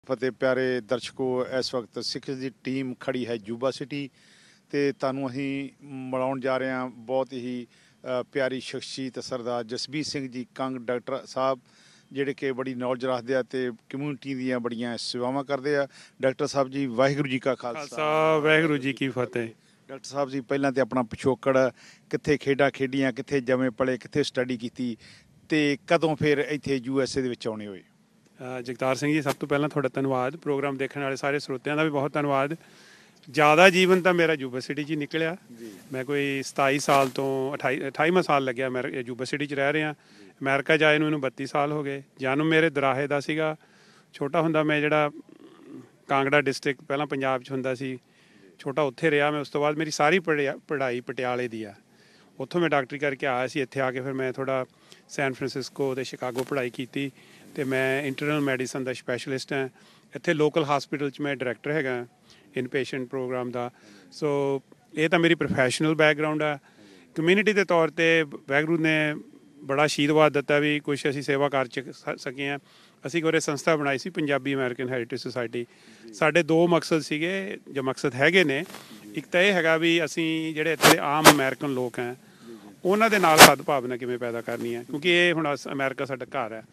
फतेह प्यारे दर्शकों, इस वक्त सिख की टीम खड़ी है यूबा सिटी तो तुहानूं असीं मिलाउण जा रहे हैं बहुत ही प्यारी शख्सियत सरदार जसबीर सिंह जी कंग डॉक्टर साहब ਜਿਹੜੇ कि बड़ी नॉलेज रखते हैं तो कम्यूनिटी ਦੀਆਂ बड़ियां सेवावां करते हैं। डॉक्टर साहब जी वाहिगुरू जी का खालसा वाहिगुरू जी की फतेह। डॉक्टर साहब जी पहलां तो अपना पिछोकड़ कित्थे खेडां खेडियां, कित्थे जमे पले, कित्थे स्टडी की ते कदों फिर इत्थे USA ਦੇ ਵਿੱਚ ਆਉਣੇ ਹੋਏ? ਜਗਤਾਰ ਸਿੰਘ ਜੀ, ਸਭ ਤੋਂ ਪਹਿਲਾਂ ਤੁਹਾਡਾ ਧੰਨਵਾਦ। ਪ੍ਰੋਗਰਾਮ ਦੇਖਣ ਵਾਲੇ ਸਾਰੇ ਸਰੋਤਿਆਂ ਦਾ ਵੀ ਬਹੁਤ ਧੰਨਵਾਦ। ਜ਼ਿਆਦਾ ਜੀਵਨ ਤਾਂ ਮੇਰਾ ਯੂਬਾ ਸਿਟੀ 'ਚ ਹੀ ਨਿਕਲਿਆ। ਮੈਂ ਕੋਈ 27 ਸਾਲ ਤੋਂ 28ਵਾਂ ਸਾਲ ਲੱਗਿਆ ਮੈਂ ਯੂਬਾ ਸਿਟੀ 'ਚ ਰਹਿ ਰਿਹਾ। ਅਮਰੀਕਾ ਜਾਏ ਨੂੰ ਇਹਨੂੰ 32 ਸਾਲ ਹੋ ਗਏ। ਜਨਮ ਮੇਰੇ ਦਰਾਹੇ ਦਾ ਸੀਗਾ। ਛੋਟਾ ਹੁੰਦਾ ਮੈਂ ਜਿਹੜਾ ਕਾਂਗੜਾ ਡਿਸਟ੍ਰਿਕਟ ਪਹਿਲਾਂ ਪੰਜਾਬ 'ਚ ਹੁੰਦਾ ਸੀ, ਛੋਟਾ ਉੱਥੇ ਰਿਹਾ ਮੈਂ। ਉਸ ਤੋਂ ਬਾਅਦ ਮੇਰੀ ਸਾਰੀ ਪੜ੍ਹਾਈ ਪਟਿਆਲੇ ਦੀ ਆ। ਉੱਥੋਂ ਮੈਂ ਡਾਕਟਰੀ ਕਰਕੇ ਆਇਆ ਸੀ। ਇੱਥੇ ਆ ਕੇ ਫਿਰ ਮੈਂ ਥੋੜ੍ਹਾ ਸੈਨ ਫਰਾਂਸਿਸਕੋ ਅਤੇ ਸ਼ਿਕਾਗੋ ਪੜ੍ਹਾਈ ਕੀਤੀ ਅਤੇ ਮੈਂ ਇੰਟਰਨਲ ਮੈਡੀਸਨ ਦਾ ਸਪੈਸ਼ਲਿਸਟ ਹਾਂ। ਇੱਥੇ ਲੋਕਲ ਹਾਸਪਿਟਲ 'ਚ ਮੈਂ ਡਾਇਰੈਕਟਰ ਹੈਗਾ ਇਨ ਪੇਸ਼ੈਂਟ ਪ੍ਰੋਗਰਾਮ ਦਾ। ਸੋ ਇਹ ਤਾਂ ਮੇਰੀ ਪ੍ਰੋਫੈਸ਼ਨਲ ਬੈਕਗਰਾਊਂਡ ਆ। ਕਮਿਊਨਿਟੀ ਦੇ ਤੌਰ 'ਤੇ ਵਾਹਿਗੁਰੂ ਨੇ ਬੜਾ ਆਸ਼ੀਰਵਾਦ ਦਿੱਤਾ ਵੀ ਕੁਛ ਅਸੀਂ ਸੇਵਾ ਕਰ ਸਕੇ ਹਾਂ। ਅਸੀਂ ਕੋਰੇ ਸੰਸਥਾ ਬਣਾਈ ਸੀ ਪੰਜਾਬੀ ਅਮਰੀਕਨ ਹੈਰੀਟੇਜ ਸੁਸਾਇਟੀ। ਸਾਡੇ ਦੋ ਮਕਸਦ ਸੀਗੇ, ਜੋ ਮਕਸਦ ਹੈਗੇ ਨੇ। ਇੱਕ ਤਾਂ ਇਹ ਹੈਗਾ ਵੀ ਅਸੀਂ ਜਿਹੜੇ ਇੱਥੇ ਆਮ ਅਮਰੀਕਨ ਲੋਕ ਹੈ ਉਹਨਾਂ ਦੇ ਨਾਲ ਸਦਭਾਵਨਾ ਕਿਵੇਂ ਪੈਦਾ ਕਰਨੀ ਹੈ, ਕਿਉਂਕਿ ਇਹ ਹੁਣ ਅਮਰੀਕਾ ਸਾਡਾ ਘਰ ਹੈ।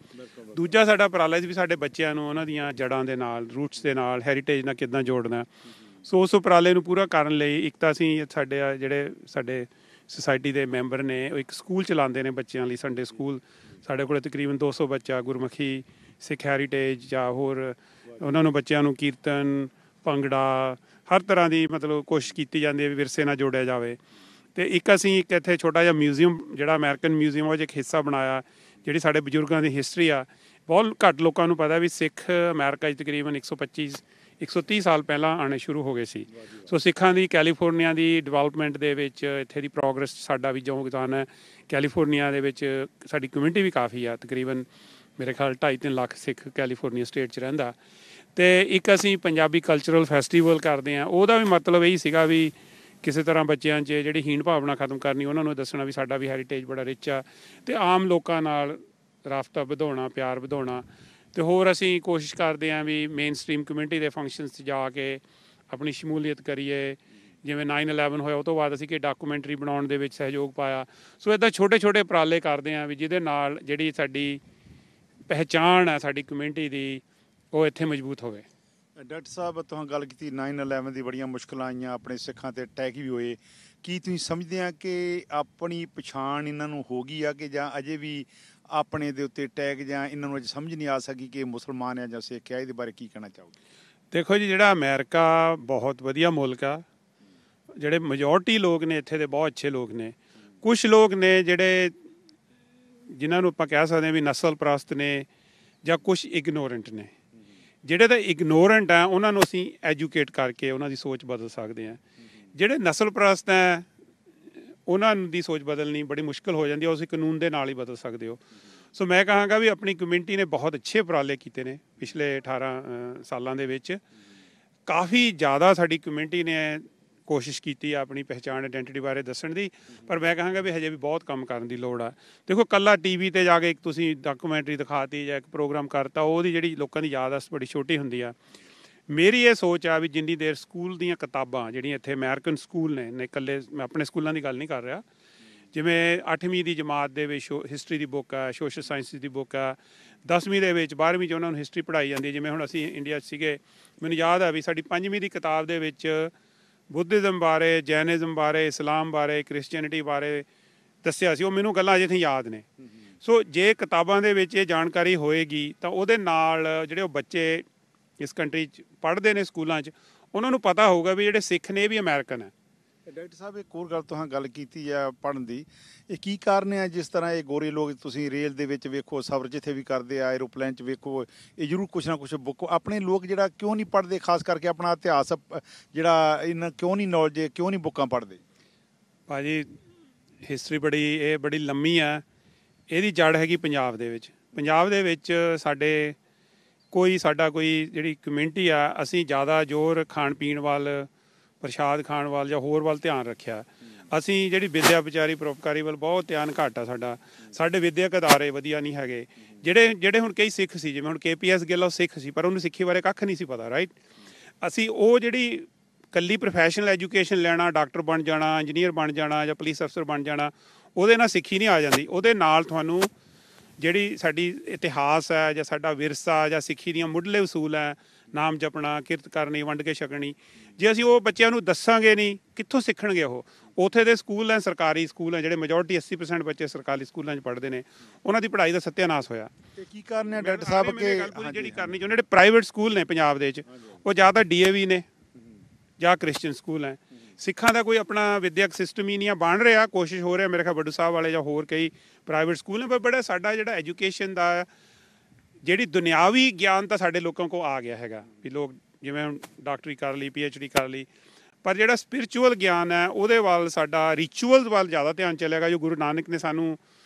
ਦੂਜਾ ਸਾਡਾ ਉਪਰਾਲਾ ਸੀ ਵੀ ਸਾਡੇ ਬੱਚਿਆਂ ਨੂੰ ਉਹਨਾਂ ਦੀਆਂ ਜੜ੍ਹਾਂ ਦੇ ਨਾਲ, ਰੂਟਸ ਦੇ ਨਾਲ, ਹੈਰੀਟੇਜ ਨਾਲ ਕਿੱਦਾਂ ਜੋੜਨਾ। ਸੋ ਉਸ ਉਪਰਾਲੇ ਨੂੰ ਪੂਰਾ ਕਰਨ ਲਈ ਇੱਕ ਤਾਂ ਅਸੀਂ ਸਾਡੇ ਸੁਸਾਇਟੀ ਦੇ ਮੈਂਬਰ ਨੇ ਉਹ ਇੱਕ ਸਕੂਲ ਚਲਾਉਂਦੇ ਨੇ ਬੱਚਿਆਂ ਲਈ, ਸੰਡੇ ਸਕੂਲ। ਸਾਡੇ ਕੋਲ ਤਕਰੀਬਨ 200 ਬੱਚਾ ਗੁਰਮੁਖੀ, ਸਿੱਖ ਹੈਰੀਟੇਜ ਜਾਂ ਹੋਰ ਉਹਨਾਂ ਨੂੰ ਬੱਚਿਆਂ ਨੂੰ ਕੀਰਤਨ, ਭੰਗੜਾ, ਹਰ ਤਰ੍ਹਾਂ ਦੀ ਮਤਲਬ ਕੋਸ਼ਿਸ਼ ਕੀਤੀ ਜਾਂਦੀ ਹੈ ਵੀ ਵਿਰਸੇ ਨਾਲ ਜੋੜਿਆ ਜਾਵੇ। ਅਤੇ ਇੱਕ ਅਸੀਂ ਇੱਕ ਇੱਥੇ ਛੋਟਾ ਜਿਹਾ ਮਿਊਜ਼ੀਅਮ, ਜਿਹੜਾ ਅਮਰੀਕਨ ਮਿਊਜ਼ੀਅਮ, ਉਹ 'ਚ ਇੱਕ ਹਿੱਸਾ ਬਣਾਇਆ ਜਿਹੜੀ ਸਾਡੇ ਬਜ਼ੁਰਗਾਂ ਦੀ ਹਿਸਟਰੀ ਆ। ਬਹੁਤ ਘੱਟ ਲੋਕਾਂ ਨੂੰ ਪਤਾ ਵੀ ਸਿੱਖ ਅਮਰੀਕਾ 'ਚ ਤਕਰੀਬਨ 130 ਸਾਲ ਪਹਿਲਾਂ ਆਉਣੇ ਸ਼ੁਰੂ ਹੋ ਗਏ ਸੀ। ਸੋ ਸਿੱਖਾਂ ਦੀ ਕੈਲੀਫੋਰਨੀਆ ਦੀ ਡਿਵੈਲਪਮੈਂਟ ਦੇ ਵਿੱਚ, ਇੱਥੇ ਦੀ ਪ੍ਰੋਗਰੈਸ ਸਾਡਾ ਵੀ ਯੋਗਦਾਨ ਹੈ। ਕੈਲੀਫੋਰਨੀਆ ਦੇ ਵਿੱਚ ਸਾਡੀ ਕਮਿਊਨਿਟੀ ਵੀ ਕਾਫੀ ਆ, ਤਕਰੀਬਨ ਮੇਰੇ ਖਿਆਲ 2.5-3 ਲੱਖ ਸਿੱਖ ਕੈਲੀਫੋਰਨੀਆ ਸਟੇਟ 'ਚ ਰਹਿੰਦਾ। ਅਤੇ ਇੱਕ ਅਸੀਂ ਪੰਜਾਬੀ ਕਲਚਰਲ ਫੈਸਟੀਵਲ ਕਰਦੇ ਹਾਂ। ਉਹਦਾ ਵੀ ਮਤਲਬ ਇਹੀ ਸੀਗਾ ਵੀ ਕਿਸੇ ਤਰ੍ਹਾਂ ਬੱਚਿਆਂ 'ਚ ਜਿਹੜੀ ਹੀਣ ਭਾਵਨਾ ਖਤਮ ਕਰਨੀ, ਉਹਨਾਂ ਨੂੰ ਦੱਸਣਾ ਵੀ ਸਾਡਾ ਵੀ ਹੈਰੀਟੇਜ ਬੜਾ ਰਿਚ ਆ, ਅਤੇ ਆਮ ਲੋਕਾਂ ਨਾਲ ਰਾਬਤਾ ਵਧਾਉਣਾ, ਪਿਆਰ ਵਧਾਉਣਾ। ਅਤੇ ਹੋਰ ਅਸੀਂ ਕੋਸ਼ਿਸ਼ ਕਰਦੇ ਹਾਂ ਵੀ ਮੇਨ ਸਟਰੀਮ ਕਮਿਊਨਿਟੀ ਦੇ ਫੰਕਸ਼ਨਸ 'ਚ ਜਾ ਕੇ ਆਪਣੀ ਸ਼ਮੂਲੀਅਤ ਕਰੀਏ। ਜਿਵੇਂ 9/11 ਹੋਇਆ, ਉਹ ਤੋਂ ਬਾਅਦ ਅਸੀਂ ਕਿ ਡਾਕੂਮੈਂਟਰੀ ਬਣਾਉਣ ਦੇ ਵਿੱਚ ਸਹਿਯੋਗ ਪਾਇਆ। ਸੋ ਇੱਦਾਂ ਛੋਟੇ ਛੋਟੇ ਉਪਰਾਲੇ ਕਰਦੇ ਹਾਂ ਵੀ ਜਿਹਦੇ ਨਾਲ ਜਿਹੜੀ ਸਾਡੀ ਪਹਿਚਾਣ ਹੈ ਸਾਡੀ ਕਮਿਊਨਿਟੀ ਦੀ, ਉਹ ਇੱਥੇ ਮਜ਼ਬੂਤ ਹੋਵੇ। ਡਾਕਟਰ ਸਾਹਿਬ, ਤੁਹਾਂ ਗੱਲ ਕੀਤੀ 9/11 ਦੀ ਬੜੀਆਂ ਮੁਸ਼ਕਿਲਾਂ ਆਈਆਂ, ਆਪਣੇ ਸਿੱਖਾਂ 'ਤੇ ਅਟੈਕ ਵੀ ਹੋਏ। ਕੀ ਤੁਸੀਂ ਸਮਝਦੇ ਆ ਕਿ ਆਪਣੀ ਪਛਾਣ ਇਹਨਾਂ ਨੂੰ ਹੋ ਗਈ ਆ ਕਿ ਜਾਂ ਅਜੇ ਵੀ ਆਪਣੇ ਦੇ ਉੱਤੇ ਅਟੈਕ ਜਾਂ ਇਹਨਾਂ ਨੂੰ ਅਜੇ ਸਮਝ ਨਹੀਂ ਆ ਸਕੀ ਕਿ ਮੁਸਲਮਾਨ ਆ ਜਾਂ ਸਿੱਖ ਆ? ਇਹਦੇ ਬਾਰੇ ਕੀ ਕਹਿਣਾ ਚਾਹੋਗੇ? ਦੇਖੋ ਜੀ, ਜਿਹੜਾ ਅਮਰੀਕਾ ਬਹੁਤ ਵਧੀਆ ਮੁਲਕ ਆ। ਜਿਹੜੇ ਮੈਜੋਰਟੀ ਲੋਕ ਨੇ ਇੱਥੇ ਦੇ ਬਹੁਤ ਅੱਛੇ ਲੋਕ ਨੇ। ਕੁਛ ਲੋਕ ਨੇ ਜਿਹੜੇ ਜਿਨ੍ਹਾਂ ਨੂੰ ਆਪਾਂ ਕਹਿ ਸਕਦੇ ਹਾਂ ਵੀ ਨਸਲ ਪ੍ਰਸਤ ਨੇ ਜਾਂ ਕੁਛ ਇਗਨੋਰੈਂਟ ਨੇ। ਜਿਹੜੇ ਤਾਂ ਇਗਨੋਰੈਂਟ ਆ ਉਹਨਾਂ ਨੂੰ ਅਸੀਂ ਐਜੂਕੇਟ ਕਰਕੇ ਉਹਨਾਂ ਦੀ ਸੋਚ ਬਦਲ ਸਕਦੇ ਹਾਂ। ਜਿਹੜੇ ਨਸਲ ਪ੍ਰਸਤ ਹੈ ਉਹਨਾਂ ਦੀ ਸੋਚ ਬਦਲਣੀ ਬੜੀ ਮੁਸ਼ਕਿਲ ਹੋ ਜਾਂਦੀ ਹੈ। ਉਸ ਕਾਨੂੰਨ ਦੇ ਨਾਲ ਹੀ ਬਦਲ ਸਕਦੇ ਹੋ। ਸੋ ਮੈਂ ਕਹਾਂਗਾ ਵੀ ਆਪਣੀ ਕਮਿਊਨਿਟੀ ਨੇ ਬਹੁਤ ਅੱਛੇ ਉਪਰਾਲੇ ਕੀਤੇ ਨੇ ਪਿਛਲੇ 18 ਸਾਲਾਂ ਦੇ ਵਿੱਚ। ਕਾਫੀ ਜ਼ਿਆਦਾ ਸਾਡੀ ਕਮਿਊਨਿਟੀ ਨੇ ਕੋਸ਼ਿਸ਼ ਕੀਤੀ ਆ ਆਪਣੀ ਪਹਿਚਾਣ, ਆਈਡੈਂਟੀਟੀ ਬਾਰੇ ਦੱਸਣ ਦੀ। ਪਰ ਮੈਂ ਕਹਾਂਗਾ ਵੀ ਹਜੇ ਵੀ ਬਹੁਤ ਕੰਮ ਕਰਨ ਦੀ ਲੋੜ ਆ। ਦੇਖੋ, ਇਕੱਲਾ TV 'ਤੇ ਜਾ ਕੇ ਇੱਕ ਤੁਸੀਂ ਡਾਕੂਮੈਂਟਰੀ ਦਿਖਾਤੀ ਜਾਂ ਇੱਕ ਪ੍ਰੋਗਰਾਮ ਕਰਤਾ, ਉਹਦੀ ਜਿਹੜੀ ਲੋਕਾਂ ਦੀ ਯਾਦਾਸ਼ਤ ਬੜੀ ਛੋਟੀ ਹੁੰਦੀ ਆ। ਮੇਰੀ ਇਹ ਸੋਚ ਆ ਵੀ ਜਿੰਨੀ ਦੇਰ ਸਕੂਲ ਦੀਆਂ ਕਿਤਾਬਾਂ ਜਿਹੜੀਆਂ ਇੱਥੇ ਅਮਰੀਕਨ ਸਕੂਲ ਨੇ ਇਕੱਲੇ, ਮੈਂ ਆਪਣੇ ਸਕੂਲਾਂ ਦੀ ਗੱਲ ਨਹੀਂ ਕਰ ਰਿਹਾ, ਜਿਵੇਂ 8ਵੀਂ ਦੀ ਜਮਾਤ ਦੇ ਵਿੱਚ ਹਿਸਟਰੀ ਦੀ ਬੁੱਕ ਆ, ਸੋਸ਼ਲ ਸਾਇੰਸਿਸ ਦੀ ਬੁੱਕ ਆ, 10ਵੀਂ ਦੇ ਵਿੱਚ 12ਵੀਂ 'ਚ ਉਹਨਾਂ ਨੂੰ ਹਿਸਟਰੀ ਪੜ੍ਹਾਈ ਜਾਂਦੀ ਹੈ। ਜਿਵੇਂ ਹੁਣ ਅਸੀਂ ਇੰਡੀਆ 'ਚ ਸੀਗੇ, ਮੈਨੂੰ ਯਾਦ ਆ ਵੀ ਸਾਡੀ 5ਵੀਂ ਦੀ ਕਿਤਾਬ ਦੇ ਵਿੱਚ ਬੁੱਧਿਜ਼ਮ ਬਾਰੇ, ਜੈਨਿਜ਼ਮ ਬਾਰੇ, ਇਸਲਾਮ ਬਾਰੇ, ਕ੍ਰਿਸਚੈਨਿਟੀ ਬਾਰੇ ਦੱਸਿਆ ਸੀ। ਉਹ ਮੈਨੂੰ ਗੱਲਾਂ ਅਜੇ ਇੱਥੇ ਯਾਦ ਨੇ। ਸੋ ਜੇ ਕਿਤਾਬਾਂ ਦੇ ਵਿੱਚ ਇਹ ਜਾਣਕਾਰੀ ਹੋਏਗੀ ਤਾਂ ਉਹਦੇ ਨਾਲ ਜਿਹੜੇ ਉਹ ਬੱਚੇ ਇਸ ਕੰਟਰੀ 'ਚ ਪੜ੍ਹਦੇ ਨੇ ਸਕੂਲਾਂ 'ਚ, ਉਹਨਾਂ ਨੂੰ ਪਤਾ ਹੋਊਗਾ ਵੀ ਜਿਹੜੇ ਸਿੱਖ ਨੇ ਇਹ ਵੀ ਅਮਰੀਕਨ ਹੈ। ਡਾਕਟਰ ਸਾਹਿਬ, ਇੱਕ ਹੋਰ ਗੱਲ ਤੁਹਾਂ ਗੱਲ ਕੀਤੀ ਆ ਪੜ੍ਹਨ ਦੀ, ਇਹ ਕੀ ਕਾਰਨ ਹੈ? ਜਿਸ ਤਰ੍ਹਾਂ ਇਹ ਗੋਰੇ ਲੋਕ ਤੁਸੀਂ ਰੇਲ ਦੇ ਵਿੱਚ ਵੇਖੋ, ਸਫ਼ਰ ਜਿੱਥੇ ਵੀ ਕਰਦੇ ਆ, ਐਰੋਪਲੇਨ 'ਚ ਵੇਖੋ, ਇਹ ਜ਼ਰੂਰ ਕੁਛ ਨਾ ਕੁਛ ਬੁੱਕ ਆਪਣੇ ਲੋਕ ਜਿਹੜਾ ਕਿਉਂ ਨਹੀਂ ਪੜ੍ਹਦੇ? ਖਾਸ ਕਰਕੇ ਆਪਣਾ ਇਤਿਹਾਸ ਜਿਹੜਾ ਇਹਨਾਂ ਕਿਉਂ ਨਹੀਂ ਨੌਲੇਜ, ਕਿਉਂ ਨਹੀਂ ਬੁੱਕਾਂ ਪੜ੍ਹਦੇ? ਭਾਅ ਜੀ, ਹਿਸਟਰੀ ਬੜੀ ਲੰਮੀ ਆ। ਇਹਦੀ ਜੜ ਹੈਗੀ ਪੰਜਾਬ ਦੇ ਵਿੱਚ। ਪੰਜਾਬ ਦੇ ਵਿੱਚ ਸਾਡਾ ਕੋਈ ਜਿਹੜੀ ਕਮਿਊਨਿਟੀ ਆ, ਅਸੀਂ ਜ਼ਿਆਦਾ ਜ਼ੋਰ ਖਾਣ ਪੀਣ ਵੱਲ, ਪ੍ਰਸ਼ਾਦ ਖਾਣ ਵੱਲ ਜਾਂ ਹੋਰ ਵੱਲ ਧਿਆਨ ਰੱਖਿਆ। ਅਸੀਂ ਜਿਹੜੀ ਵਿੱਦਿਆ ਵਿਚਾਰੀ ਪਰਉਪਕਾਰੀ ਵੱਲ ਬਹੁਤ ਧਿਆਨ ਘੱਟ ਆ ਸਾਡਾ। ਸਾਡੇ ਵਿੱਦਿਅਕ ਅਦਾਰੇ ਵਧੀਆ ਨਹੀਂ ਹੈਗੇ। ਜਿਹੜੇ ਹੁਣ ਕਈ ਸਿੱਖ ਸੀ, ਜਿਵੇਂ ਹੁਣ KPS ਗਿੱਲ ਉਹ ਸਿੱਖ ਸੀ, ਪਰ ਉਹਨੂੰ ਸਿੱਖੀ ਬਾਰੇ ਕੱਖ ਨਹੀਂ ਸੀ ਪਤਾ, ਰਾਈਟ। ਅਸੀਂ ਉਹ ਜਿਹੜੀ ਕੱਲੀ ਪ੍ਰੋਫੈਸ਼ਨਲ ਐਜੂਕੇਸ਼ਨ ਲੈਣਾ, ਡਾਕਟਰ ਬਣ ਜਾਣਾ, ਇੰਜੀਨੀਅਰ ਬਣ ਜਾਣਾ ਜਾਂ ਪੁਲਿਸ ਅਫਸਰ ਬਣ ਜਾਣਾ, ਉਹਦੇ ਨਾਲ ਸਿੱਖੀ ਨਹੀਂ ਆ ਜਾਂਦੀ। ਉਹਦੇ ਨਾਲ ਤੁਹਾਨੂੰ ਜਿਹੜੀ ਸਾਡੀ ਇਤਿਹਾਸ ਹੈ ਜਾਂ ਸਾਡਾ ਵਿਰਸਾ ਜਾਂ ਸਿੱਖੀ ਦੀਆਂ ਮੁੱਢਲੇ ਉਸੂਲ ਹੈ, ਨਾਮ ਜਪਣਾ, ਕਿਰਤ ਕਰਨੀ, ਵੰਡ ਕੇ ਛਕਣੀ, ਜੇ ਅਸੀਂ ਉਹ ਬੱਚਿਆਂ ਨੂੰ ਦੱਸਾਂਗੇ ਨਹੀਂ, ਕਿੱਥੋਂ ਸਿੱਖਣਗੇ ਉਹ? ਉੱਥੇ ਦੇ ਸਕੂਲ ਹੈ, ਸਰਕਾਰੀ ਸਕੂਲ ਹੈ, ਜਿਹੜੇ ਮੈਜੋਰਟੀ 80% ਬੱਚੇ ਸਰਕਾਰੀ ਸਕੂਲਾਂ 'ਚ ਪੜ੍ਹਦੇ ਨੇ, ਉਹਨਾਂ ਦੀ ਪੜ੍ਹਾਈ ਦਾ ਸੱਤਿਆਨਾਸ਼ ਹੋਇਆ। ਤੇ ਕੀ ਕਾਰਨ ਹੈ ਡਾਕਟਰ ਸਾਹਿਬ ਕਿ ਜਿਹੜੀ ਕਰਨੀ ਚਾਹੁੰਦੇ, ਜਿਹੜੇ ਪ੍ਰਾਈਵੇਟ ਸਕੂਲ ਨੇ ਪੰਜਾਬ ਦੇ ਵਿੱਚ, ਉਹ ਜ਼ਿਆਦਾ DAV ਨੇ ਜਾਂ ਕ੍ਰਿਸਚਨ ਸਕੂਲ ਹੈ। ਸਿੱਖਾਂ ਦਾ ਕੋਈ ਆਪਣਾ ਵਿੱਦਿਅਕ ਸਿਸਟਮ ਹੀ ਨਹੀਂ ਆ ਬਣ ਰਿਹਾ। ਕੋਸ਼ਿਸ਼ ਹੋ ਰਿਹਾ, ਮੇਰੇ ਖਿਆਲ ਬੱਡੂ ਸਾਹਿਬ ਵਾਲੇ ਜਾਂ ਹੋਰ ਕਈ ਪ੍ਰਾਈਵੇਟ ਸਕੂਲ ਨੇ, ਪਰ ਬੜਾ ਸਾਡਾ ਜਿਹੜਾ ਐਜੂਕੇਸ਼ਨ ਦਾ ਜਿਹੜੀ ਦੁਨਿਆਵੀ ਗਿਆਨ ਤਾਂ ਸਾਡੇ ਲੋਕਾਂ ਕੋਲ ਆ ਗਿਆ ਹੈਗਾ ਵੀ ਲੋਕ ਜਿਵੇਂ ਹੁਣ ਡਾਕਟਰੀ ਕਰ ਲਈ, PhD ਕਰ ਲਈ, ਪਰ ਜਿਹੜਾ ਸਪਿਰਿਚੁਅਲ ਗਿਆਨ ਹੈ ਉਹਦੇ ਵੱਲ ਸਾਡਾ, ਰਿਚੁਅਲਸ ਵੱਲ ਜ਼ਿਆਦਾ ਧਿਆਨ ਚੱਲੇਗਾ। ਜੋ ਗੁਰੂ ਨਾਨਕ ਨੇ ਸਾਨੂੰ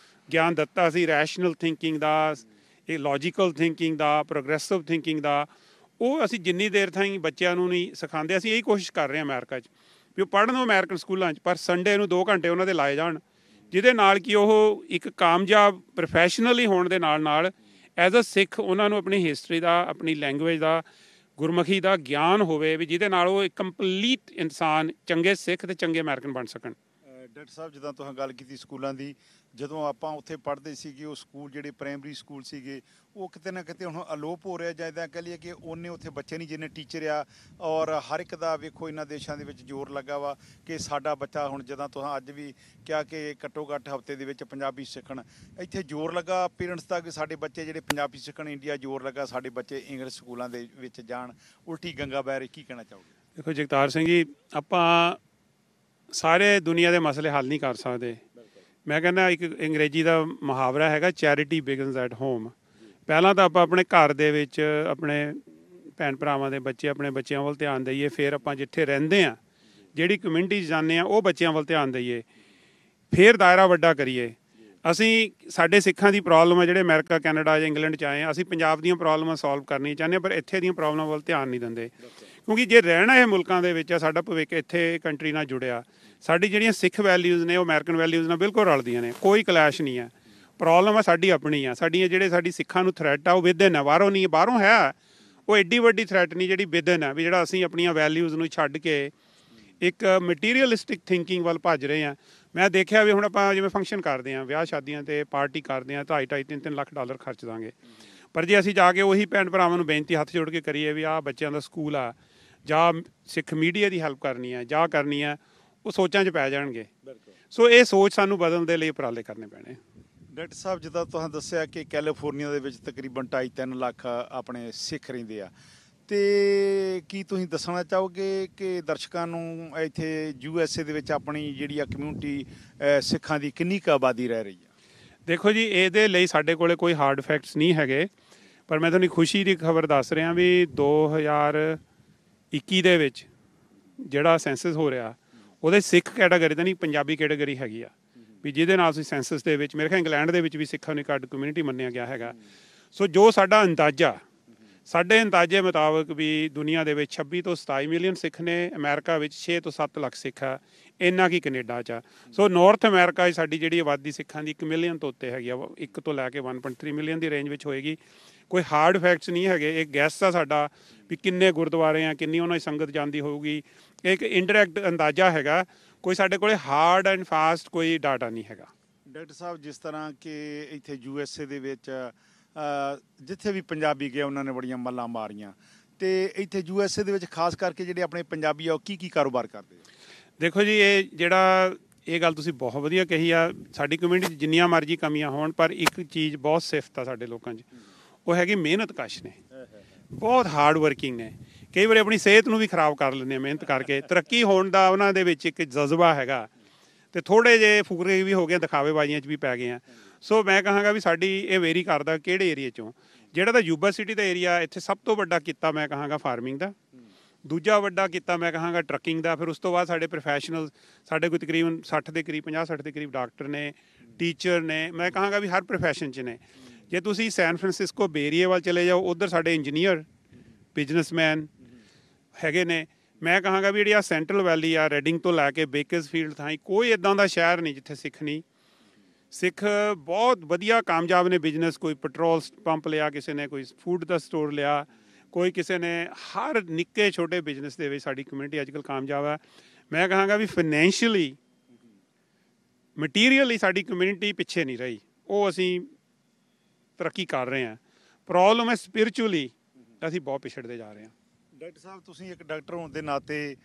ਗਿਆਨ ਦਿੱਤਾ ਸੀ ਰੈਸ਼ਨਲ ਥਿੰਕਿੰਗ ਦਾ, ਇਹ ਲੌਜੀਕਲ ਥਿੰਕਿੰਗ ਦਾ, ਪ੍ਰੋਗਰੈਸਿਵ ਥਿੰਕਿੰਗ ਦਾ, ਉਹ ਅਸੀਂ ਜਿੰਨੀ ਦੇਰ ਤਾਈਂ ਬੱਚਿਆਂ ਨੂੰ ਨਹੀਂ ਸਿਖਾਉਂਦੇ। ਅਸੀਂ ਇਹੀ ਕੋਸ਼ਿਸ਼ ਕਰ ਰਹੇ ਹਾਂ ਅਮਰੀਕਾ 'ਚ ਵੀ ਉਹ ਪੜ੍ਹਨ ਅਮਰੀਕਨ ਸਕੂਲਾਂ 'ਚ, ਪਰ ਸੰਡੇ ਨੂੰ 2 ਘੰਟੇ ਉਹਨਾਂ ਦੇ ਲਾਏ ਜਾਣ, ਜਿਹਦੇ ਨਾਲ ਕਿ ਉਹ ਇੱਕ ਕਾਮਯਾਬ ਪ੍ਰੋਫੈਸ਼ਨਲੀ ਹੋਣ ਦੇ ਨਾਲ ਨਾਲ ਐਜ਼ ਅ ਸਿੱਖ ਉਹਨਾਂ ਨੂੰ ਆਪਣੀ ਹਿਸਟਰੀ ਦਾ, ਆਪਣੀ ਲੈਂਗੁਏਜ ਦਾ, ਗੁਰਮੁਖੀ ਦਾ ਗਿਆਨ ਹੋਵੇ, ਵੀ ਜਿਹਦੇ ਨਾਲ ਉਹ ਇੱਕ ਕੰਪਲੀਟ ਇਨਸਾਨ, ਚੰਗੇ ਸਿੱਖ ਅਤੇ ਚੰਗੇ ਅਮਰੀਕਨ ਬਣ ਸਕਣ। ਡਾਕਟਰ ਸਾਹਿਬ, ਜਿੱਦਾਂ ਤੁਸੀਂ ਗੱਲ ਕੀਤੀ ਸਕੂਲਾਂ ਦੀ, ਜਦੋਂ ਆਪਾਂ ਉੱਥੇ ਪੜ੍ਹਦੇ ਸੀਗੇ, ਉਹ ਸਕੂਲ ਜਿਹੜੇ ਪ੍ਰਾਇਮਰੀ ਸਕੂਲ ਸੀਗੇ, ਉਹ ਕਿਤੇ ਨਾ ਕਿਤੇ ਹੁਣ ਅਲੋਪ ਹੋ ਰਿਹਾ, ਜਾਂ ਇੱਦਾਂ ਕਹਿ ਲਈਏ ਕਿ ਉਹਨੇ ਉੱਥੇ ਬੱਚੇ ਨਹੀਂ ਜਿੰਨੇ ਟੀਚਰ ਆ। ਔਰ ਹਰ ਇੱਕ ਦਾ ਵੇਖੋ ਇਹਨਾਂ ਦੇਸ਼ਾਂ ਦੇ ਵਿੱਚ ਜ਼ੋਰ ਲੱਗਾ ਵਾ ਕਿ ਸਾਡਾ ਬੱਚਾ, ਹੁਣ ਜਿੱਦਾਂ ਤੁਸੀਂ ਅੱਜ ਵੀ ਕਿਹਾ ਕਿ ਘੱਟੋ ਘੱਟ ਹਫ਼ਤੇ ਦੇ ਵਿੱਚ ਪੰਜਾਬੀ ਸਿੱਖਣ, ਇੱਥੇ ਜ਼ੋਰ ਲੱਗਾ ਪੇਰੈਂਟਸ ਦਾ ਕਿ ਸਾਡੇ ਬੱਚੇ ਜਿਹੜੇ ਪੰਜਾਬੀ ਸਿੱਖਣ। ਇੰਡੀਆ ਜ਼ੋਰ ਲੱਗਾ ਸਾਡੇ ਬੱਚੇ ਇੰਗਲਿਸ਼ ਸਕੂਲਾਂ ਦੇ ਵਿੱਚ ਜਾਣ। ਉਲਟੀ ਗੰਗਾ ਬਹਿ ਰਹੀ, ਕੀ ਕਹਿਣਾ ਚਾਹੋਗੇ? ਦੇਖੋ ਜਗਤਾਰ ਸਿੰਘ ਜੀ, ਆਪਾਂ ਸਾਰੇ ਦੁਨੀਆ ਦੇ ਮਸਲੇ ਹੱਲ ਨਹੀਂ ਕਰ ਸਕਦੇ। ਮੈਂ ਕਹਿੰਦਾ ਇੱਕ ਅੰਗਰੇਜ਼ੀ ਦਾ ਮੁਹਾਵਰਾ ਹੈਗਾ, ਚੈਰਿਟੀ ਬਿਗਨਸ ਐਟ ਹੋਮ। ਪਹਿਲਾਂ ਤਾਂ ਆਪਾਂ ਆਪਣੇ ਘਰ ਦੇ ਵਿੱਚ ਆਪਣੇ ਭੈਣ ਭਰਾਵਾਂ ਦੇ ਬੱਚੇ, ਆਪਣੇ ਬੱਚਿਆਂ ਵੱਲ ਧਿਆਨ ਦਈਏ, ਫਿਰ ਆਪਾਂ ਜਿੱਥੇ ਰਹਿੰਦੇ ਹਾਂ, ਜਿਹੜੀ ਕਮਿਊਨਿਟੀ 'ਚ ਜਾਂਦੇ ਹਾਂ, ਉਹ ਬੱਚਿਆਂ ਵੱਲ ਧਿਆਨ ਦਈਏ, ਫਿਰ ਦਾਇਰਾ ਵੱਡਾ ਕਰੀਏ। ਅਸੀਂ, ਸਾਡੇ ਸਿੱਖਾਂ ਦੀ ਪ੍ਰੋਬਲਮ ਹੈ ਜਿਹੜੇ ਅਮਰੀਕਾ, ਕੈਨੇਡਾ ਜਾਂ ਇੰਗਲੈਂਡ 'ਚ ਆਏ ਹਾਂ, ਅਸੀਂ ਪੰਜਾਬ ਦੀਆਂ ਪ੍ਰੋਬਲਮਾਂ ਸੋਲਵ ਕਰਨੀਆਂ ਚਾਹੁੰਦੇ ਹਾਂ, ਪਰ ਇੱਥੇ ਦੀਆਂ ਪ੍ਰੋਬਲਮਾਂ ਵੱਲ ਧਿਆਨ ਨਹੀਂ ਦਿੰਦੇ। ਕਿਉਂਕਿ ਜੇ ਰਹਿਣਾ ਇਹ ਮੁਲਕਾਂ ਦੇ ਵਿੱਚ ਆ, ਸਾਡਾ ਭਵਿੱਖ ਇੱਥੇ ਕੰਟਰੀ ਨਾਲ ਜੁੜਿਆ, ਸਾਡੀ ਜਿਹੜੀਆਂ ਸਿੱਖ ਵੈਲਿਊਜ਼ ਨੇ ਉਹ ਅਮਰੀਕਨ ਵੈਲਿਊਜ਼ ਨਾਲ ਬਿਲਕੁਲ ਰਲਦੀਆਂ ਨੇ, ਕੋਈ ਕਲੈਸ਼ ਨਹੀਂ ਹੈ। ਪ੍ਰੋਬਲਮ ਆ ਸਾਡੀ ਆਪਣੀ ਆ, ਸਾਡੀਆਂ ਜਿਹੜੇ ਸਾਡੀ ਸਿੱਖਾਂ ਨੂੰ ਥ੍ਰੈਟ ਆ ਉਹ ਵਿਦਨ ਹੈ, ਬਾਹਰੋਂ ਨਹੀਂ। ਬਾਹਰੋਂ ਹੈ, ਉਹ ਐਡੀ ਵੱਡੀ ਥ੍ਰੈਟ ਨਹੀਂ ਜਿਹੜੀ ਵਿਦਨ ਹੈ, ਵੀ ਜਿਹੜਾ ਅਸੀਂ ਆਪਣੀਆਂ ਵੈਲਿਊਜ਼ ਨੂੰ ਛੱਡ ਕੇ ਇੱਕ ਮਟੀਰੀਅਲਿਸਟਿਕ ਥਿੰਕਿੰਗ ਵੱਲ ਭੱਜ ਰਹੇ ਹਾਂ। ਮੈਂ ਦੇਖਿਆ ਵੀ ਹੁਣ ਆਪਾਂ ਜਿਵੇਂ ਫੰਕਸ਼ਨ ਕਰਦੇ ਹਾਂ, ਵਿਆਹ ਸ਼ਾਦੀਆਂ 'ਤੇ ਪਾਰਟੀ ਕਰਦੇ ਹਾਂ, 2.5 3 ਲੱਖ ਡਾਲਰ ਖਰਚ ਦਾਂਗੇ, ਪਰ ਜੇ ਅਸੀਂ ਜਾ ਕੇ ਉਹੀ ਭੈਣ ਭਰਾਵਾਂ ਨੂੰ ਬੇਨਤੀ ਹੱਥ ਜੋੜ ਕੇ ਕਰੀਏ ਵੀ ਆਹ ਬੱਚਿਆਂ ਦਾ ਸਕੂਲ ਆ, ਜਾਂ ਸਿੱਖ ਮੀਡੀਆ ਦੀ ਹੈਲਪ ਕਰਨੀ ਹੈ, ਜਾਂ ਕਰਨੀ ਹੈ, ਉਹ ਸੋਚਾਂ 'ਚ ਪੈ ਜਾਣਗੇ। ਸੋ ਇਹ ਸੋਚ ਸਾਨੂੰ ਬਦਲਣ ਦੇ ਲਈ ਉਪਰਾਲੇ ਕਰਨੇ ਪੈਣੇ। ਡਾਕਟਰ ਸਾਹਿਬ, ਜਿੱਦਾਂ ਤੁਸੀਂ ਦੱਸਿਆ ਕਿ ਕੈਲੀਫੋਰਨੀਆ ਦੇ ਵਿੱਚ ਤਕਰੀਬਨ 2.5 3 ਲੱਖ ਆਪਣੇ ਸਿੱਖ ਰਹਿੰਦੇ ਆ, ਅਤੇ ਕੀ ਤੁਸੀਂ ਦੱਸਣਾ ਚਾਹੋਗੇ ਕਿ ਦਰਸ਼ਕਾਂ ਨੂੰ ਇੱਥੇ USA ਦੇ ਵਿੱਚ ਆਪਣੀ ਜਿਹੜੀ ਆ ਕਮਿਊਨਿਟੀ ਸਿੱਖਾਂ ਦੀ ਕਿੰਨੀ ਕੁ ਆਬਾਦੀ ਰਹਿ ਰਹੀ ਆ? ਦੇਖੋ ਜੀ, ਇਹਦੇ ਲਈ ਸਾਡੇ ਕੋਲ ਕੋਈ ਹਾਰਡ ਫੈਕਟਸ ਨਹੀਂ ਹੈਗੇ, ਪਰ ਮੈਂ ਤੁਹਾਨੂੰ ਖੁਸ਼ੀ ਦੀ ਖਬਰ ਦੱਸ ਰਿਹਾ ਵੀ 2021 ਦੇ ਵਿੱਚ ਜਿਹੜਾ ਸੈਂਸਸ ਹੋ ਰਿਹਾ, ਉਹਦੇ ਸਿੱਖ ਕੈਟਾਗਰੀ ਤਾਂ ਨਹੀਂ, ਪੰਜਾਬੀ ਕੈਟਾਗਰੀ ਹੈਗੀ ਆ, ਵੀ ਜਿਹਦੇ ਨਾਲ ਅਸੀਂ ਸੈਂਸਸ ਦੇ ਵਿੱਚ, ਮੇਰੇ ਖਿਆਲ ਇੰਗਲੈਂਡ ਦੇ ਵਿੱਚ ਵੀ ਸਿੱਖਾਂ ਨੂੰ ਇੱਕ ਅੱਡ ਕਮਿਊਨਿਟੀ ਮੰਨਿਆ ਗਿਆ ਹੈਗਾ। ਸੋ ਜੋ ਸਾਡਾ ਅੰਦਾਜ਼ਾ, ਸਾਡੇ ਅੰਦਾਜ਼ੇ ਮੁਤਾਬਕ ਵੀ ਦੁਨੀਆ ਦੇ ਵਿੱਚ 26 ਤੋਂ 27 ਮਿਲੀਅਨ ਸਿੱਖ ਨੇ, ਅਮਰੀਕਾ ਵਿੱਚ 6 ਤੋਂ 7 ਲੱਖ ਸਿੱਖ ਆ, ਇੰਨਾ ਕੀ ਕੈਨੇਡਾ 'ਚ ਆ। ਸੋ ਨਾਰਥ ਅਮਰੀਕਾ 'ਚ ਸਾਡੀ ਜਿਹੜੀ ਆਬਾਦੀ ਸਿੱਖਾਂ ਦੀ 1 ਮਿਲੀਅਨ ਤੋਂ ਉੱਤੇ ਹੈਗੀ ਆ, 1 ਤੋਂ ਲੈ ਕੇ 1.3 ਮਿਲੀਅਨ ਦੀ ਰੇਂਜ ਵਿੱਚ ਹੋਏਗੀ। ਕੋਈ ਹਾਰਡ ਫੈਕਟਸ ਨਹੀਂ ਹੈਗੇ, ਇਹ ਗੈਸ ਆ ਸਾਡਾ ਵੀ ਕਿੰਨੇ ਗੁਰਦੁਆਰੇ ਆ, ਕਿੰਨੀ ਉਹਨਾਂ ਦੀ ਸੰਗਤ ਜਾਂਦੀ ਹੋਊਗੀ, ਇੱਕ ਇੰਡਾਇਰੈਕਟ ਅੰਦਾਜ਼ਾ ਹੈਗਾ, ਕੋਈ ਸਾਡੇ ਕੋਲ ਹਾਰਡ ਐਂਡ ਫਾਸਟ ਕੋਈ ਡਾਟਾ ਨਹੀਂ ਹੈਗਾ। ਡਾਕਟਰ ਸਾਹਿਬ, ਜਿਸ ਤਰ੍ਹਾਂ ਕਿ ਇੱਥੇ USA ਦੇ ਵਿੱਚ ਜਿੱਥੇ ਵੀ ਪੰਜਾਬੀ ਗਏ ਉਹਨਾਂ ਨੇ ਬੜੀਆਂ ਮੱਲਾਂ ਮਾਰੀਆਂ, ਅਤੇ ਇੱਥੇ USA ਦੇ ਵਿੱਚ ਖਾਸ ਕਰਕੇ ਜਿਹੜੇ ਆਪਣੇ ਪੰਜਾਬੀ ਆ ਉਹ ਕੀ ਕਾਰੋਬਾਰ ਕਰਦੇ? ਦੇਖੋ ਜੀ, ਇਹ ਗੱਲ ਤੁਸੀਂ ਬਹੁਤ ਵਧੀਆ ਕਹੀ ਆ। ਸਾਡੀ ਕਮਿਊਨਿਟੀ 'ਚ ਜਿੰਨੀਆਂ ਮਰਜ਼ੀ ਕਮੀਆਂ ਹੋਣ, ਪਰ ਇੱਕ ਚੀਜ਼ ਬਹੁਤ ਸਿਫਤ ਆ ਸਾਡੇ ਲੋਕਾਂ 'ਚ, ਉਹ ਹੈਗੀ ਮਿਹਨਤ ਕਸ਼ ਨੇ, ਬਹੁਤ ਹਾਰਡ ਵਰਕਿੰਗ ਨੇ। ਕਈ ਵਾਰੀ ਆਪਣੀ ਸਿਹਤ ਨੂੰ ਵੀ ਖਰਾਬ ਕਰ ਲੈਂਦੇ ਆ ਮਿਹਨਤ ਕਰਕੇ। ਤਰੱਕੀ ਹੋਣ ਦਾ ਉਹਨਾਂ ਦੇ ਵਿੱਚ ਇੱਕ ਜਜ਼ਬਾ ਹੈਗਾ, ਅਤੇ ਥੋੜ੍ਹੇ ਜਿਹੇ ਫੁਕਰੇ ਵੀ ਹੋ ਗਏ, ਦਿਖਾਵੇਬਾਜ਼ੀਆਂ 'ਚ ਵੀ ਪੈ ਗਏ ਆ। ਸੋ ਮੈਂ ਕਹਾਂਗਾ ਵੀ ਸਾਡੀ ਇਹ ਵੇਰੀ ਕਰਦਾ ਕਿਹੜੇ ਏਰੀਏ 'ਚੋਂ। ਜਿਹੜਾ ਤਾਂ ਯੂਬਾ ਸਿਟੀ ਦਾ ਏਰੀਆ, ਇੱਥੇ ਸਭ ਤੋਂ ਵੱਡਾ ਕਿੱਤਾ ਮੈਂ ਕਹਾਂਗਾ ਫਾਰਮਿੰਗ ਦਾ, ਦੂਜਾ ਵੱਡਾ ਕਿੱਤਾ ਮੈਂ ਕਹਾਂਗਾ ਟਰੱਕਿੰਗ ਦਾ, ਫਿਰ ਉਸ ਤੋਂ ਬਾਅਦ ਸਾਡੇ ਪ੍ਰੋਫੈਸ਼ਨਲ, ਸਾਡੇ ਕੋਈ ਤਕਰੀਬਨ 60 ਦੇ ਕਰੀਬ, 50-60 ਦੇ ਕਰੀਬ ਡਾਕਟਰ ਨੇ, ਟੀਚਰ ਨੇ, ਮੈਂ ਕਹਾਂਗਾ ਵੀ ਹਰ ਪ੍ਰੋਫੈਸ਼ਨ 'ਚ ਨੇ। ਜੇ ਤੁਸੀਂ ਸੈਨ ਫਰਾਂਸਿਸਕੋ ਬੇ ਏਰੀਏ ਵੱਲ ਚਲੇ ਜਾਓ, ਉੱਧਰ ਸਾਡੇ ਇੰਜੀਨੀਅਰ, ਬਿਜ਼ਨਸਮੈਨ ਹੈਗੇ ਨੇ। ਮੈਂ ਕਹਾਂਗਾ ਵੀ ਜਿਹੜੀ ਆ ਸੈਂਟਰਲ ਵੈਲੀ ਆ, ਰੈਡਿੰਗ ਤੋਂ ਲੈ ਕੇ ਬੇਕਰਸਫੀਲਡ ਥਾਈਂ ਕੋਈ ਇੱਦਾਂ ਦਾ ਸ਼ਹਿਰ ਨਹੀਂ ਜਿੱਥੇ ਸਿੱਖ ਨਹੀਂ। ਸਿੱਖ ਬਹੁਤ ਵਧੀਆ ਕਾਮਯਾਬ ਨੇ ਬਿਜ਼ਨਸ, ਕੋਈ ਪੈਟਰੋਲ ਪੰਪ ਲਿਆ ਕਿਸੇ ਨੇ, ਕੋਈ ਫੂਡ ਦਾ ਸਟੋਰ ਲਿਆ, ਕੋਈ ਕਿਸੇ ਨੇ, ਹਰ ਨਿੱਕੇ ਛੋਟੇ ਬਿਜ਼ਨਸ ਦੇ ਵਿੱਚ ਸਾਡੀ ਕਮਿਊਨਿਟੀ ਅੱਜ ਕੱਲ੍ਹ ਕਾਮਯਾਬ ਹੈ। ਮੈਂ ਕਹਾਂਗਾ ਵੀ ਫਾਈਨੈਂਸ਼ੀਅਲੀ, ਮਟੀਰੀਅਲੀ ਸਾਡੀ ਕਮਿਊਨਿਟੀ ਪਿੱਛੇ ਨਹੀਂ ਰਹੀ, ਉਹ ਅਸੀਂ ਤਰੱਕੀ ਕਰ ਰਹੇ ਹਾਂ। ਪ੍ਰੋਬਲਮ ਹੈ ਸਪਿਰਿਚੁਅਲੀ, ਅਸੀਂ ਬਹੁਤ ਪਿਛੜਦੇ ਜਾ ਰਹੇ ਹਾਂ। ਡਾਕਟਰ ਸਾਹਿਬ, ਤੁਸੀਂ ਇੱਕ ਡਾਕਟਰ ਹੋਣ ਦੇ ਨਾਤੇ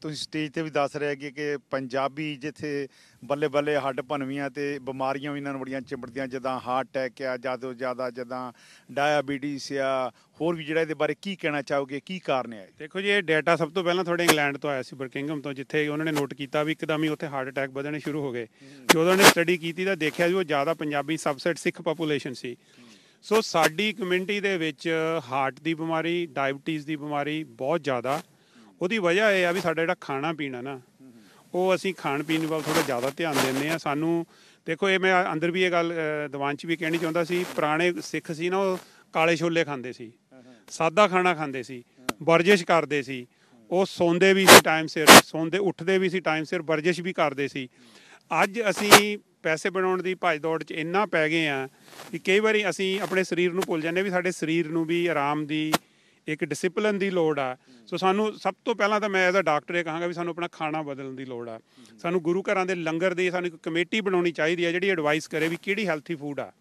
ਤੁਸੀਂ ਸਟੇਜ 'ਤੇ ਵੀ ਦੱਸ ਰਹੇ ਕਿ ਪੰਜਾਬੀ ਜਿੱਥੇ ਬੱਲੇ ਬੱਲੇ ਹੱਡ ਭੰਨਵੀਆਂ ਅਤੇ ਬਿਮਾਰੀਆਂ ਵੀ ਇਹਨਾਂ ਨੂੰ ਬੜੀਆਂ ਚਿੰਬੜਦੀਆਂ, ਜਿੱਦਾਂ ਹਾਰਟ ਅਟੈਕ ਆ, ਜ਼ਿਆਦਾ ਤੋਂ ਜ਼ਿਆਦਾ ਜਿੱਦਾਂ ਡਾਇਆਬੀਟੀਸ ਆ, ਹੋਰ ਵੀ ਜਿਹੜਾ ਇਹਦੇ ਬਾਰੇ ਕੀ ਕਹਿਣਾ ਚਾਹੋਗੇ, ਕੀ ਕਾਰਨ ਹੈ? ਦੇਖੋ ਜੀ, ਇਹ ਡਾਟਾ ਸਭ ਤੋਂ ਪਹਿਲਾਂ ਤੁਹਾਡੇ ਇੰਗਲੈਂਡ ਤੋਂ ਆਇਆ ਸੀ, ਬਰਕਿੰਘਮ ਤੋਂ, ਜਿੱਥੇ ਉਹਨਾਂ ਨੇ ਨੋਟ ਕੀਤਾ ਵੀ ਇੱਕਦਮ ਹੀ ਉੱਥੇ ਹਾਰਟ ਅਟੈਕ ਵਧਣੇ ਸ਼ੁਰੂ ਹੋ ਗਏ। ਜਦੋਂ ਉਹਨੇ ਸਟੱਡੀ ਕੀਤੀ ਤਾਂ ਦੇਖਿਆ ਵੀ ਉਹ ਜ਼ਿਆਦਾ ਪੰਜਾਬੀ ਸਬਸੈਟ ਸਿੱਖ ਪਾਪੂਲੇਸ਼ਨ ਸੀ। ਸੋ ਸਾਡੀ ਕਮਿਊਨਿਟੀ ਦੇ ਵਿੱਚ ਹਾਰਟ ਦੀ ਬਿਮਾਰੀ, ਡਾਇਬਟੀਜ਼ ਦੀ ਬਿਮਾਰੀ ਬਹੁਤ ਜ਼ਿਆਦਾ। ਉਹਦੀ ਵਜ੍ਹਾ ਇਹ ਆ ਵੀ ਸਾਡਾ ਜਿਹੜਾ ਖਾਣਾ ਪੀਣਾ ਨਾ, ਉਹ ਅਸੀਂ ਖਾਣ ਪੀਣ ਵੱਲ ਥੋੜ੍ਹਾ ਜ਼ਿਆਦਾ ਧਿਆਨ ਦਿੰਦੇ ਹਾਂ। ਸਾਨੂੰ ਦੇਖੋ, ਇਹ ਮੈਂ ਅੰਦਰ ਵੀ ਇਹ ਗੱਲ ਦੀਵਾਨ 'ਚ ਵੀ ਕਹਿਣੀ ਚਾਹੁੰਦਾ ਸੀ, ਪੁਰਾਣੇ ਸਿੱਖ ਸੀ ਨਾ, ਉਹ ਕਾਲੇ ਛੋਲੇ ਖਾਂਦੇ ਸੀ, ਸਾਦਾ ਖਾਣਾ ਖਾਂਦੇ ਸੀ, ਵਰਜਿਸ਼ ਕਰਦੇ ਸੀ, ਉਹ ਸੌਂਦੇ ਵੀ ਸੀ ਟਾਈਮ ਸਿਰ, ਉੱਠਦੇ ਵੀ ਸੀ ਟਾਈਮ ਸਿਰ, ਵਰਜਿਸ਼ ਵੀ ਕਰਦੇ ਸੀ। ਅੱਜ ਅਸੀਂ ਪੈਸੇ ਬਣਾਉਣ ਦੀ ਭੱਜ ਦੌੜ 'ਚ ਇੰਨਾ ਪੈ ਗਏ ਆ ਕਿ ਕਈ ਵਾਰੀ ਅਸੀਂ ਆਪਣੇ ਸਰੀਰ ਨੂੰ ਭੁੱਲ ਜਾਂਦੇ ਵੀ ਸਾਡੇ ਸਰੀਰ ਨੂੰ ਵੀ ਆਰਾਮ ਦੀ, ਇੱਕ ਡਿਸਿਪਲਿਨ ਦੀ ਲੋੜ ਆ। ਸੋ ਸਾਨੂੰ ਸਭ ਤੋਂ ਪਹਿਲਾਂ ਤਾਂ ਮੈਂ ਐਜ਼ ਅ ਡਾਕਟਰ ਇਹ ਕਹਾਂਗਾ ਵੀ ਸਾਨੂੰ ਆਪਣਾ ਖਾਣਾ ਬਦਲਣ ਦੀ ਲੋੜ ਆ। ਸਾਨੂੰ ਗੁਰੂ ਘਰਾਂ ਦੇ ਲੰਗਰ ਦੀ ਸਾਨੂੰ ਇੱਕ ਕਮੇਟੀ ਬਣਾਉਣੀ ਚਾਹੀਦੀ ਹੈ ਜਿਹੜੀ ਐਡਵਾਈਸ ਕਰੇ ਵੀ ਕਿਹੜੀ ਹੈਲਥੀ ਫੂਡ ਆ।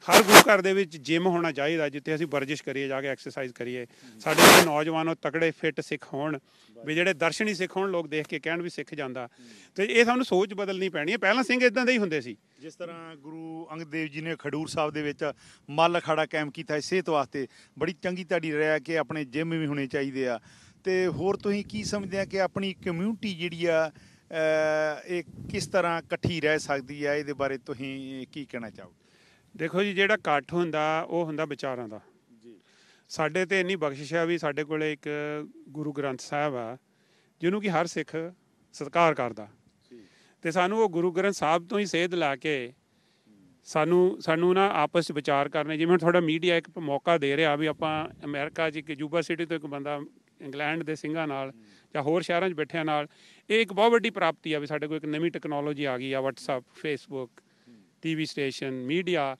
ਹਰ ਗੁਰੂ ਘਰ ਦੇ ਵਿੱਚ ਜਿਮ ਹੋਣਾ ਚਾਹੀਦਾ, ਜਿੱਥੇ ਅਸੀਂ ਵਰਜਿਸ਼ ਕਰੀਏ, ਜਾ ਕੇ ਐਕਸਰਸਾਈਜ਼ ਕਰੀਏ। ਸਾਡੇ ਜਿਹੜੇ ਨੌਜਵਾਨ ਉਹ ਤਕੜੇ ਫਿੱਟ ਸਿੱਖ ਹੋਣ, ਵੀ ਜਿਹੜੇ ਦਰਸ਼ਨੀ ਸਿੱਖ ਹੋਣ, ਲੋਕ ਦੇਖ ਕੇ ਕਹਿਣ ਵੀ ਸਿੱਖ ਜਾਂਦਾ। ਤੇ ਇਹ ਸਾਨੂੰ ਸੋਚ ਬਦਲਣੀ ਪੈਣੀ ਹੈ। ਪਹਿਲਾਂ ਸਿੰਘ ਇੱਦਾਂ ਦੇ ਹੀ ਹੁੰਦੇ ਸੀ। ਜਿਸ ਤਰ੍ਹਾਂ ਗੁਰੂ ਅੰਗਦ ਦੇਵ ਜੀ ਨੇ ਖਡੂਰ ਸਾਹਿਬ ਦੇ ਵਿੱਚ ਮੱਲ ਅਖਾੜਾ ਕਾਇਮ ਕੀਤਾ, ਸਿਹਤ ਵਾਸਤੇ ਬੜੀ ਚੰਗੀ ਤੁਹਾਡੀ ਰਿਹਾ ਕਿ ਆਪਣੇ ਜਿਮ ਵੀ ਹੋਣੇ ਚਾਹੀਦੇ ਆ। ਅਤੇ ਹੋਰ ਤੁਸੀਂ ਕੀ ਸਮਝਦੇ ਆ ਕਿ ਆਪਣੀ ਕਮਿਊਨਿਟੀ ਜਿਹੜੀ ਆ ਇਹ ਕਿਸ ਤਰ੍ਹਾਂ ਇਕੱਠੀ ਰਹਿ ਸਕਦੀ ਆ? ਇਹਦੇ ਬਾਰੇ ਤੁਸੀਂ ਕੀ ਕਹਿਣਾ ਚਾਹੋਗੇ? ਦੇਖੋ ਜੀ, ਜਿਹੜਾ ਇਕੱਠ ਹੁੰਦਾ ਉਹ ਹੁੰਦਾ ਵਿਚਾਰਾਂ ਦਾ। ਸਾਡੇ ਤੇ ਇੰਨੀ ਬਖਸ਼ਿਸ਼ ਆ ਵੀ ਸਾਡੇ ਕੋਲ ਇੱਕ ਗੁਰੂ ਗ੍ਰੰਥ ਸਾਹਿਬ ਆ ਜਿਹਨੂੰ ਕਿ ਹਰ ਸਿੱਖ ਸਤਿਕਾਰ ਕਰਦਾ, ਅਤੇ ਸਾਨੂੰ ਉਹ ਗੁਰੂ ਗ੍ਰੰਥ ਸਾਹਿਬ ਤੋਂ ਹੀ ਸੇਧ ਲਾ ਕੇ ਸਾਨੂੰ ਨਾ ਆਪਸ 'ਚ ਵਿਚਾਰ ਕਰਨੇ। ਜਿਵੇਂ ਹੁਣ ਤੁਹਾਡਾ ਮੀਡੀਆ ਇੱਕ ਮੌਕਾ ਦੇ ਰਿਹਾ ਵੀ ਆਪਾਂ ਅਮਰੀਕਾ 'ਚ ਇੱਕ ਯੂਬਾ ਸਿਟੀ ਤੋਂ ਇੱਕ ਬੰਦਾ ਇੰਗਲੈਂਡ ਦੇ ਸਿੰਘਾਂ ਨਾਲ ਜਾਂ ਹੋਰ ਸ਼ਹਿਰਾਂ 'ਚ ਬੈਠਿਆਂ ਨਾਲ, ਇਹ ਇੱਕ ਬਹੁਤ ਵੱਡੀ ਪ੍ਰਾਪਤੀ ਆ ਵੀ ਸਾਡੇ ਕੋਲ ਇੱਕ ਨਵੀਂ ਟੈਕਨੋਲੋਜੀ ਆ ਗਈ ਆ, WhatsApp, Facebook, TV station, media.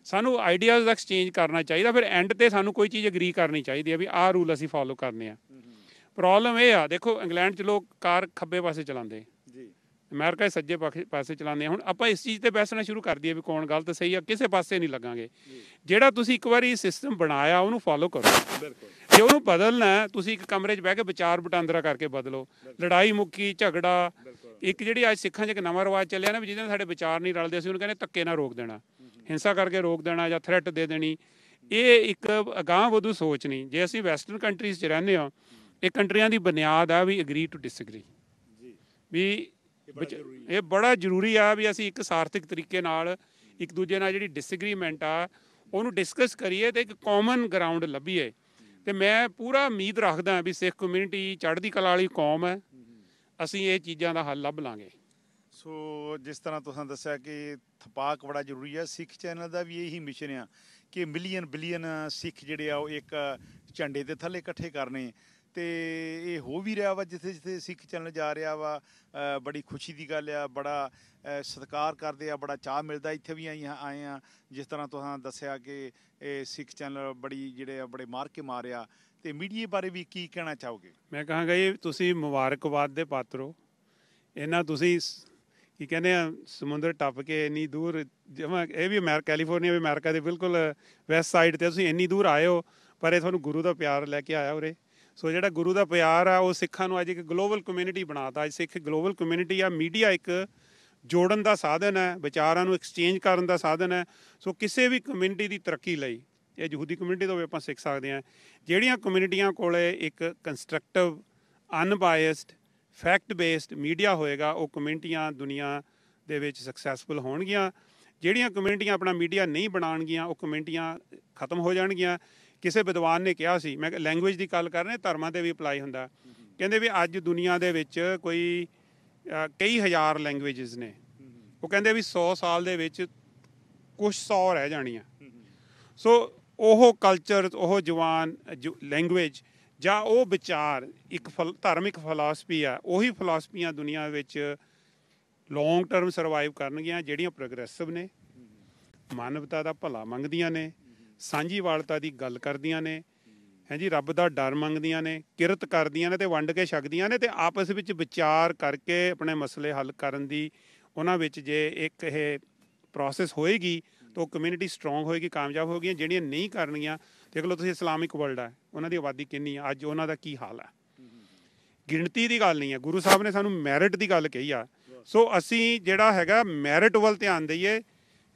ਸਾਨੂੰ ਆਈਡੀਆਜ਼ ਦਾ ਐਕਸਚੇਂਜ ਕਰਨਾ ਚਾਹੀਦਾ। ਫਿਰ ਐਂਡ 'ਤੇ ਸਾਨੂੰ ਕੋਈ ਚੀਜ਼ ਅਗਰੀ ਕਰਨੀ ਚਾਹੀਦੀ ਹੈ ਵੀ ਆਹ ਰੂਲ ਅਸੀਂ ਫੋਲੋ ਕਰਨੇ ਆ। ਪ੍ਰੋਬਲਮ ਇਹ ਆ, ਦੇਖੋ ਇੰਗਲੈਂਡ 'ਚ ਲੋਕ ਕਾਰ ਖੱਬੇ ਪਾਸੇ ਚਲਾਉਂਦੇ, ਅਮਰੀਕਾ 'ਚ ਸੱਜੇ ਪਾਸੇ ਚਲਾਉਂਦੇ। ਹੁਣ ਆਪਾਂ ਇਸ ਚੀਜ਼ 'ਤੇ ਬਹਿਸਣਾ ਸ਼ੁਰੂ ਕਰ ਦਈਏ ਵੀ ਕੌਣ ਗਲਤ ਸਹੀ ਆ, ਕਿਸੇ ਪਾਸੇ ਨਹੀਂ ਲੱਗਾਂਗੇ। ਜਿਹੜਾ ਤੁਸੀਂ ਇੱਕ ਵਾਰੀ ਸਿਸਟਮ ਬਣਾਇਆ ਉਹਨੂੰ ਫੋਲੋ ਕਰੋ। ਜੇ ਉਹਨੂੰ ਬਦਲਣਾ, ਤੁਸੀਂ ਇੱਕ ਕਮਰੇ 'ਚ ਬਹਿ ਕੇ ਵਿਚਾਰ ਵਟਾਂਦਰਾ ਕਰਕੇ ਬਦਲੋ। ਲੜਾਈ ਮੁੱਕੀ, ਝਗੜਾ, ਇੱਕ ਜਿਹੜੀ ਅੱਜ ਸਿੱਖਾਂ 'ਚ ਇੱਕ ਨਵਾਂ ਰਿਵਾਜ ਚੱਲਿਆ ਨਾ ਵੀ ਜਿਹਦੇ ਨਾਲ ਸਾਡੇ ਵਿਚਾਰ ਨਹੀਂ ਰਲਦੇ, ਅਸੀਂ ਉਹਨੂੰ ਕਹਿੰਦੇ ਧੱਕੇ ਨਾਲ ਰੋਕ ਦੇਣਾ, ਹਿੰਸਾ ਕਰਕੇ ਰੋਕ ਦੇਣਾ ਜਾਂ ਥ੍ਰੈਟ ਦੇ ਦੇਣੀ। ਇਹ ਇੱਕ ਅਗਾਂਹ ਵਧੂ ਸੋਚ ਨਹੀਂ। ਜੇ ਅਸੀਂ ਵੈਸਟਰਨ ਕੰਟਰੀਜ਼ 'ਚ ਰਹਿੰਦੇ ਹਾਂ, ਇਹ ਕੰਟਰੀਆਂ ਦੀ ਬੁਨਿਆਦ ਆ ਵੀ ਅਗਰੀ ਟੂ ਡਿਸਐਗਰੀ, ਵੀ ਇਹ ਬੜਾ ਜ਼ਰੂਰੀ ਆ ਵੀ ਅਸੀਂ ਇੱਕ ਸਾਰਥਿਕ ਤਰੀਕੇ ਨਾਲ ਇੱਕ ਦੂਜੇ ਨਾਲ ਜਿਹੜੀ ਡਿਸਐਗਰੀਮੈਂਟ ਆ ਉਹਨੂੰ ਡਿਸਕਸ ਕਰੀਏ ਅਤੇ ਇੱਕ ਕਾਮਨ ਗਰਾਊਂਡ ਲੱਭੀਏ। ਅਤੇ ਮੈਂ ਪੂਰਾ ਉਮੀਦ ਰੱਖਦਾ ਵੀ ਸਿੱਖ ਕਮਿਊਨਿਟੀ ਚੜ੍ਹਦੀ ਕਲਾ ਵਾਲੀ ਕੌਮ ਹੈ, ਅਸੀਂ ਇਹ ਚੀਜ਼ਾਂ ਦਾ ਹੱਲ ਲੱਭ ਲਾਂਗੇ। ਸੋ ਜਿਸ ਤਰ੍ਹਾਂ ਤੁਸੀਂ ਦੱਸਿਆ ਕਿ ਥਪਾਕ ਬੜਾ ਜ਼ਰੂਰੀ ਹੈ, ਸਿੱਖ ਚੈਨਲ ਦਾ ਵੀ ਇਹੀ ਮਿਸ਼ਨ ਆ ਕਿ ਮਿਲੀਅਨ ਬਿਲੀਅਨ ਸਿੱਖ ਜਿਹੜੇ ਆ ਉਹ ਇੱਕ ਝੰਡੇ ਦੇ ਥੱਲੇ ਇਕੱਠੇ ਕਰਨੇ। ਅਤੇ ਇਹ ਹੋ ਵੀ ਰਿਹਾ ਵਾ, ਜਿੱਥੇ ਜਿੱਥੇ ਸਿੱਖ ਚੈਨਲ ਜਾ ਰਿਹਾ ਵਾ, ਬੜੀ ਖੁਸ਼ੀ ਦੀ ਗੱਲ ਆ, ਬੜਾ ਸਤਿਕਾਰ ਕਰਦੇ ਆ, ਬੜਾ ਚਾਅ ਮਿਲਦਾ। ਇੱਥੇ ਵੀ ਆਏ ਆ, ਜਿਸ ਤਰ੍ਹਾਂ ਤੁਸੀਂ ਦੱਸਿਆ ਕਿ ਇਹ ਸਿੱਖ ਚੈਨਲ ਬੜੀ ਜਿਹੜੇ ਆ ਬੜੇ ਮਾਰ ਕੇ ਮਾਰਿਆ। ਅਤੇ ਮੀਡੀਆ ਬਾਰੇ ਵੀ ਕੀ ਕਹਿਣਾ ਚਾਹੋਗੇ? ਮੈਂ ਕਹਾਂਗਾ ਜੀ, ਤੁਸੀਂ ਮੁਬਾਰਕਬਾਦ ਦੇ ਪਾਤਰ ਹੋ। ਇਹਨਾਂ ਤੁਸੀਂ ਕੀ ਕਹਿੰਦੇ ਆ, ਸਮੁੰਦਰ ਟੱਪ ਕੇ ਇੰਨੀ ਦੂਰ, ਜਿਵੇਂ ਇਹ ਵੀ ਕੈਲੀਫੋਰਨੀਆ ਵੀ ਅਮਰੀਕਾ ਦੇ ਬਿਲਕੁਲ ਵੈਸਟ ਸਾਈਡ 'ਤੇ ਤੁਸੀਂ ਇੰਨੀ ਦੂਰ ਆਏ ਹੋ, ਪਰ ਇਹ ਤੁਹਾਨੂੰ ਗੁਰੂ ਦਾ ਪਿਆਰ ਲੈ ਕੇ ਆਇਆ ਉਰੇ। ਸੋ ਜਿਹੜਾ ਗੁਰੂ ਦਾ ਪਿਆਰ ਆ ਉਹ ਸਿੱਖਾਂ ਨੂੰ ਅੱਜ ਇੱਕ ਗਲੋਬਲ ਕਮਿਊਨਿਟੀ ਬਣਾਤਾ। ਅੱਜ ਸਿੱਖ ਗਲੋਬਲ ਕਮਿਊਨਿਟੀ ਆ। ਮੀਡੀਆ ਇੱਕ ਜੋੜਨ ਦਾ ਸਾਧਨ ਹੈ, ਵਿਚਾਰਾਂ ਨੂੰ ਐਕਸਚੇਂਜ ਕਰਨ ਦਾ ਸਾਧਨ ਹੈ। ਸੋ ਕਿਸੇ ਵੀ ਕਮਿਊਨਿਟੀ ਦੀ ਤਰੱਕੀ ਲਈ, ਇਹ ਯਹੂਦੀ ਕਮਿਊਨਿਟੀ ਤੋਂ ਵੀ ਆਪਾਂ ਸਿੱਖ ਸਕਦੇ ਹਾਂ, ਜਿਹੜੀਆਂ ਕਮਿਊਨਿਟੀਆਂ ਕੋਲ ਇੱਕ ਕੰਸਟਰਕਟਿਵ, ਅਨਬਾਇਸਡ, ਫੈਕਟ ਬੇਸਡ ਮੀਡੀਆ ਹੋਏਗਾ, ਉਹ ਕਮਿਊਨਿਟੀਆਂ ਦੁਨੀਆ ਦੇ ਵਿੱਚ ਸਕਸੈਸਫੁਲ ਹੋਣਗੀਆਂ। ਜਿਹੜੀਆਂ ਕਮਿਊਨਿਟੀਆਂ ਆਪਣਾ ਮੀਡੀਆ ਨਹੀਂ ਬਣਾਉਣਗੀਆਂ, ਉਹ ਕਮਿਊਨਿਟੀਆਂ ਖਤਮ ਹੋ ਜਾਣਗੀਆਂ। ਕਿਸੇ ਵਿਦਵਾਨ ਨੇ ਕਿਹਾ ਸੀ, ਮੈਂ ਲੈਂਗੁਏਜ ਦੀ ਗੱਲ ਕਰ ਰਿਹਾ, ਧਰਮਾਂ 'ਤੇ ਵੀ ਅਪਲਾਈ ਹੁੰਦਾ, ਕਹਿੰਦੇ ਵੀ ਅੱਜ ਦੁਨੀਆ ਦੇ ਵਿੱਚ ਕੋਈ ਕਈ ਹਜ਼ਾਰ ਲੈਂਗੁਏਜਸ ਨੇ। ਉਹ ਕਹਿੰਦੇ ਵੀ 100 ਸਾਲ ਦੇ ਵਿੱਚ ਕੁਛ 100 ਰਹਿ ਜਾਣੀਆਂ। ਸੋ ਉਹ ਕਲਚਰ, ਉਹ ਜ਼ੁਬਾਨ, ਲੈਂਗੁਏਜ ਜਾਂ ਉਹ ਵਿਚਾਰ ਇੱਕ ਧਾਰਮਿਕ ਫਿਲਾਸਫੀ ਆ, ਉਹੀ ਫਿਲਾਸਫੀਆਂ ਦੁਨੀਆ ਵਿੱਚ ਲੌਂਗ ਟਰਮ ਸਰਵਾਈਵ ਕਰਨਗੀਆਂ ਜਿਹੜੀਆਂ ਪ੍ਰੋਗਰੈਸਿਵ ਨੇ, ਮਾਨਵਤਾ ਦਾ ਭਲਾ ਮੰਗਦੀਆਂ ਨੇ, ਸਾਂਝੀਵਾਲਤਾ ਦੀ ਗੱਲ ਕਰਦੀਆਂ ਨੇ, ਹੈ ਜੀ, ਰੱਬ ਦਾ ਡਰ ਮੰਗਦੀਆਂ ਨੇ, ਕਿਰਤ ਕਰਦੀਆਂ ਨੇ ਅਤੇ ਵੰਡ ਕੇ ਛਕਦੀਆਂ ਨੇ, ਅਤੇ ਆਪਸ ਵਿੱਚ ਵਿਚਾਰ ਕਰਕੇ ਆਪਣੇ ਮਸਲੇ ਹੱਲ ਕਰਨ ਦੀ ਉਹਨਾਂ ਵਿੱਚ ਜੇ ਇੱਕ ਇਹ ਪ੍ਰੋਸੈਸ ਹੋਏਗੀ ਤਾਂ ਉਹ ਕਮਿਊਨਿਟੀ ਸਟਰੋਂਗ ਹੋਏਗੀ, ਕਾਮਯਾਬ ਹੋਗੀਆਂ। ਜਿਹੜੀਆਂ ਨਹੀਂ ਕਰਨਗੀਆਂ, ਦੇਖ ਲਓ ਤੁਸੀਂ ਇਸਲਾਮਿਕ ਵਰਲਡ ਹੈ, ਉਹਨਾਂ ਦੀ ਆਬਾਦੀ ਕਿੰਨੀ ਆ, ਅੱਜ ਉਹਨਾਂ ਦਾ ਕੀ ਹਾਲ ਹੈ। ਗਿਣਤੀ ਦੀ ਗੱਲ ਨਹੀਂ ਹੈ, ਗੁਰੂ ਸਾਹਿਬ ਨੇ ਸਾਨੂੰ ਮੈਰਿਟ ਦੀ ਗੱਲ ਕਹੀ ਆ। ਸੋ ਅਸੀਂ ਜਿਹੜਾ ਹੈਗਾ ਮੈਰਿਟ ਵੱਲ ਧਿਆਨ ਦਈਏ,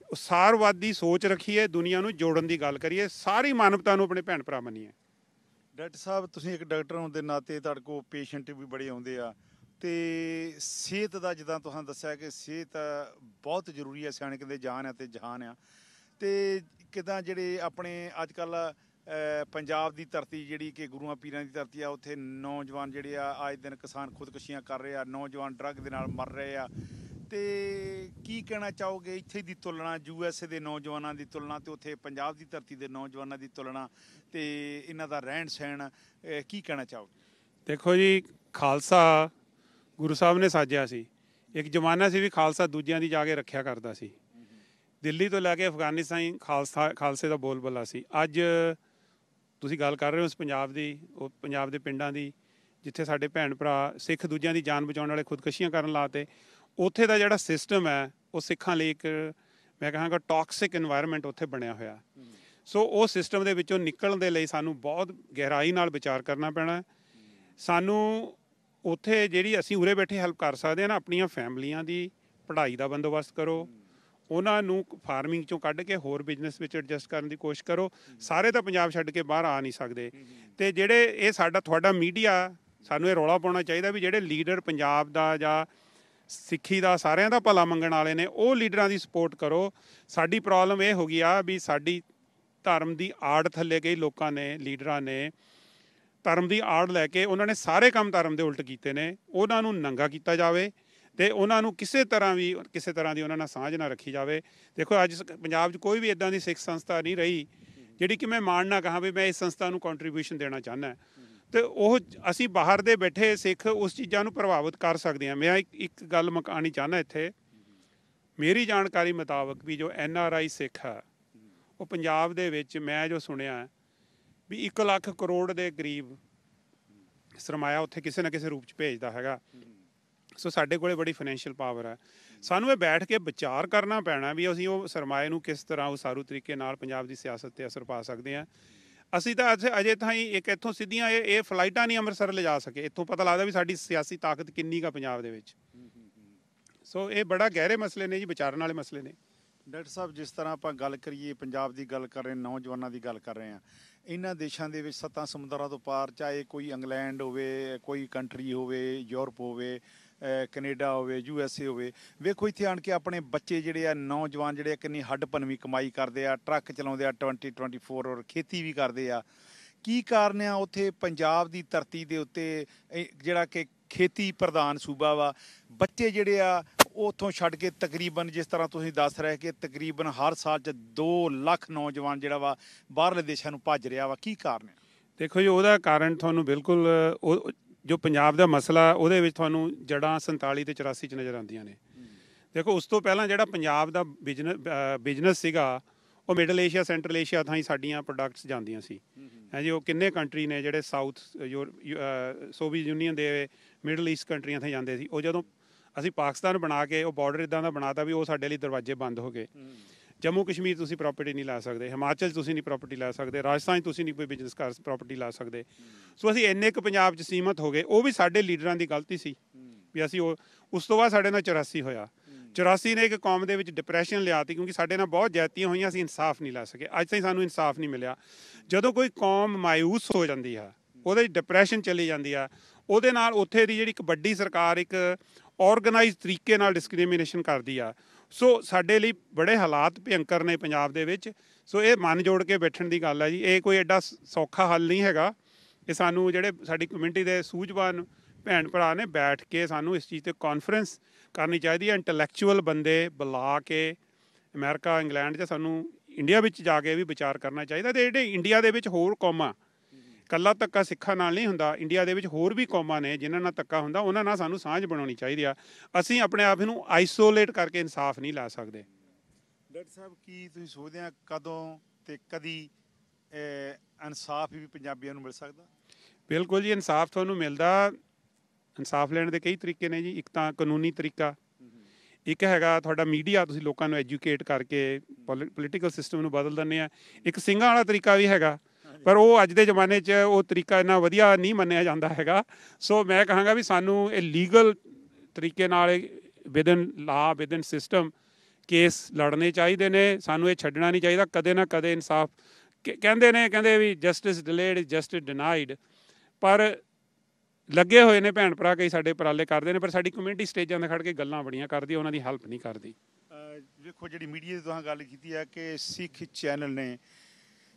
ਸਾਰਵਾਦੀ ਸੋਚ ਰੱਖੀਏ, ਦੁਨੀਆ ਨੂੰ ਜੋੜਨ ਦੀ ਗੱਲ ਕਰੀਏ, ਸਾਰੀ ਮਾਨਵਤਾ ਨੂੰ ਆਪਣੇ ਭੈਣ ਭਰਾ ਮੰਨੀਏ। ਡਾਕਟਰ ਸਾਹਿਬ, ਤੁਸੀਂ ਇੱਕ ਡਾਕਟਰ ਹੋਣ ਦੇ ਨਾਤੇ ਤੁਹਾਡੇ ਕੋਲ ਪੇਸ਼ੈਂਟ ਵੀ ਬੜੇ ਆਉਂਦੇ ਆ, ਅਤੇ ਸਿਹਤ ਦਾ ਜਿੱਦਾਂ ਤੁਸੀਂ ਦੱਸਿਆ ਕਿ ਸਿਹਤ ਬਹੁਤ ਜ਼ਰੂਰੀ ਹੈ, ਸਿਆਣੇ ਕਹਿੰਦੇ ਜਾਨ ਆ ਅਤੇ ਜਹਾਨ ਆ। ਅਤੇ ਕਿੱਦਾਂ ਜਿਹੜੇ ਆਪਣੇ ਅੱਜ ਕੱਲ੍ਹ ਪੰਜਾਬ ਦੀ ਧਰਤੀ ਜਿਹੜੀ ਕਿ ਗੁਰੂਆਂ ਪੀਰਾਂ ਦੀ ਧਰਤੀ ਆ, ਉੱਥੇ ਨੌਜਵਾਨ ਜਿਹੜੇ ਆ ਅੱਜ ਦਿਨ ਕਿਸਾਨ ਖੁਦਕੁਸ਼ੀਆਂ ਕਰ ਰਹੇ ਆ, ਨੌਜਵਾਨ ਡਰੱਗ ਦੇ ਨਾਲ ਮਰ ਰਹੇ ਆ, ਅਤੇ ਕੀ ਕਹਿਣਾ ਚਾਹੋਗੇ ਇੱਥੇ ਦੀ ਤੁਲਨਾ USA ਦੇ ਨੌਜਵਾਨਾਂ ਦੀ ਤੁਲਨਾ ਅਤੇ ਉੱਥੇ ਪੰਜਾਬ ਦੀ ਧਰਤੀ ਦੇ ਨੌਜਵਾਨਾਂ ਦੀ ਤੁਲਨਾ, ਅਤੇ ਇਹਨਾਂ ਦਾ ਰਹਿਣ ਸਹਿਣ ਕੀ ਕਹਿਣਾ ਚਾਹੋਗੇ? ਦੇਖੋ ਜੀ, ਖਾਲਸਾ ਗੁਰੂ ਸਾਹਿਬ ਨੇ ਸਾਜਿਆ ਸੀ। ਇੱਕ ਜ਼ਮਾਨਾ ਸੀ ਵੀ ਖਾਲਸਾ ਦੂਜਿਆਂ ਦੀ ਜਾ ਕੇ ਰੱਖਿਆ ਕਰਦਾ ਸੀ। ਦਿੱਲੀ ਤੋਂ ਲੈ ਕੇ ਅਫਗਾਨਿਸਤਾਨ ਖਾਲਸੇ ਦਾ ਬੋਲਬਾਲਾ ਸੀ। ਅੱਜ ਤੁਸੀਂ ਗੱਲ ਕਰ ਰਹੇ ਹੋ ਉਸ ਪੰਜਾਬ ਦੀ, ਉਹ ਪੰਜਾਬ ਦੇ ਪਿੰਡਾਂ ਦੀ, ਜਿੱਥੇ ਸਾਡੇ ਭੈਣ ਭਰਾ ਸਿੱਖ ਦੂਜਿਆਂ ਦੀ ਜਾਨ ਬਚਾਉਣ ਵਾਲੇ ਖੁਦਕੁਸ਼ੀਆਂ ਕਰਨ ਲਾਤੇ। ਉੱਥੇ ਦਾ ਜਿਹੜਾ ਸਿਸਟਮ ਹੈ ਉਹ ਸਿੱਖਾਂ ਲਈ ਇੱਕ, ਮੈਂ ਕਹਾਂਗਾ, ਟੌਕਸਿਕ ਇਨਵਾਇਰਮੈਂਟ ਉੱਥੇ ਬਣਿਆ ਹੋਇਆ। ਸੋ ਉਹ ਸਿਸਟਮ ਦੇ ਵਿੱਚੋਂ ਨਿਕਲਣ ਦੇ ਲਈ ਸਾਨੂੰ ਬਹੁਤ ਗਹਿਰਾਈ ਨਾਲ ਵਿਚਾਰ ਕਰਨਾ ਪੈਣਾ। ਸਾਨੂੰ ਉੱਥੇ ਜਿਹੜੀ ਅਸੀਂ ਉਰੇ ਬੈਠੇ ਹੈਲਪ ਕਰ ਸਕਦੇ ਹਾਂ ਨਾ, ਆਪਣੀਆਂ ਫੈਮਲੀਆਂ ਦੀ ਪੜ੍ਹਾਈ ਦਾ ਬੰਦੋਬਸਤ ਕਰੋ, ਉਹਨਾਂ ਨੂੰ ਫਾਰਮਿੰਗ 'ਚੋਂ ਕੱਢ ਕੇ ਹੋਰ ਬਿਜ਼ਨਸ ਵਿੱਚ ਐਡਜਸਟ ਕਰਨ ਦੀ ਕੋਸ਼ਿਸ਼ ਕਰੋ। ਸਾਰੇ ਤਾਂ ਪੰਜਾਬ ਛੱਡ ਕੇ ਬਾਹਰ ਆ ਨਹੀਂ ਸਕਦੇ। ਅਤੇ ਜਿਹੜੇ ਇਹ ਸਾਡਾ ਤੁਹਾਡਾ ਮੀਡੀਆ, ਸਾਨੂੰ ਇਹ ਰੌਲਾ ਪਾਉਣਾ ਚਾਹੀਦਾ ਵੀ ਜਿਹੜੇ ਲੀਡਰ ਪੰਜਾਬ ਦਾ ਜਾਂ ਸਿੱਖੀ ਦਾ ਸਾਰਿਆਂ ਦਾ ਭਲਾ ਮੰਗਣ ਵਾਲੇ ਨੇ, ਉਹ ਲੀਡਰਾਂ ਦੀ ਸਪੋਰਟ ਕਰੋ। ਸਾਡੀ ਪ੍ਰੋਬਲਮ ਇਹ ਹੋ ਗਈ ਆ ਵੀ ਸਾਡੀ ਧਰਮ ਦੀ ਆੜ ਥੱਲੇ ਕਈ ਲੋਕਾਂ ਨੇ, ਲੀਡਰਾਂ ਨੇ ਧਰਮ ਦੀ ਆੜ ਲੈ ਕੇ ਉਹਨਾਂ ਨੇ ਸਾਰੇ ਕੰਮ ਧਰਮ ਦੇ ਉਲਟ ਕੀਤੇ ਨੇ। ਉਹਨਾਂ ਨੂੰ ਨੰਗਾ ਕੀਤਾ ਜਾਵੇ ਅਤੇ ਉਹਨਾਂ ਨੂੰ ਕਿਸੇ ਤਰ੍ਹਾਂ ਦੀ ਉਹਨਾਂ ਨਾਲ ਸਾਂਝ ਨਾ ਰੱਖੀ ਜਾਵੇ। ਦੇਖੋ, ਅੱਜ ਪੰਜਾਬ 'ਚ ਕੋਈ ਵੀ ਇੱਦਾਂ ਦੀ ਸਿੱਖ ਸੰਸਥਾ ਨਹੀਂ ਰਹੀ ਜਿਹੜੀ ਕਿ ਮੈਂ ਮਾਣ ਨਾ ਕਹਾਂ ਵੀ ਮੈਂ ਇਸ ਸੰਸਥਾ ਨੂੰ ਕੰਟਰੀਬਿਊਸ਼ਨ ਦੇਣਾ ਚਾਹੁੰਦਾ। ਅਤੇ ਉਹ ਅਸੀਂ ਬਾਹਰ ਦੇ ਬੈਠੇ ਸਿੱਖ ਉਸ ਚੀਜ਼ਾਂ ਨੂੰ ਪ੍ਰਭਾਵਿਤ ਕਰ ਸਕਦੇ ਹਾਂ। ਮੈਂ ਇੱਕ ਗੱਲ ਮੁਕਾਉਣੀ ਚਾਹੁੰਦਾ ਇੱਥੇ, ਮੇਰੀ ਜਾਣਕਾਰੀ ਮੁਤਾਬਕ ਵੀ ਜੋ NRI ਸਿੱਖ ਹੈ ਉਹ ਪੰਜਾਬ ਦੇ ਵਿੱਚ, ਮੈਂ ਜੋ ਸੁਣਿਆ ਵੀ 1 ਲੱਖ ਕਰੋੜ ਦੇ ਕਰੀਬ ਸਰਮਾਇਆ ਉੱਥੇ ਕਿਸੇ ਨਾ ਕਿਸੇ ਰੂਪ 'ਚ ਭੇਜਦਾ ਹੈਗਾ। ਸੋ ਸਾਡੇ ਕੋਲ ਬੜੀ ਫਾਈਨੈਂਸ਼ੀਅਲ ਪਾਵਰ ਹੈ। ਸਾਨੂੰ ਇਹ ਬੈਠ ਕੇ ਵਿਚਾਰ ਕਰਨਾ ਪੈਣਾ ਵੀ ਅਸੀਂ ਉਹ ਸਰਮਾਏ ਨੂੰ ਕਿਸ ਤਰ੍ਹਾਂ ਉਸਾਰੂ ਤਰੀਕੇ ਨਾਲ ਪੰਜਾਬ ਦੀ ਸਿਆਸਤ 'ਤੇ ਅਸਰ ਪਾ ਸਕਦੇ ਹਾਂ। ਅਸੀਂ ਤਾਂ ਅਜੇ ਤਾਈਂ ਇੱਕ ਇੱਥੋਂ ਸਿੱਧੀਆਂ ਇਹ ਫਲਾਈਟਾਂ ਨਹੀਂ ਅੰਮ੍ਰਿਤਸਰ ਲਿਜਾ ਸਕੇ। ਇੱਥੋਂ ਪਤਾ ਲੱਗਦਾ ਵੀ ਸਾਡੀ ਸਿਆਸੀ ਤਾਕਤ ਕਿੰਨੀ ਕੁ ਪੰਜਾਬ ਦੇ ਵਿੱਚ। ਸੋ ਇਹ ਬੜਾ ਗਹਿਰੇ ਮਸਲੇ ਨੇ ਜੀ, ਵਿਚਾਰਨ ਵਾਲੇ ਮਸਲੇ ਨੇ। ਡਾਕਟਰ ਸਾਹਿਬ, ਜਿਸ ਤਰ੍ਹਾਂ ਆਪਾਂ ਗੱਲ ਕਰੀਏ, ਪੰਜਾਬ ਦੀ ਗੱਲ ਕਰ ਰਹੇ, ਨੌਜਵਾਨਾਂ ਦੀ ਗੱਲ ਕਰ ਰਹੇ ਹਾਂ, ਇਹਨਾਂ ਦੇਸ਼ਾਂ ਦੇ ਵਿੱਚ 7 ਸਮੁੰਦਰਾਂ ਤੋਂ ਪਾਰ, ਚਾਹੇ ਕੋਈ ਇੰਗਲੈਂਡ ਹੋਵੇ, ਕੋਈ ਕੰਟਰੀ ਹੋਵੇ, ਯੂਰਪ ਹੋਵੇ, ਕੈਨੇਡਾ ਹੋਵੇ, USA ਹੋਵੇ, ਵੇਖੋ ਇੱਥੇ ਆਣ ਕੇ ਆਪਣੇ ਬੱਚੇ ਜਿਹੜੇ ਆ, ਨੌਜਵਾਨ ਜਿਹੜੇ ਆ, ਕਿੰਨੀ ਹੱਡ ਭੰਨਵੀਂ ਕਮਾਈ ਕਰਦੇ ਆ, ਟਰੱਕ ਚਲਾਉਂਦੇ ਆ 2024, ਔਰ ਖੇਤੀ ਵੀ ਕਰਦੇ ਆ। ਕੀ ਕਾਰਨ ਆ ਉੱਥੇ ਪੰਜਾਬ ਦੀ ਧਰਤੀ ਦੇ ਉੱਤੇ, ਜਿਹੜਾ ਕਿ ਖੇਤੀ ਪ੍ਰਧਾਨ ਸੂਬਾ ਵਾ, ਬੱਚੇ ਜਿਹੜੇ ਆ ਉੱਥੋਂ ਛੱਡ ਕੇ ਤਕਰੀਬਨ, ਜਿਸ ਤਰ੍ਹਾਂ ਤੁਸੀਂ ਦੱਸ ਰਹੇ ਕਿ ਤਕਰੀਬਨ ਹਰ ਸਾਲ 'ਚ 2 ਲੱਖ ਨੌਜਵਾਨ ਜਿਹੜਾ ਵਾ ਬਾਹਰਲੇ ਦੇਸ਼ਾਂ ਨੂੰ ਭੱਜ ਰਿਹਾ ਵਾ, ਕੀ ਕਾਰਨ ਹੈ? ਦੇਖੋ ਜੀ, ਉਹਦਾ ਕਾਰਨ ਤੁਹਾਨੂੰ ਬਿਲਕੁਲ ਉਹ ਜੋ ਪੰਜਾਬ ਦਾ ਮਸਲਾ ਉਹਦੇ ਵਿੱਚ ਤੁਹਾਨੂੰ ਜੜ੍ਹਾਂ 47 ਤੇ 84 'ਚ ਨਜ਼ਰ ਆਉਂਦੀਆਂ ਨੇ। ਦੇਖੋ, ਉਸ ਤੋਂ ਪਹਿਲਾਂ ਜਿਹੜਾ ਪੰਜਾਬ ਦਾ ਬਿਜ਼ਨਸ ਸੀਗਾ, ਉਹ ਮਿਡਲ ਏਸ਼ੀਆ, ਸੈਂਟਰਲ ਏਸ਼ੀਆ ਥਾਈਂ ਸਾਡੀਆਂ ਪ੍ਰੋਡਕਟਸ ਜਾਂਦੀਆਂ ਸੀ। ਹੈ ਜੀ, ਉਹ ਕਿੰਨੇ ਕੰਟਰੀ ਨੇ ਜਿਹੜੇ ਸਾਊਥ ਸੋਵੀਅਤ ਯੂਨੀਅਨ ਦੇ ਮਿਡਲ ਈਸਟ ਕੰਟਰੀਆਂ ਥਾਈਂ ਜਾਂਦੇ ਸੀ। ਉਹ ਜਦੋਂ ਅਸੀਂ ਪਾਕਿਸਤਾਨ ਬਣਾ ਕੇ ਉਹ ਬਾਰਡਰ ਇੱਦਾਂ ਦਾ ਬਣਾਤਾ ਵੀ ਉਹ ਸਾਡੇ ਲਈ ਦਰਵਾਜ਼ੇ ਬੰਦ ਹੋ ਗਏ। ਜੰਮੂ ਕਸ਼ਮੀਰ ਤੁਸੀਂ ਪ੍ਰੋਪਰਟੀ ਨਹੀਂ ਲੈ ਸਕਦੇ, ਹਿਮਾਚਲ 'ਚ ਤੁਸੀਂ ਨਹੀਂ ਪ੍ਰੋਪਰਟੀ ਲੈ ਸਕਦੇ, ਰਾਜਸਥਾਨ 'ਚ ਤੁਸੀਂ ਨਹੀਂ ਕੋਈ ਬਿਜ਼ਨਸ ਕਰ ਪ੍ਰੋਪਰਟੀ ਲੈ ਸਕਦੇ। ਸੋ ਅਸੀਂ ਇੰਨੇ ਕੁ ਪੰਜਾਬ 'ਚ ਸੀਮਤ ਹੋ ਗਏ। ਉਹ ਵੀ ਸਾਡੇ ਲੀਡਰਾਂ ਦੀ ਗਲਤੀ ਸੀ ਵੀ ਅਸੀਂ ਉਸ ਤੋਂ ਬਾਅਦ ਸਾਡੇ ਨਾਲ 84 ਹੋਇਆ। 84 ਨੇ ਇੱਕ ਕੌਮ ਦੇ ਵਿੱਚ ਡਿਪਰੈਸ਼ਨ ਲਿਆ ਤੀ, ਕਿਉਂਕਿ ਸਾਡੇ ਨਾਲ ਬਹੁਤ ਜ਼ਿਆਦਤੀਆਂ ਹੋਈਆਂ, ਅਸੀਂ ਇਨਸਾਫ ਨਹੀਂ ਲੈ ਸਕੇ। ਅੱਜ ਤਾਈਂ ਸਾਨੂੰ ਇਨਸਾਫ ਨਹੀਂ ਮਿਲਿਆ। ਜਦੋਂ ਕੋਈ ਕੌਮ ਮਾਯੂਸ ਹੋ ਜਾਂਦੀ ਆ, ਉਹਦੇ 'ਚ ਡਿਪਰੈਸ਼ਨ ਚਲੀ ਜਾਂਦੀ ਆ, ਉਹਦੇ ਨਾਲ ਉੱਥੇ ਦੀ ਜਿਹੜੀ ਇੱਕ ਵੱਡੀ ਸਰਕਾਰ ਇੱਕ ਔਰਗਨਾਈਜ਼ ਤਰੀਕੇ ਨਾਲ ਡਿਸਕ੍ਰਿਮੀਨੇਸ਼ਨ ਕਰਦੀ ਆ। ਸੋ ਸਾਡੇ ਲਈ ਬੜੇ ਹਾਲਾਤ ਭਿਅੰਕਰ ਨੇ ਪੰਜਾਬ ਦੇ ਵਿੱਚ। ਸੋ ਇਹ ਮਨ ਜੋੜ ਕੇ ਬੈਠਣ ਦੀ ਗੱਲ ਹੈ ਜੀ। ਇਹ ਕੋਈ ਐਡਾ ਸੌਖਾ ਹੱਲ ਨਹੀਂ ਹੈਗਾ। ਇਹ ਸਾਨੂੰ ਜਿਹੜੇ ਸਾਡੀ ਕਮਿਊਨਿਟੀ ਦੇ ਸੂਝਵਾਨ ਭੈਣ ਭਰਾ ਨੇ ਬੈਠ ਕੇ ਸਾਨੂੰ ਇਸ ਚੀਜ਼ 'ਤੇ ਕਾਨਫਰੰਸ ਕਰਨੀ ਚਾਹੀਦੀ ਹੈ। ਇੰਟਲੈਕਚੁਅਲ ਬੰਦੇ ਬੁਲਾ ਕੇ ਅਮਰੀਕਾ, ਇੰਗਲੈਂਡ 'ਚ, ਸਾਨੂੰ ਇੰਡੀਆ ਵਿੱਚ ਜਾ ਕੇ ਵੀ ਵਿਚਾਰ ਕਰਨਾ ਚਾਹੀਦਾ। ਅਤੇ ਜਿਹੜੇ ਇੰਡੀਆ ਦੇ ਵਿੱਚ ਹੋਰ ਕੌਮਾਂ, ਕੱਲਾ ਧੱਕਾ ਸਿੱਖਾਂ ਨਾਲ ਨਹੀਂ ਹੁੰਦਾ। ਇੰਡੀਆ ਦੇ ਵਿੱਚ ਹੋਰ ਵੀ ਕੌਮਾਂ ਨੇ ਜਿਨ੍ਹਾਂ ਨਾਲ ਧੱਕਾ ਹੁੰਦਾ, ਉਹਨਾਂ ਨਾਲ ਸਾਨੂੰ ਸਾਂਝ ਬਣਾਉਣੀ ਚਾਹੀਦੀ ਆ। ਅਸੀਂ ਆਪਣੇ ਆਪ ਨੂੰ ਆਈਸੋਲੇਟ ਕਰਕੇ ਇਨਸਾਫ ਨਹੀਂ ਲੈ ਸਕਦੇ। ਡਾਕਟਰ ਸਾਹਿਬ, ਕੀ ਤੁਸੀਂ ਸੋਚਦੇ ਆ ਕਦੋਂ ਤੇ ਕਦੀ ਇਨਸਾਫ ਵੀ ਪੰਜਾਬੀਆਂ ਨੂੰ ਮਿਲ ਸਕਦਾ? ਬਿਲਕੁਲ ਜੀ, ਇਨਸਾਫ ਤੁਹਾਨੂੰ ਮਿਲਦਾ। ਇਨਸਾਫ ਲੈਣ ਦੇ ਕਈ ਤਰੀਕੇ ਨੇ ਜੀ। ਇੱਕ ਤਾਂ ਕਾਨੂੰਨੀ ਤਰੀਕਾ, ਇੱਕ ਹੈਗਾ ਤੁਹਾਡਾ ਮੀਡੀਆ, ਤੁਸੀਂ ਲੋਕਾਂ ਨੂੰ ਐਜੂਕੇਟ ਕਰਕੇ ਪੋਲੀਟੀਕਲ ਸਿਸਟਮ ਨੂੰ ਬਦਲ ਦਿੰਦੇ ਆ। ਇੱਕ ਸਿੰਘਾਂ ਵਾਲਾ ਤਰੀਕਾ ਵੀ ਹੈਗਾ, ਪਰ ਉਹ ਅੱਜ ਦੇ ਜ਼ਮਾਨੇ 'ਚ ਉਹ ਤਰੀਕਾ ਇੰਨਾ ਵਧੀਆ ਨਹੀਂ ਮੰਨਿਆ ਜਾਂਦਾ ਹੈਗਾ। ਸੋ ਮੈਂ ਕਹਾਂਗਾ ਵੀ ਸਾਨੂੰ ਇਹ ਲੀਗਲ ਤਰੀਕੇ ਨਾਲ ਵਿਦਨ ਲਾ, ਵਿਦਨ ਸਿਸਟਮ ਕੇਸ ਲੜਨੇ ਚਾਹੀਦੇ ਨੇ। ਸਾਨੂੰ ਇਹ ਛੱਡਣਾ ਨਹੀਂ ਚਾਹੀਦਾ। ਕਦੇ ਨਾ ਕਦੇ ਇਨਸਾਫ ਕਹਿੰਦੇ ਵੀ justice delayed is justice denied, ਪਰ ਲੱਗੇ ਹੋਏ ਨੇ ਭੈਣ ਭਰਾ, ਕਈ ਸਾਡੇ ਉਪਰਾਲੇ ਕਰਦੇ ਨੇ, ਪਰ ਸਾਡੀ ਕਮਿਊਨਿਟੀ ਸਟੇਜਾਂ 'ਤੇ ਖੜ੍ਹ ਕੇ ਗੱਲਾਂ ਬੜੀਆਂ ਕਰਦੀ, ਉਹਨਾਂ ਦੀ ਹੈਲਪ ਨਹੀਂ ਕਰਦੀ। ਵੇਖੋ, ਜਿਹੜੀ ਮੀਡੀਆ ਦੀ ਤੁਸੀਂ ਗੱਲ ਕੀਤੀ ਹੈ ਕਿ ਸਿੱਖ ਚੈਨਲ ਨੇ,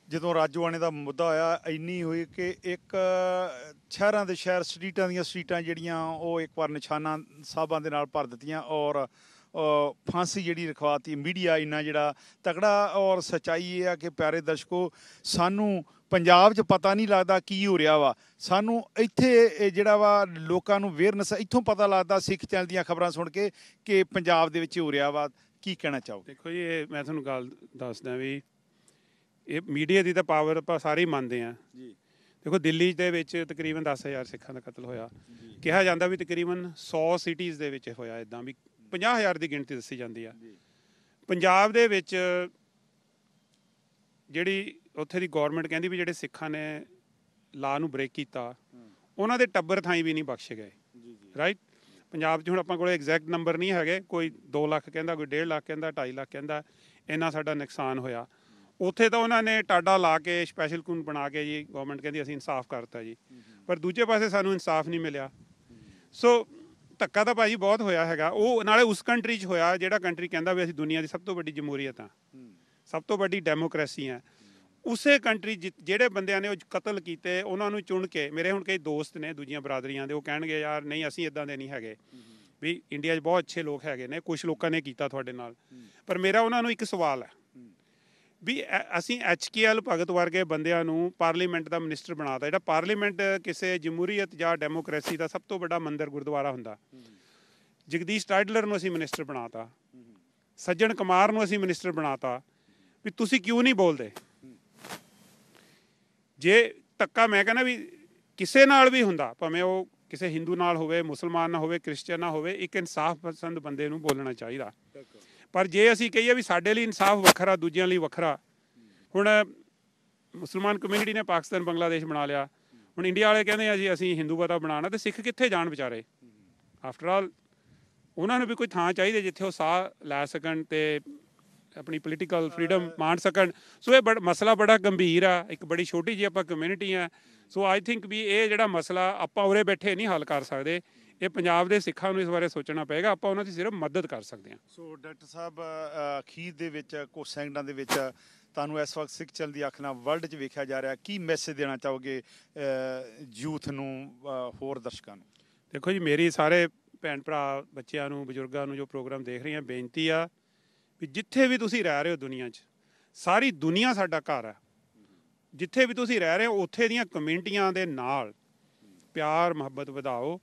ਜਦੋਂ ਰਾਜੋਆਣੇ ਦਾ ਮੁੱਦਾ ਹੋਇਆ, ਇੰਨੀ ਹੋਈ ਕਿ ਇੱਕ ਸ਼ਹਿਰਾਂ ਦੇ ਸ਼ਹਿਰ, ਸਟਰੀਟਾਂ ਦੀਆਂ ਸਟਰੀਟਾਂ ਜਿਹੜੀਆਂ ਉਹ ਇੱਕ ਵਾਰ ਨਿਸ਼ਾਨਾ ਸਾਹਿਬਾਂ ਦੇ ਨਾਲ ਭਰ ਦਿੱਤੀਆਂ, ਔਰ ਫਾਂਸੀ ਜਿਹੜੀ ਰਖਵਾਤੀ। ਮੀਡੀਆ ਇੰਨਾ ਜਿਹੜਾ ਤਕੜਾ, ਔਰ ਸੱਚਾਈ ਇਹ ਆ ਕਿ ਪਿਆਰੇ ਦਰਸ਼ਕੋ, ਸਾਨੂੰ ਪੰਜਾਬ 'ਚ ਪਤਾ ਨਹੀਂ ਲੱਗਦਾ ਕੀ ਹੋ ਰਿਹਾ ਵਾ। ਸਾਨੂੰ ਇੱਥੇ ਜਿਹੜਾ ਵਾ ਲੋਕਾਂ ਨੂੰ ਅਵੇਅਰਨੈਸ ਇੱਥੋਂ ਪਤਾ ਲੱਗਦਾ ਸਿੱਖ ਚੈਨਲ ਦੀਆਂ ਖਬਰਾਂ ਸੁਣ ਕੇ ਕਿ ਪੰਜਾਬ ਦੇ ਵਿੱਚ ਹੋ ਰਿਹਾ ਵਾ। ਕੀ ਕਹਿਣਾ ਚਾਹੋ? ਦੇਖੋ ਜੀ, ਇਹ ਮੈਂ ਤੁਹਾਨੂੰ ਗੱਲ ਦੱਸਦਾ ਵੀ ਇਹ ਮੀਡੀਆ ਦੀ ਤਾਂ ਪਾਵਰ ਆਪਾਂ ਸਾਰੇ ਹੀ ਮੰਨਦੇ ਹਾਂ ਜੀ। ਦੇਖੋ, ਦਿੱਲੀ ਦੇ ਵਿੱਚ ਤਕਰੀਬਨ 10,000 ਸਿੱਖਾਂ ਦਾ ਕਤਲ ਹੋਇਆ। ਕਿਹਾ ਜਾਂਦਾ ਵੀ ਤਕਰੀਬਨ 100 ਸਿਟੀਜ਼ ਦੇ ਵਿੱਚ ਹੋਇਆ, ਇੱਦਾਂ ਵੀ 50,000 ਦੀ ਗਿਣਤੀ ਦੱਸੀ ਜਾਂਦੀ ਆ। ਪੰਜਾਬ ਦੇ ਵਿੱਚ ਜਿਹੜੀ ਉੱਥੇ ਦੀ ਗੌਰਮੈਂਟ ਕਹਿੰਦੀ ਵੀ ਜਿਹੜੇ ਸਿੱਖਾਂ ਨੇ ਲਾ ਨੂੰ ਬ੍ਰੇਕ ਕੀਤਾ, ਉਹਨਾਂ ਦੇ ਟੱਬਰ ਥਾਈਂ ਵੀ ਨਹੀਂ ਬਖਸ਼ੇ ਗਏ। ਰਾਈਟ, ਪੰਜਾਬ 'ਚ ਹੁਣ ਆਪਾਂ ਕੋਲ ਐਗਜ਼ੈਕਟ ਨੰਬਰ ਨਹੀਂ ਹੈਗੇ, ਕੋਈ 2 ਲੱਖ ਕਹਿੰਦਾ, ਕੋਈ 1.5 ਲੱਖ ਕਹਿੰਦਾ, 2.5 ਲੱਖ ਕਹਿੰਦਾ, ਇੰਨਾ ਸਾਡਾ ਨੁਕਸਾਨ ਹੋਇਆ। ਉੱਥੇ ਤਾਂ ਉਹਨਾਂ ਨੇ ਟਾਡਾ ਲਾ ਕੇ ਸਪੈਸ਼ਲ ਕਾਨੂੰਨ ਬਣਾ ਕੇ ਜੀ ਗੌਰਮੈਂਟ ਕਹਿੰਦੀ ਅਸੀਂ ਇਨਸਾਫ ਕਰਤਾ ਜੀ, ਪਰ ਦੂਜੇ ਪਾਸੇ ਸਾਨੂੰ ਇਨਸਾਫ ਨਹੀਂ ਮਿਲਿਆ। ਸੋ ਧੱਕਾ ਤਾਂ ਭਾਜੀ ਬਹੁਤ ਹੋਇਆ ਹੈਗਾ। ਉਹ ਨਾਲੇ ਉਸ ਕੰਟਰੀ 'ਚ ਹੋਇਆ ਜਿਹੜਾ ਕੰਟਰੀ ਕਹਿੰਦਾ ਵੀ ਅਸੀਂ ਦੁਨੀਆ ਦੀ ਸਭ ਤੋਂ ਵੱਡੀ ਜਮਹੂਰੀਅਤ ਹਾਂ, ਸਭ ਤੋਂ ਵੱਡੀ ਡੈਮੋਕ੍ਰੇਸੀ ਹੈ। ਉਸੇ ਕੰਟਰੀ ਜਿਹੜੇ ਬੰਦਿਆਂ ਨੇ ਉਹ ਕਤਲ ਕੀਤੇ, ਉਹਨਾਂ ਨੂੰ ਚੁਣ ਕੇ, ਮੇਰੇ ਹੁਣ ਕਈ ਦੋਸਤ ਨੇ ਦੂਜੀਆਂ ਬਰਾਦਰੀਆਂ ਦੇ, ਉਹ ਕਹਿਣਗੇ ਯਾਰ ਨਹੀਂ ਅਸੀਂ ਇੱਦਾਂ ਦੇ ਨਹੀਂ ਹੈਗੇ, ਵੀ ਇੰਡੀਆ 'ਚ ਬਹੁਤ ਅੱਛੇ ਲੋਕ ਹੈਗੇ ਨੇ, ਕੁਛ ਲੋਕਾਂ ਨੇ ਕੀਤਾ ਤੁਹਾਡੇ ਨਾਲ। ਪਰ ਮੇਰਾ ਉਹਨਾਂ ਨੂੰ ਇੱਕ ਸਵਾਲ ਹੈ ਵੀ ਅਸੀਂ HKL ਭਗਤ ਵਰਗੇ ਬੰਦਿਆਂ ਨੂੰ ਪਾਰਲੀਮੈਂਟ ਦਾ ਮਿਨਿਸਟਰ ਬਣਾਤਾ। ਜਿਹੜਾ ਪਾਰਲੀਮੈਂਟ ਕਿਸੇ ਜਮਹੂਰੀਅਤ ਜਾਂ ਡੈਮੋਕ੍ਰੇਸੀ ਦਾ ਸਭ ਤੋਂ ਵੱਡਾ ਮੰਦਰ ਗੁਰਦੁਆਰਾ ਹੁੰਦਾ। ਜਗਦੀਸ਼ ਟਾਈਡਲਰ ਨੂੰ ਅਸੀਂ ਮਿਨਿਸਟਰ ਬਣਾਤਾ, ਸੱਜਣ ਕੁਮਾਰ ਨੂੰ ਅਸੀਂ ਮਿਨਿਸਟਰ ਬਣਾਤਾ, ਵੀ ਤੁਸੀਂ ਕਿਉਂ ਨਹੀਂ ਬੋਲਦੇ? ਜੇ ਧੱਕਾ ਮੈਂ ਕਹਿੰਦਾ ਵੀ ਕਿਸੇ ਨਾਲ ਵੀ ਹੁੰਦਾ, ਭਾਵੇਂ ਉਹ ਕਿਸੇ ਹਿੰਦੂ ਨਾਲ ਹੋਵੇ, ਮੁਸਲਮਾਨ ਨਾਲ ਹੋਵੇ, ਕ੍ਰਿਸਚਨ ਨਾਲ ਹੋਵੇ, ਇੱਕ ਇਨਸਾਫ ਪਸੰਦ ਬੰਦੇ ਨੂੰ ਬੋਲਣਾ ਚਾਹੀਦਾ। ਪਰ ਜੇ ਅਸੀਂ ਕਹੀਏ ਵੀ ਸਾਡੇ ਲਈ ਇਨਸਾਫ ਵੱਖਰਾ, ਦੂਜਿਆਂ ਲਈ ਵੱਖਰਾ, ਹੁਣ ਮੁਸਲਮਾਨ ਕਮਿਊਨਿਟੀ ਨੇ ਪਾਕਿਸਤਾਨ, ਬੰਗਲਾਦੇਸ਼ ਬਣਾ ਲਿਆ, ਹੁਣ ਇੰਡੀਆ ਵਾਲੇ ਕਹਿੰਦੇ ਆ ਜੀ ਅਸੀਂ ਹਿੰਦੂ ਪਤਾ ਬਣਾਉਣਾ, ਤੇ ਸਿੱਖ ਕਿੱਥੇ ਜਾਣ ਵਿਚਾਰੇ? ਆਫਟਰ ਆਲ ਉਹਨਾਂ ਨੂੰ ਵੀ ਕੋਈ ਥਾਂ ਚਾਹੀਦੀ ਜਿੱਥੇ ਉਹ ਸਾਹ ਲੈ ਸਕਣ ਤੇ ਆਪਣੀ ਪੋਲੀਟੀਕਲ ਫਰੀਡਮ ਮਾਣ ਸਕਣ। ਸੋ ਇਹ ਮਸਲਾ ਬੜਾ ਗੰਭੀਰ ਆ, ਇੱਕ ਬੜੀ ਛੋਟੀ ਜਿਹੀ ਆਪਾਂ ਕਮਿਊਨਿਟੀ ਆ। ਸੋ ਆਈ ਥਿੰਕ ਵੀ ਇਹ ਜਿਹੜਾ ਮਸਲਾ ਆਪਾਂ ਉਰੇ ਬੈਠੇ ਨਹੀਂ ਹੱਲ ਕਰ ਸਕਦੇ, ਇਹ ਪੰਜਾਬ ਦੇ ਸਿੱਖਾਂ ਨੂੰ ਇਸ ਬਾਰੇ ਸੋਚਣਾ ਪਏਗਾ। ਆਪਾਂ ਉਹਨਾਂ ਦੀ ਸਿਰਫ ਮਦਦ ਕਰ ਸਕਦੇ ਹਾਂ। ਸੋ ਡਾਕਟਰ ਸਾਹਿਬ, ਅਖੀਰ ਦੇ ਵਿੱਚ ਕੁਝ ਸੈਕਿੰਡਾਂ ਦੇ ਵਿੱਚ ਤੁਹਾਨੂੰ ਇਸ ਵਕਤ ਸਿੱਖ ਚੈਨਲ ਦੀ ਅੱਖ ਨਾਲ ਵਰਲਡ 'ਚ ਵੇਖਿਆ ਜਾ ਰਿਹਾ, ਕੀ ਮੈਸੇਜ ਦੇਣਾ ਚਾਹੋਗੇ ਯੂਥ ਨੂੰ, ਹੋਰ ਦਰਸ਼ਕਾਂ ਨੂੰ? ਦੇਖੋ ਜੀ, ਮੇਰੀ ਸਾਰੇ ਭੈਣ ਭਰਾ, ਬੱਚਿਆਂ ਨੂੰ, ਬਜ਼ੁਰਗਾਂ ਨੂੰ ਜੋ ਪ੍ਰੋਗਰਾਮ ਦੇਖ ਰਹੇ ਆ, ਬੇਨਤੀ ਆ ਵੀ ਜਿੱਥੇ ਵੀ ਤੁਸੀਂ ਰਹਿ ਰਹੇ ਹੋ ਦੁਨੀਆ 'ਚ, ਸਾਰੀ ਦੁਨੀਆ ਸਾਡਾ ਘਰ ਹੈ। ਜਿੱਥੇ ਵੀ ਤੁਸੀਂ ਰਹਿ ਰਹੇ ਹੋ ਉੱਥੇ ਦੀਆਂ ਕਮਿਊਨਿਟੀਆਂ ਦੇ ਨਾਲ ਪਿਆਰ ਮੁਹੱਬਤ ਵਧਾਓ,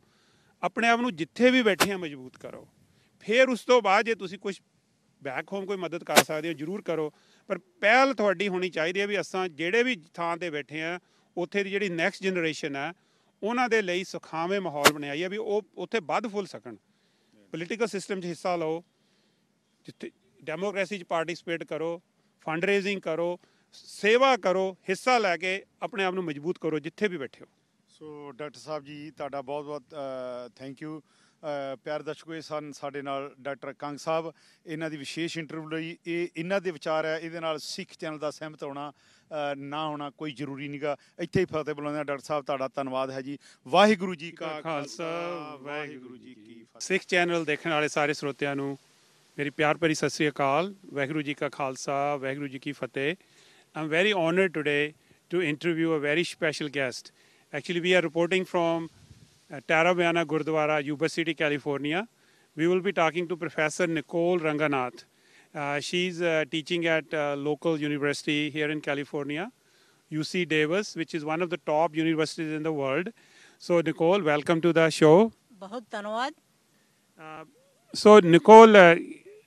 ਆਪਣੇ ਆਪ ਨੂੰ ਜਿੱਥੇ ਵੀ ਬੈਠੇ ਆ ਮਜ਼ਬੂਤ ਕਰੋ। ਫਿਰ ਉਸ ਤੋਂ ਬਾਅਦ ਜੇ ਤੁਸੀਂ ਕੁਛ ਬੈਕ ਹੋਮ ਕੋਈ ਮਦਦ ਕਰ ਸਕਦੇ ਹੋ ਜ਼ਰੂਰ ਕਰੋ, ਪਰ ਪਹਿਲ ਤੁਹਾਡੀ ਹੋਣੀ ਚਾਹੀਦੀ ਹੈ ਵੀ ਅਸਾਂ ਜਿਹੜੇ ਵੀ ਥਾਂ 'ਤੇ ਬੈਠੇ ਆ ਉੱਥੇ ਦੀ ਜਿਹੜੀ ਨੈਕਸਟ ਜਨਰੇਸ਼ਨ ਹੈ ਉਹਨਾਂ ਦੇ ਲਈ ਸੁਖਾਵੇਂ ਮਾਹੌਲ ਬਣਾਈਏ ਵੀ ਉਹ ਉੱਥੇ ਵੱਧ ਫੁੱਲ ਸਕਣ। ਪੋਲੀਟੀਕਲ ਸਿਸਟਮ 'ਚ ਹਿੱਸਾ ਲਓ, ਜਿੱਥੇ ਡੈਮੋਕ੍ਰੇਸੀ 'ਚ ਪਾਰਟੀਸਪੇਟ ਕਰੋ, ਫੰਡ ਰੇਜ਼ਿੰਗ ਕਰੋ, ਸੇਵਾ ਕਰੋ, ਹਿੱਸਾ ਲੈ ਕੇ ਆਪਣੇ ਆਪ ਨੂੰ ਮਜ਼ਬੂਤ ਕਰੋ ਜਿੱਥੇ ਵੀ ਬੈਠੇ ਹੋ। ਸੋ ਡਾਕਟਰ ਸਾਹਿਬ ਜੀ, ਤੁਹਾਡਾ ਬਹੁਤ ਬਹੁਤ ਥੈਂਕ ਯੂ। ਪਿਆਰੇ ਦਰਸ਼ਕੋ, ਇਹ ਸਨ ਸਾਡੇ ਨਾਲ ਡਾਕਟਰ ਕੰਗ ਸਾਹਿਬ। ਇਹਨਾਂ ਦੀ ਵਿਸ਼ੇਸ਼ ਇੰਟਰਵਿਊ ਲਈ ਇਹ ਇਹਨਾਂ ਦੇ ਵਿਚਾਰ ਹੈ, ਇਹਦੇ ਨਾਲ ਸਿੱਖ ਚੈਨਲ ਦਾ ਸਹਿਮਤ ਹੋਣਾ ਨਾ ਹੋਣਾ ਕੋਈ ਜ਼ਰੂਰੀ ਨਹੀਂਗਾ। ਇੱਥੇ ਹੀ ਫਤਿਹ ਬੁਲਾਉਂਦੇ ਹਾਂ। ਡਾਕਟਰ ਸਾਹਿਬ, ਤੁਹਾਡਾ ਧੰਨਵਾਦ ਹੈ ਜੀ। ਵਾਹਿਗੁਰੂ ਜੀ ਕਾ ਖਾਲਸਾ, ਵਾਹਿਗੁਰੂ ਜੀ ਕੀ ਫਤਿਹ। ਸਿੱਖ ਚੈਨਲ ਦੇਖਣ ਵਾਲੇ ਸਾਰੇ ਸਰੋਤਿਆਂ ਨੂੰ ਮੇਰੀ ਪਿਆਰ ਭਰੀ ਸਤਿ ਸ੍ਰੀ ਅਕਾਲ। ਵਾਹਿਗੁਰੂ ਜੀ ਕਾ ਖਾਲਸਾ, ਵਾਹਿਗੁਰੂ ਜੀ ਕੀ ਫਤਿਹ। I'm very honored today to interview a very special guest. Actually, we are reporting from Tarabayana Gurdwara, Yuba City, California. We will be talking to Professor Nicole Ranganath. She's teaching at a local university here in California. UC Davis, which is one of the top universities in the world. So Nicole, welcome to the show. बहुत धन्यवाद. So Nicole,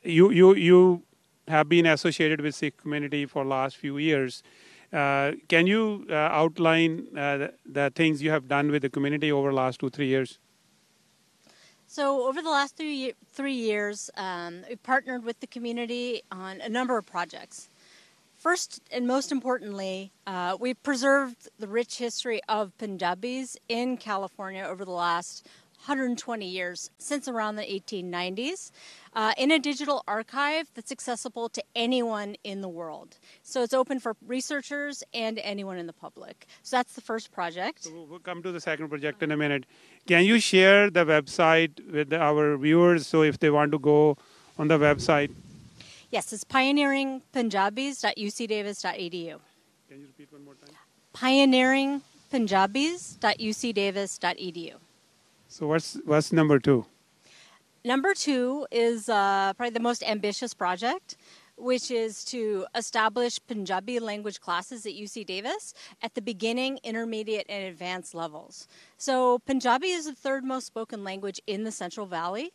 you have been associated with Sikh community for last few years. Can you outline the things you have done with the community over the last 2-3 years? So over the last 3 years, we've partnered with the community on a number of projects. First and most importantly, we've preserved the rich history of Punjabis in California over the last 120 years, since around the 1890s, in a digital archive that's accessible to anyone in the world. So it's open for researchers and anyone in the public. So that's the first project. So we'll come to the second project in a minute. Can you share the website with our viewers, so if they want to go on the website? Yes, it's pioneeringpunjabis.ucdavis.edu. Can you repeat one more time? pioneeringpunjabis.ucdavis.edu. So what's number 2? Number 2 is probably the most ambitious project, which is to establish Punjabi language classes at UC Davis at the beginning, intermediate, and advanced levels. So Punjabi is the third most spoken language in the Central Valley.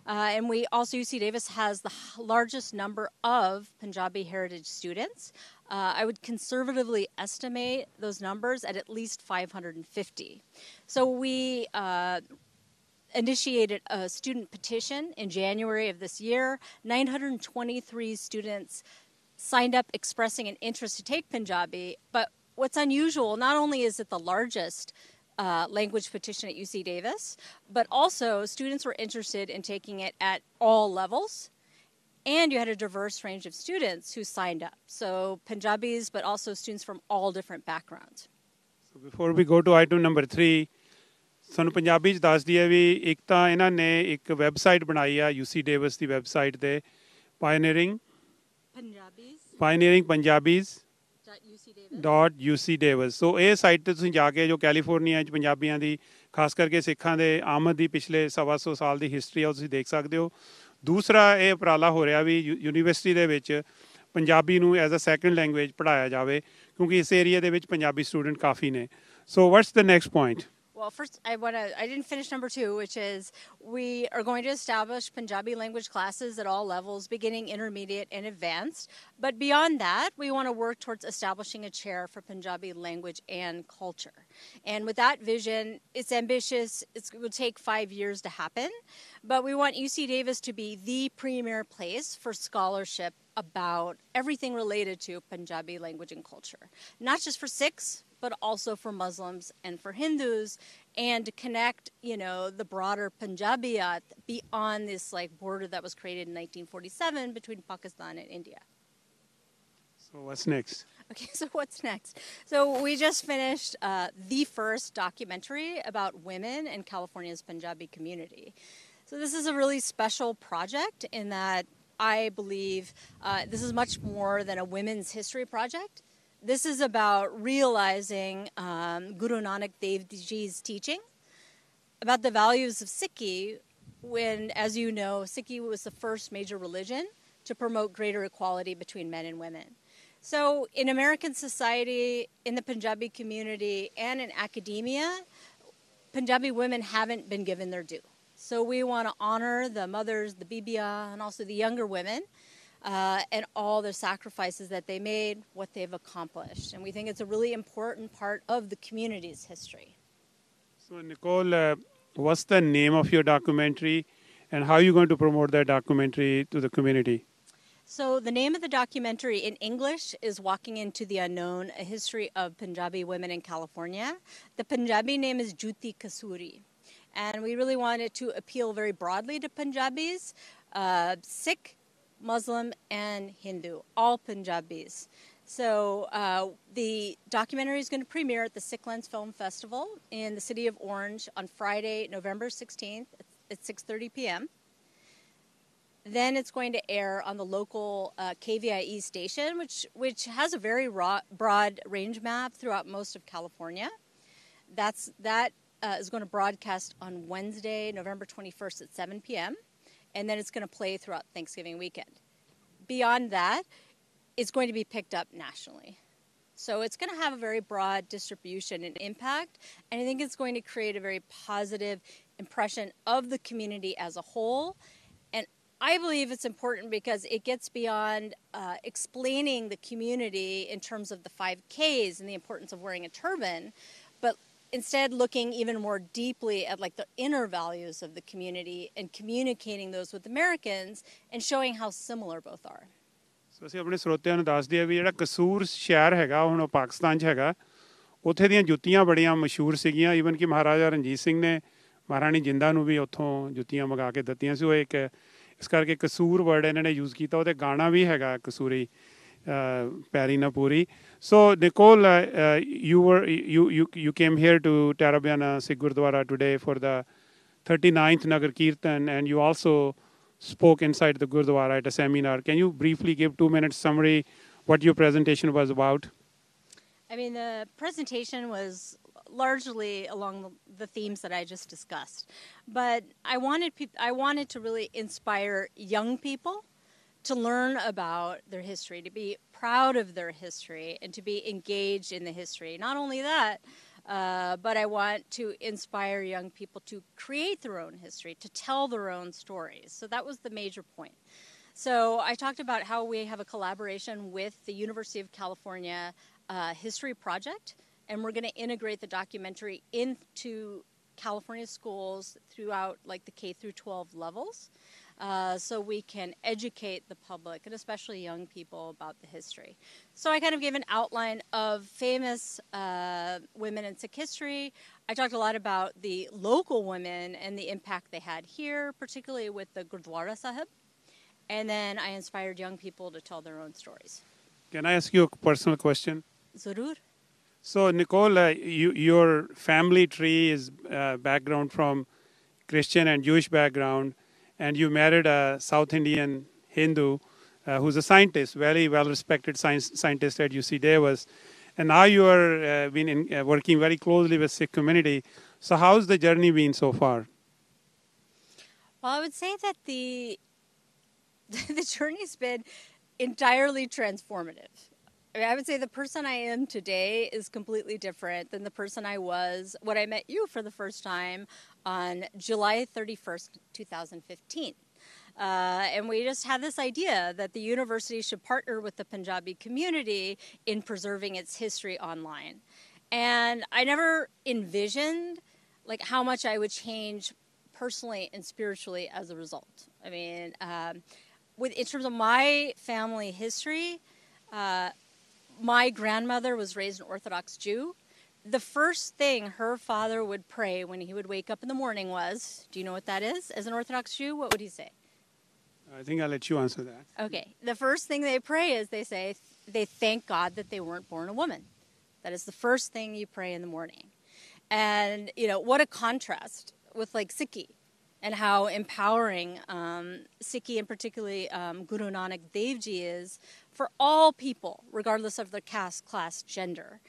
And we also, UC Davis has the largest number of Punjabi heritage students. I would conservatively estimate those numbers at least 550. So we initiated a student petition in January of this year. 923 students signed up expressing an interest to take Punjabi. But what's unusual, not only is it the largest language petition at UC Davis, but also students were interested in taking it at all levels. And you had a diverse range of students who signed up. So Punjabis, but also students from all different backgrounds. So before we go to item number 3, ਸਾਨੂੰ ਪੰਜਾਬੀ 'ਚ ਦੱਸ ਦਈਏ ਵੀ ਇੱਕ ਤਾਂ ਇਹਨਾਂ ਨੇ ਇੱਕ website ਬਣਾਈ ਆ UC Davis ਦੀ ਵੈਬਸਾਈਟ ਤੇ pioneeringpunjabis.uc Davis. ਸੋ ਇਹ ਸਾਈਟ ਤੇ ਤੁਸੀਂ ਜਾ ਕੇ ਜੋ ਕੈਲੀਫੋਰਨੀਆ 'ਚ ਪੰਜਾਬੀਆਂ ਦੀ ਖਾਸ ਕਰਕੇ ਸਿੱਖਾਂ ਦੇ ਆਮਦ ਦੀ ਪਿਛਲੇ 125 ਸਾਲ ਦੀ ਹਿਸਟਰੀ ਆ ਉਹ ਤੁਸੀਂ ਦੇਖ ਸਕਦੇ ਹੋ. ਦੂਸਰਾ ਇਹ ਉਪਰਾਲਾ ਹੋ ਰਿਹਾ ਵੀ ਯੂਨੀਵਰਸਿਟੀ ਦੇ ਵਿੱਚ ਪੰਜਾਬੀ ਨੂੰ ਐਜ਼ ਅ ਸੈਕੰਡ ਲੈਂਗੁਏਜ ਪੜ੍ਹਾਇਆ ਜਾਵੇ ਕਿਉਂਕਿ ਇਸ ਏਰੀਆ ਦੇ ਵਿੱਚ ਪੰਜਾਬੀ ਸਟੂਡੈਂਟ ਕਾਫੀ ਨੇ. So what's the next point? Well, first, I didn't finish number 2, which is we are going to establish Punjabi language classes at all levels, beginning, intermediate, and advanced. But beyond that, we want to work towards establishing a chair for Punjabi language and culture. And with that vision, it's ambitious. It will take 5 years to happen. But we want UC Davis to be the premier place for scholarship about everything related to Punjabi language and culture. Not just for Sikhs, but also for Muslims and for Hindus, and to connect, the broader Punjabiyat beyond this border that was created in 1947 between Pakistan and India. So what's next? Okay, so what's next? So we just finished the first documentary about women in California's Punjabi community. So this is a really special project in that I believe this is much more than a women's history project. This is about realizing Guru Nanak Dev Ji's teaching about the values of Sikhi when, as you know, Sikhi was the first major religion to promote greater equality between men and women. So in American society, in the Punjabi community, and in academia, Punjabi women haven't been given their due. So we want to honor the mothers, the Bibiya, and also the younger women, and all the sacrifices that they made, what they've accomplished. And we think it's a really important part of the community's history. So Nicole, what's the name of your documentary and how are you going to promote that documentary to the community? So the name of the documentary in English is Walking into the Unknown, A History of Punjabi Women in California. The Punjabi name is Juti Kasuri. And we really wanted to appeal very broadly to Punjabis, Sikh, Muslim, and Hindu, all Punjabis. So the documentary is going to premiere at the Sikh Lens Film Festival in the city of Orange on Friday, November 16th at 6:30 p.m. Then it's going to air on the local KVIE station, which has a very broad range map throughout most of California. That is going to broadcast on Wednesday, November 21st at 7 p.m. And then it's going to play throughout Thanksgiving weekend. Beyond that, it's going to be picked up nationally. So it's going to have a very broad distribution and impact, and I think it's going to create a very positive impression of the community as a whole. And I believe it's important because it gets beyond explaining the community in terms of the 5Ks and the importance of wearing a turban, but instead looking even more deeply at like the inner values of the community and communicating those with Americans and showing how similar both are. ਸੋ ਅਸੀਂ ਆਪਣੇ ਸਰੋਤਿਆਂ ਨੂੰ ਦੱਸ ਦਈਏ ਵੀ ਜਿਹੜਾ ਕਸੂਰ ਸ਼ਹਿਰ ਹੈਗਾ ਹੁਣ ਉਹ ਪਾਕਿਸਤਾਨ 'ਚ ਹੈਗਾ ਉੱਥੇ ਦੀਆਂ ਜੁੱਤੀਆਂ ਬੜੀਆਂ ਮਸ਼ਹੂਰ ਸੀਗੀਆਂ ਈਵਨ ਕਿ ਮਹਾਰਾਜਾ ਰਣਜੀਤ ਸਿੰਘ ਨੇ ਮਹਾਰਾਣੀ ਜਿੰਦਾ ਨੂੰ ਵੀ ਉੱਥੋਂ ਜੁੱਤੀਆਂ ਮੰਗਾ ਕੇ ਦਿੱਤੀਆਂ ਸੀ ਉਹ ਇੱਕ ਇਸ ਕਰਕੇ ਕਸੂਰ ਵਰਡ ਇਹਨਾਂ ਨੇ ਯੂਜ਼ ਕੀਤਾ ਉਹਦੇ ਗਾਣਾ ਵੀ ਹੈਗਾ ਕਸੂਰੀ ਪੈਰੀ ਨਾ ਪੂਰੀ ਸੋ Nicole you came here to Tarabana Sikh Gurdwara today for the 39th Nagar Kirtan and you also spoke inside the Gurdwara at a seminar. Can you briefly give 2 minutes summary what your presentation was about? I mean, the presentation was largely along the themes that I just discussed, but I wanted to really inspire young people to learn about their history, to be proud of their history, and to be engaged in the history. Not only that, but I want to inspire young people to create their own history, to tell their own stories. So that was the major point. So I talked about how we have a collaboration with the University of California History Project, and we're going to integrate the documentary into California schools throughout like the K through 12 levels. So we can educate the public and especially young people about the history. So I kind of gave an outline of famous women in Sikh history. I talked a lot about the local women and the impact they had here, particularly with the Gurdwara Sahib. And then I inspired young people to tell their own stories. Can I ask you a personal question? Zarur. So Nicole, your family tree is background from Christian and Jewish background. And you married a South Indian Hindu who's a scientist, very well-respected scientist at UC Davis. And now you are working very closely with Sikh community. So how's the journey been so far? Well, I would say that the journey's been entirely transformative. I mean, I would say the person I am today is completely different than the person I was when I met you for the first time on July 31st, 2015. And we just had this idea that the university should partner with the Punjabi community in preserving its history online. And I never envisioned like how much I would change personally and spiritually as a result. I mean, in terms of my family history, my grandmother was raised an Orthodox Jew. The first thing her father would pray when he would wake up in the morning was, do you know what that is? As an Orthodox Jew, what would he say? I think I'll let you answer that. Okay. The first thing they pray is they say, they thank God that they weren't born a woman. That is the first thing you pray in the morning. And, you know, what a contrast with like Sikhi and how empowering Sikhi and particularly Guru Nanak Dev Ji is for all people, regardless of their caste, class, gender.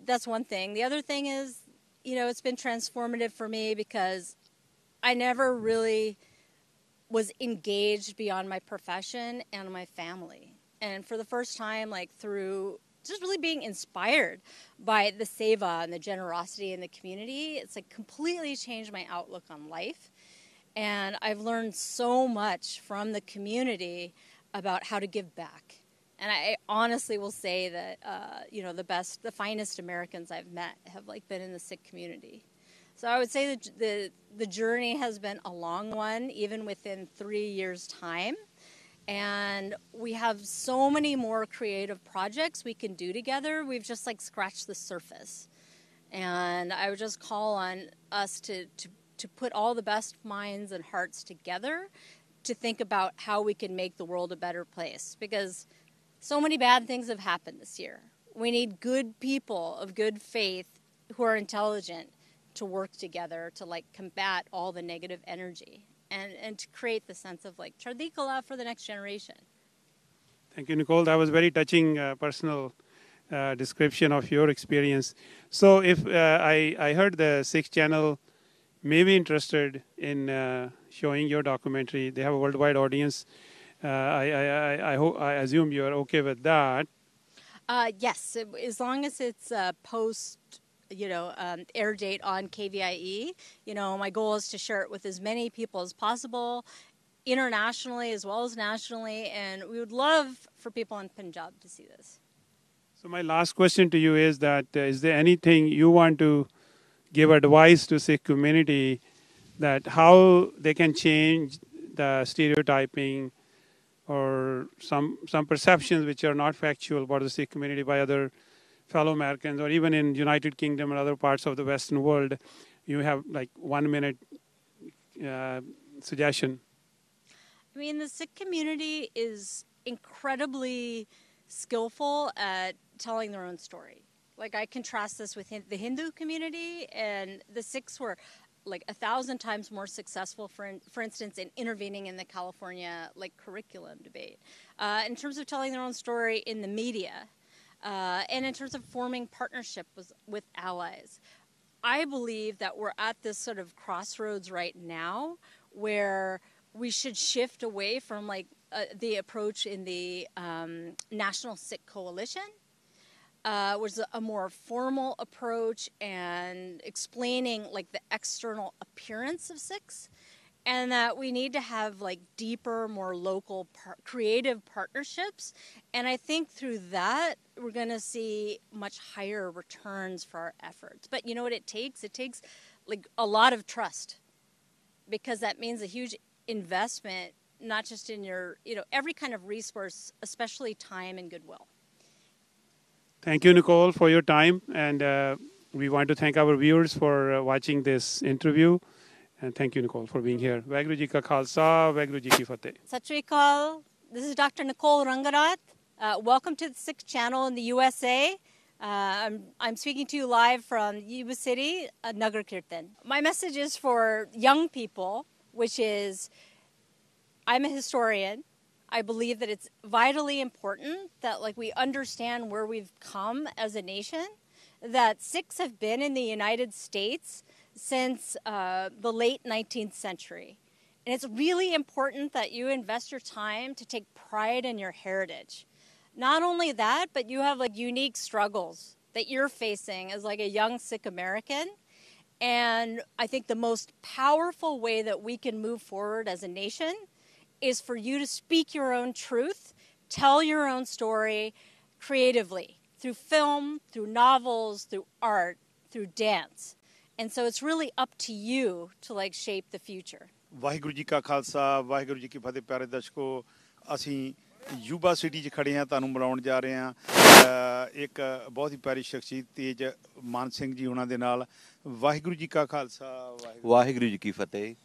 That's one thing. The other thing is, you know, it's been transformative for me because I never really was engaged beyond my profession and my family. And for the first time, like through just really being inspired by the seva and the generosity in the community, it's like completely changed my outlook on life. And I've learned so much from the community about how to give back. And I honestly will say that, you know, the finest Americans I've met have like been in the Sikh community. So I would say that the journey has been a long one, even within 3 years' time. And we have so many more creative projects we can do together. We've just like scratched the surface. And I would just call on us to put all the best minds and hearts together to think about how we can make the world a better place. Because so many bad things have happened this year. We need good people of good faith who are intelligent to work together to like combat all the negative energy and to create the sense of like Chardi Kala for the next generation. Thank you, Nicole. That was very touching personal description of your experience. So if I heard the Sikh channel may be interested in showing your documentary. They have a worldwide audience. I assume you are okay with that. Yes, as long as it's post, air date on KVIE. My goal is to share it with as many people as possible, internationally as well as nationally, and we would love for people in Punjab to see this. So my last question to you is that is there anything you want to give advice to Sikh community that how they can change the stereotyping or some perceptions which are not factual about the Sikh community by other fellow Americans, or even in United Kingdom and other parts of the Western world? You have like 1 minute suggestion. I mean, the Sikh community is incredibly skillful at telling their own story. Like, I contrast this with the Hindu community, and the Sikhs were like 1,000 times more successful, for instance, in intervening in the California curriculum debate. In terms of telling their own story in the media, and in terms of forming partnership with allies. I believe that we're at this sort of crossroads right now where we should shift away from the approach in the National Sikh Coalition, was a more formal approach and explaining the external appearance of Sikhs, and that we need to have deeper, more local, creative partnerships. And I think through that, we're going to see much higher returns for our efforts. But you know what it takes? It takes a lot of trust, because that means a huge investment, not just in your, every kind of resource, especially time and goodwill. Thank you, Nicole, for your time. And we want to thank our viewers for watching this interview. And thank you, Nicole, for being here. Waheguru Ji Ka Khalsa, Waheguru Ji Ki Fateh. Sat Sri Akal. This is Dr. Nicole Ranganath. Welcome to the Sikh Channel in the USA. I'm speaking to you live from Yuba City, Nagar Kirtan. My message is for young people, which is, I'm a historian. I believe that it's vitally important that we understand where we've come as a nation, that Sikhs have been in the United States since the late 19th century. And it's really important that you invest your time to take pride in your heritage. Not only that, but you have unique struggles that you're facing as a young Sikh American. And I think the most powerful way that we can move forward as a nation is for you to speak your own truth, tell your own story creatively, through film, through novels, through art, through dance. And so it's really up to you to shape the future. Waheguru ji ਕਾ ਖਾਲਸਾ ਵਾਹਿਗੁਰੂ ਜੀ ਕੀ ਫਤਿਹ। ਪਿਆਰੇ ਦਰਸ਼ਕੋ, ਅਸੀਂ Yuba city 'ਚ ਖੜੇ ਹਾਂ, ਤੁਹਾਨੂੰ ਮਿਲਾਉਣ ਜਾ ਰਹੇ ਹਾਂ ਇੱਕ ਬਹੁਤ ਹੀ ਪਿਆਰੀ ਸ਼ਖਸੀਅਤ ਤੇਜ ਮਾਨ ਸਿੰਘ ਜੀ ਉਹਨਾਂ ਦੇ ਨਾਲ। ਵਾਹਿਗੁਰੂ ਜੀ ਕਾ ਖਾਲਸਾ ਵਾਹਿਗੁਰੂ ਜੀ ਕੀ ਫਤਿਹ।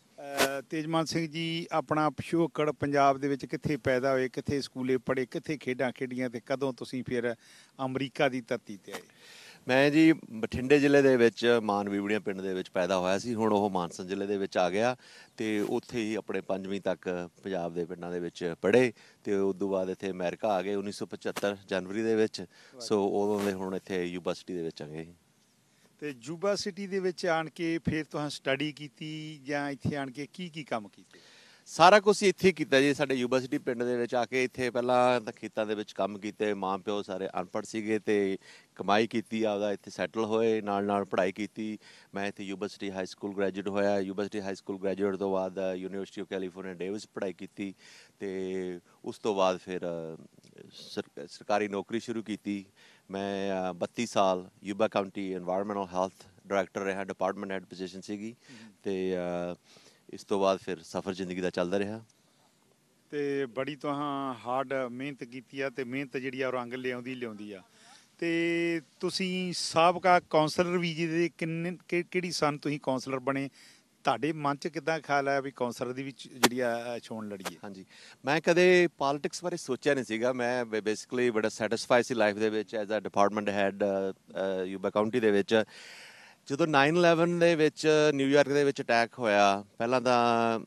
ਤੇਜਮਾਨ ਸਿੰਘ ਜੀ ਆਪਣਾ ਪਿਛੋਕੜ ਪੰਜਾਬ ਦੇ ਵਿੱਚ ਕਿੱਥੇ ਪੈਦਾ ਹੋਏ, ਕਿੱਥੇ ਸਕੂਲੇ ਪੜ੍ਹੇ, ਕਿੱਥੇ ਖੇਡਾਂ ਖੇਡੀਆਂ ਤੇ ਕਦੋਂ ਤੁਸੀਂ ਫਿਰ ਅਮਰੀਕਾ ਦੀ ਧਰਤੀ ਤੇ ਆਏ? ਮੈਂ ਜੀ ਬਠਿੰਡੇ ਜ਼ਿਲ੍ਹੇ ਦੇ ਵਿੱਚ ਮਾਨਵੀਵੜੀਆਂ ਪਿੰਡ ਦੇ ਵਿੱਚ ਪੈਦਾ ਹੋਇਆ ਸੀ। ਹੁਣ ਉਹ ਮਾਨਸਾ ਜ਼ਿਲ੍ਹੇ ਦੇ ਵਿੱਚ ਆ ਗਿਆ ਅਤੇ ਉੱਥੇ ਹੀ ਆਪਣੇ 5ਵੀਂ ਤੱਕ ਪੰਜਾਬ ਦੇ ਪਿੰਡਾਂ ਦੇ ਵਿੱਚ ਪੜ੍ਹੇ ਅਤੇ ਉਸ ਤੋਂ ਬਾਅਦ ਇੱਥੇ ਅਮਰੀਕਾ ਆ ਗਏ 1975 ਜਨਵਰੀ ਦੇ ਵਿੱਚ। ਸੋ ਉਦੋਂ ਦੇ ਹੁਣ ਇੱਥੇ ਯੂਬਾ ਸਿਟੀ ਦੇ ਵਿੱਚ ਆ ਗਏ। ਤੇ ਯੂਬਾ ਸਿਟੀ ਦੇ ਵਿੱਚ ਆਣ ਕੇ ਫਿਰ ਤੁਸੀਂ ਸਟੱਡੀ ਕੀਤੀ ਜਾਂ ਇੱਥੇ ਆਣ ਕੇ ਕੀ ਕੰਮ ਕੀਤੇ? ਸਾਰਾ ਕੁਛ ਇੱਥੇ ਕੀਤਾ ਜੀ। ਸਾਡੇ ਯੂਬਾ ਸਿਟੀ ਪਿੰਡ ਦੇ ਵਿੱਚ ਆ ਕੇ ਇੱਥੇ ਪਹਿਲਾਂ ਤਾਂ ਖੇਤਾਂ ਦੇ ਵਿੱਚ ਕੰਮ ਕੀਤੇ। ਮਾਂ ਪਿਓ ਸਾਰੇ ਅਨਪੜ੍ਹ ਸੀਗੇ ਅਤੇ ਕਮਾਈ ਕੀਤੀ, ਆਪਦਾ ਇੱਥੇ ਸੈਟਲ ਹੋਏ, ਨਾਲ ਪੜ੍ਹਾਈ ਕੀਤੀ। ਮੈਂ ਇੱਥੇ Yuba City high school graduate ਹੋਇਆ। Yuba City high school graduate ਤੋਂ ਬਾਅਦ ਯੂਨੀਵਰਸਿਟੀ ਆਫ ਕੈਲੀਫੋਰਨੀਆ ਡੇਵਿਸ ਪੜ੍ਹਾਈ ਕੀਤੀ ਅਤੇ ਉਸ ਤੋਂ ਬਾਅਦ ਫਿਰ ਸਰਕਾਰੀ ਨੌਕਰੀ ਸ਼ੁਰੂ ਕੀਤੀ। ਮੈਂ 32 ਸਾਲ Yuba county environmental health director ਰਿਹਾ, ਡਿਪਾਰਟਮੈਂਟ ਹੈਡ ਪੋਜੀਸ਼ਨ ਸੀਗੀ ਅਤੇ ਇਸ ਤੋਂ ਬਾਅਦ ਫਿਰ ਸਫ਼ਰ ਜ਼ਿੰਦਗੀ ਦਾ ਚੱਲਦਾ ਰਿਹਾ। ਅਤੇ ਬੜੀ ਤੁਹਾਂ ਹਾਰਡ ਮਿਹਨਤ ਕੀਤੀ ਆ ਅਤੇ ਮਿਹਨਤ ਜਿਹੜੀ ਆ ਰੰਗ ਲਿਆਉਂਦੀ ਆ। ਅਤੇ ਤੁਸੀਂ ਸਾਬਕਾ ਕੌਂਸਲਰ ਵੀ ਜਿਹਦੇ ਕਿਹੜੀ ਸਨ ਤੁਸੀਂ ਕੌਂਸਲਰ ਬਣੇ, ਤੁਹਾਡੇ ਮਨ 'ਚ ਕਿੱਦਾਂ ਖਿਆਲ ਆਇਆ ਵੀ ਕੌਂਸਲਰ ਦੀ ਵੀ ਜਿਹੜੀ ਆ ਚੋਣ ਲੜੀਏ? ਹਾਂਜੀ, ਮੈਂ ਕਦੇ ਪੋਲੀਟਿਕਸ ਬਾਰੇ ਸੋਚਿਆ ਨਹੀਂ ਸੀਗਾ। ਮੈਂ ਬੇਸਿਕਲੀ ਬੜਾ ਸੈਟਿਸਫਾਈ ਸੀ ਲਾਈਫ ਦੇ ਵਿੱਚ as a department head Yuba County ਦੇ ਵਿੱਚ। ਜਦੋਂ 9/11 ਦੇ ਵਿੱਚ ਨਿਊਯਾਰਕ ਦੇ ਵਿੱਚ ਅਟੈਕ ਹੋਇਆ, ਪਹਿਲਾਂ ਤਾਂ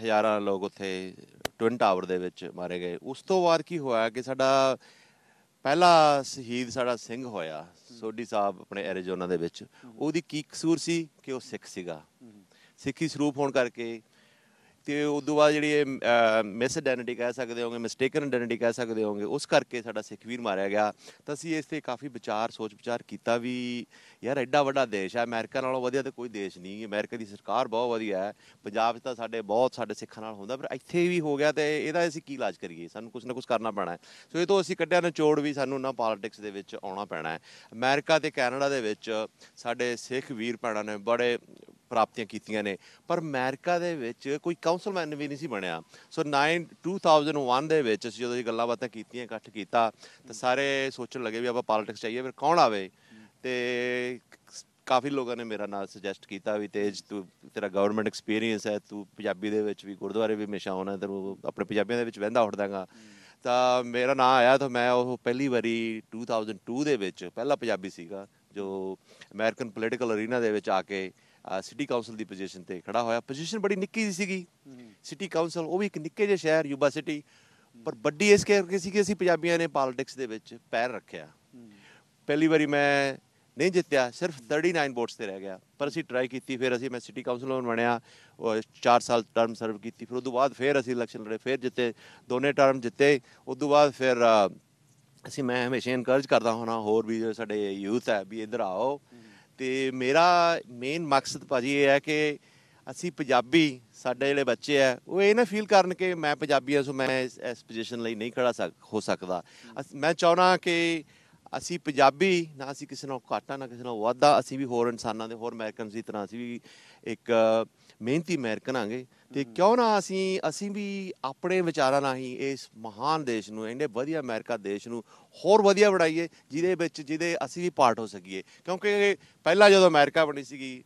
ਹਜ਼ਾਰਾਂ ਲੋਕ ਉੱਥੇ ਟਵਿਨ ਟਾਵਰ ਦੇ ਵਿੱਚ ਮਾਰੇ ਗਏ। ਉਸ ਤੋਂ ਬਾਅਦ ਕੀ ਹੋਇਆ ਕਿ ਸਾਡਾ ਪਹਿਲਾ ਸ਼ਹੀਦ ਸਾਡਾ ਸਿੰਘ ਹੋਇਆ, ਸੋਢੀ ਸਾਹਿਬ ਆਪਣੇ ਐਰੀਜ਼ੋਨਾ ਦੇ ਵਿੱਚ। ਉਹਦੀ ਕੀ ਕਸੂਰ ਸੀ ਕਿ ਉਹ ਸਿੱਖ ਸੀਗਾ। ਸਿੱਖੀ ਸਰੂਪ ਹੋਣ ਕਰਕੇ ਤੇ ਉਦੋਂ ਬਾਅਦ ਜਿਹੜੀ ਇਹ ਮਿਸ ਆਇਡੈਂਟੀ ਕਹਿ ਸਕਦੇ ਹੋਗੇ, ਮਿਸਟੇਕਨ ਆਇਡੈਂਟੀ ਕਹਿ ਸਕਦੇ ਹੋਗੇ, ਉਸ ਕਰਕੇ ਸਾਡਾ ਸਿੱਖ ਵੀਰ ਮਾਰਿਆ ਗਿਆ। ਤਾਂ ਅਸੀਂ ਇਸ 'ਤੇ ਕਾਫੀ ਸੋਚ ਵਿਚਾਰ ਕੀਤਾ ਵੀ ਯਾਰ ਐਡਾ ਵੱਡਾ ਦੇਸ਼ ਹੈ, ਅਮਰੀਕਾ ਨਾਲੋਂ ਵਧੀਆ ਤਾਂ ਕੋਈ ਦੇਸ਼ ਨਹੀਂ, ਅਮਰੀਕਾ ਦੀ ਸਰਕਾਰ ਬਹੁਤ ਵਧੀਆ ਹੈ, ਪੰਜਾਬ 'ਚ ਤਾਂ ਸਾਡੇ ਸਿੱਖਾਂ ਨਾਲ ਹੁੰਦਾ, ਪਰ ਇੱਥੇ ਵੀ ਹੋ ਗਿਆ ਤੇ ਇਹਦਾ ਅਸੀਂ ਕੀ ਇਲਾਜ ਕਰੀਏ, ਸਾਨੂੰ ਕੁਛ ਨਾ ਕੁਛ ਕਰਨਾ ਪੈਣਾ ਹੈ। ਸੋ ਇਹ ਤੋਂ ਅਸੀਂ ਕੱਢਿਆ ਨਿਚੋੜ ਵੀ ਸਾਨੂੰ ਨਾ ਪੋਲੀਟਿਕਸ ਦੇ ਵਿੱਚ ਆਉਣਾ ਪੈਣਾ ਹੈ। ਅਮਰੀਕਾ ਤੇ ਕੈਨੇਡਾ ਦੇ ਵਿੱਚ ਸਾਡੇ ਸਿੱਖ ਵੀਰ ਭੈਣਾਂ ਨੇ ਬੜੇ ਪ੍ਰਾਪਤੀਆਂ ਕੀਤੀਆਂ ਨੇ, ਪਰ ਅਮਰੀਕਾ ਦੇ ਵਿੱਚ ਕੋਈ ਕਾਉਂਸਲਮੈਨ ਵੀ ਨਹੀਂ ਸੀ ਬਣਿਆ। ਸੋ 2001 ਦੇ ਵਿੱਚ ਅਸੀਂ ਜਦੋਂ ਇਹ ਗੱਲਾਂ ਬਾਤਾਂ ਕੀਤੀਆਂ, ਇਕੱਠ ਕੀਤਾ, ਤਾਂ ਸਾਰੇ ਸੋਚਣ ਲੱਗੇ ਵੀ ਆਪਾਂ ਪੋਲੀਟਿਕਸ ਚਾਹੀਏ, ਫਿਰ ਕੌਣ ਆਵੇ। ਤੇ ਕਾਫੀ ਲੋਕਾਂ ਨੇ ਮੇਰਾ ਨਾਮ ਸੁਜੈਸਟ ਕੀਤਾ ਵੀ ਤੇਜ, ਤੇਰਾ ਗਵਰਨਮੈਂਟ ਐਕਸਪੀਰੀਅੰਸ ਹੈ, ਤੂੰ ਪੰਜਾਬੀ ਦੇ ਵਿੱਚ ਵੀ ਗੁਰਦੁਆਰੇ ਵੀ ਹਮੇਸ਼ਾ ਆਉਣਾ, ਤੈਨੂੰ ਆਪਣੇ ਪੰਜਾਬੀਆਂ ਦੇ ਵਿੱਚ ਵਹਿੰਦਾ ਉੱਠਦਾਗਾ। ਤਾਂ ਮੇਰਾ ਨਾਂ ਆਇਆ ਤਾਂ ਮੈਂ ਉਹ ਪਹਿਲੀ ਵਾਰੀ 2002 ਦੇ ਵਿੱਚ ਪਹਿਲਾ ਪੰਜਾਬੀ ਸੀਗਾ ਜੋ ਅਮਰੀਕਨ ਪੋਲੀਟੀਕਲ ਅਰੀਨਾ ਦੇ ਵਿੱਚ ਆ ਕੇ ਸਿਟੀ ਕਾਉਂਸਲ ਦੀ ਪੋਜੀਸ਼ਨ 'ਤੇ ਖੜਾ ਹੋਇਆ। ਪੋਜੀਸ਼ਨ ਬੜੀ ਨਿੱਕੀ ਜਿਹੀ ਸੀਗੀ, ਸਿਟੀ ਕਾਉਂਸਲ, ਉਹ ਵੀ ਇੱਕ ਨਿੱਕੇ ਜਿਹੇ ਸ਼ਹਿਰ ਯੂਬਾ ਸਿਟੀ, ਪਰ ਵੱਡੀ ਇਸ ਕਰਕੇ ਸੀ ਕਿ ਅਸੀਂ ਪੰਜਾਬੀਆਂ ਨੇ ਪੋਲੀਟਿਕਸ ਦੇ ਵਿੱਚ ਪੈਰ ਰੱਖਿਆ। ਪਹਿਲੀ ਵਾਰੀ ਮੈਂ ਨਹੀਂ ਜਿੱਤਿਆ, ਸਿਰਫ 39 ਵੋਟਸ 'ਤੇ ਰਹਿ ਗਿਆ, ਪਰ ਅਸੀਂ ਟਰਾਈ ਕੀਤੀ। ਫਿਰ ਮੈਂ ਸਿਟੀ ਕਾਉਂਸਲਰ ਬਣਿਆ, 4 ਸਾਲ ਟਰਮ ਸਰਵ ਕੀਤੀ। ਫਿਰ ਉਹ ਤੋਂ ਬਾਅਦ ਫਿਰ ਅਸੀਂ ਇਲੈਕਸ਼ਨ ਲੜੇ, ਫਿਰ ਜਿੱਤੇ, ਦੋਨੇ ਟਰਮ ਜਿੱਤੇ। ਉਸ ਤੋਂ ਬਾਅਦ ਫਿਰ ਮੈਂ ਹਮੇਸ਼ਾ ਇਨਕਰੇਜ ਕਰਦਾ ਹੋਣਾ ਹੋਰ ਵੀ ਜੋ ਸਾਡੇ ਯੂਥ ਹੈ ਵੀ ਇੱਧਰ ਆਓ। ਅਤੇ ਮੇਰਾ ਮੇਨ ਮਕਸਦ ਭਾਜੀ ਇਹ ਹੈ ਕਿ ਅਸੀਂ ਪੰਜਾਬੀ, ਸਾਡੇ ਜਿਹੜੇ ਬੱਚੇ ਹੈ ਉਹ ਇਹ ਨਾ ਫੀਲ ਕਰਨ ਕਿ ਮੈਂ ਪੰਜਾਬੀ ਹਾਂ ਸੋ ਮੈਂ ਇਸ ਪੋਜੀਸ਼ਨ ਲਈ ਨਹੀਂ ਖੜਾ ਹੋ ਸਕਦਾ। ਮੈਂ ਚਾਹੁੰਦਾ ਕਿ ਅਸੀਂ ਪੰਜਾਬੀ ਨਾ, ਅਸੀਂ ਕਿਸੇ ਨਾਲ ਘੱਟ ਆ ਨਾ ਕਿਸੇ ਨਾਲ ਵੱਧ ਆ, ਅਸੀਂ ਵੀ ਹੋਰ ਇਨਸਾਨਾਂ ਦੇ, ਹੋਰ ਅਮਰੀਕਨਸ ਦੀ ਤਰ੍ਹਾਂ ਅਸੀਂ ਵੀ ਇੱਕ ਮਿਹਨਤੀ ਅਮਰੀਕਨ ਆਂਗੇ। ਅਤੇ ਕਿਉਂ ਨਾ ਅਸੀਂ ਵੀ ਆਪਣੇ ਵਿਚਾਰਾਂ ਨਾਲ ਹੀ ਇਸ ਮਹਾਨ ਦੇਸ਼ ਨੂੰ, ਇੰਨੇ ਵਧੀਆ ਅਮਰੀਕਾ ਦੇਸ਼ ਨੂੰ ਹੋਰ ਵਧੀਆ ਬਣਾਈਏ, ਜਿਹਦੇ ਅਸੀਂ ਵੀ ਪਾਰਟ ਹੋ ਸਕੀਏ। ਕਿਉਂਕਿ ਪਹਿਲਾਂ ਜਦੋਂ ਅਮਰੀਕਾ ਬਣੀ ਸੀਗੀ,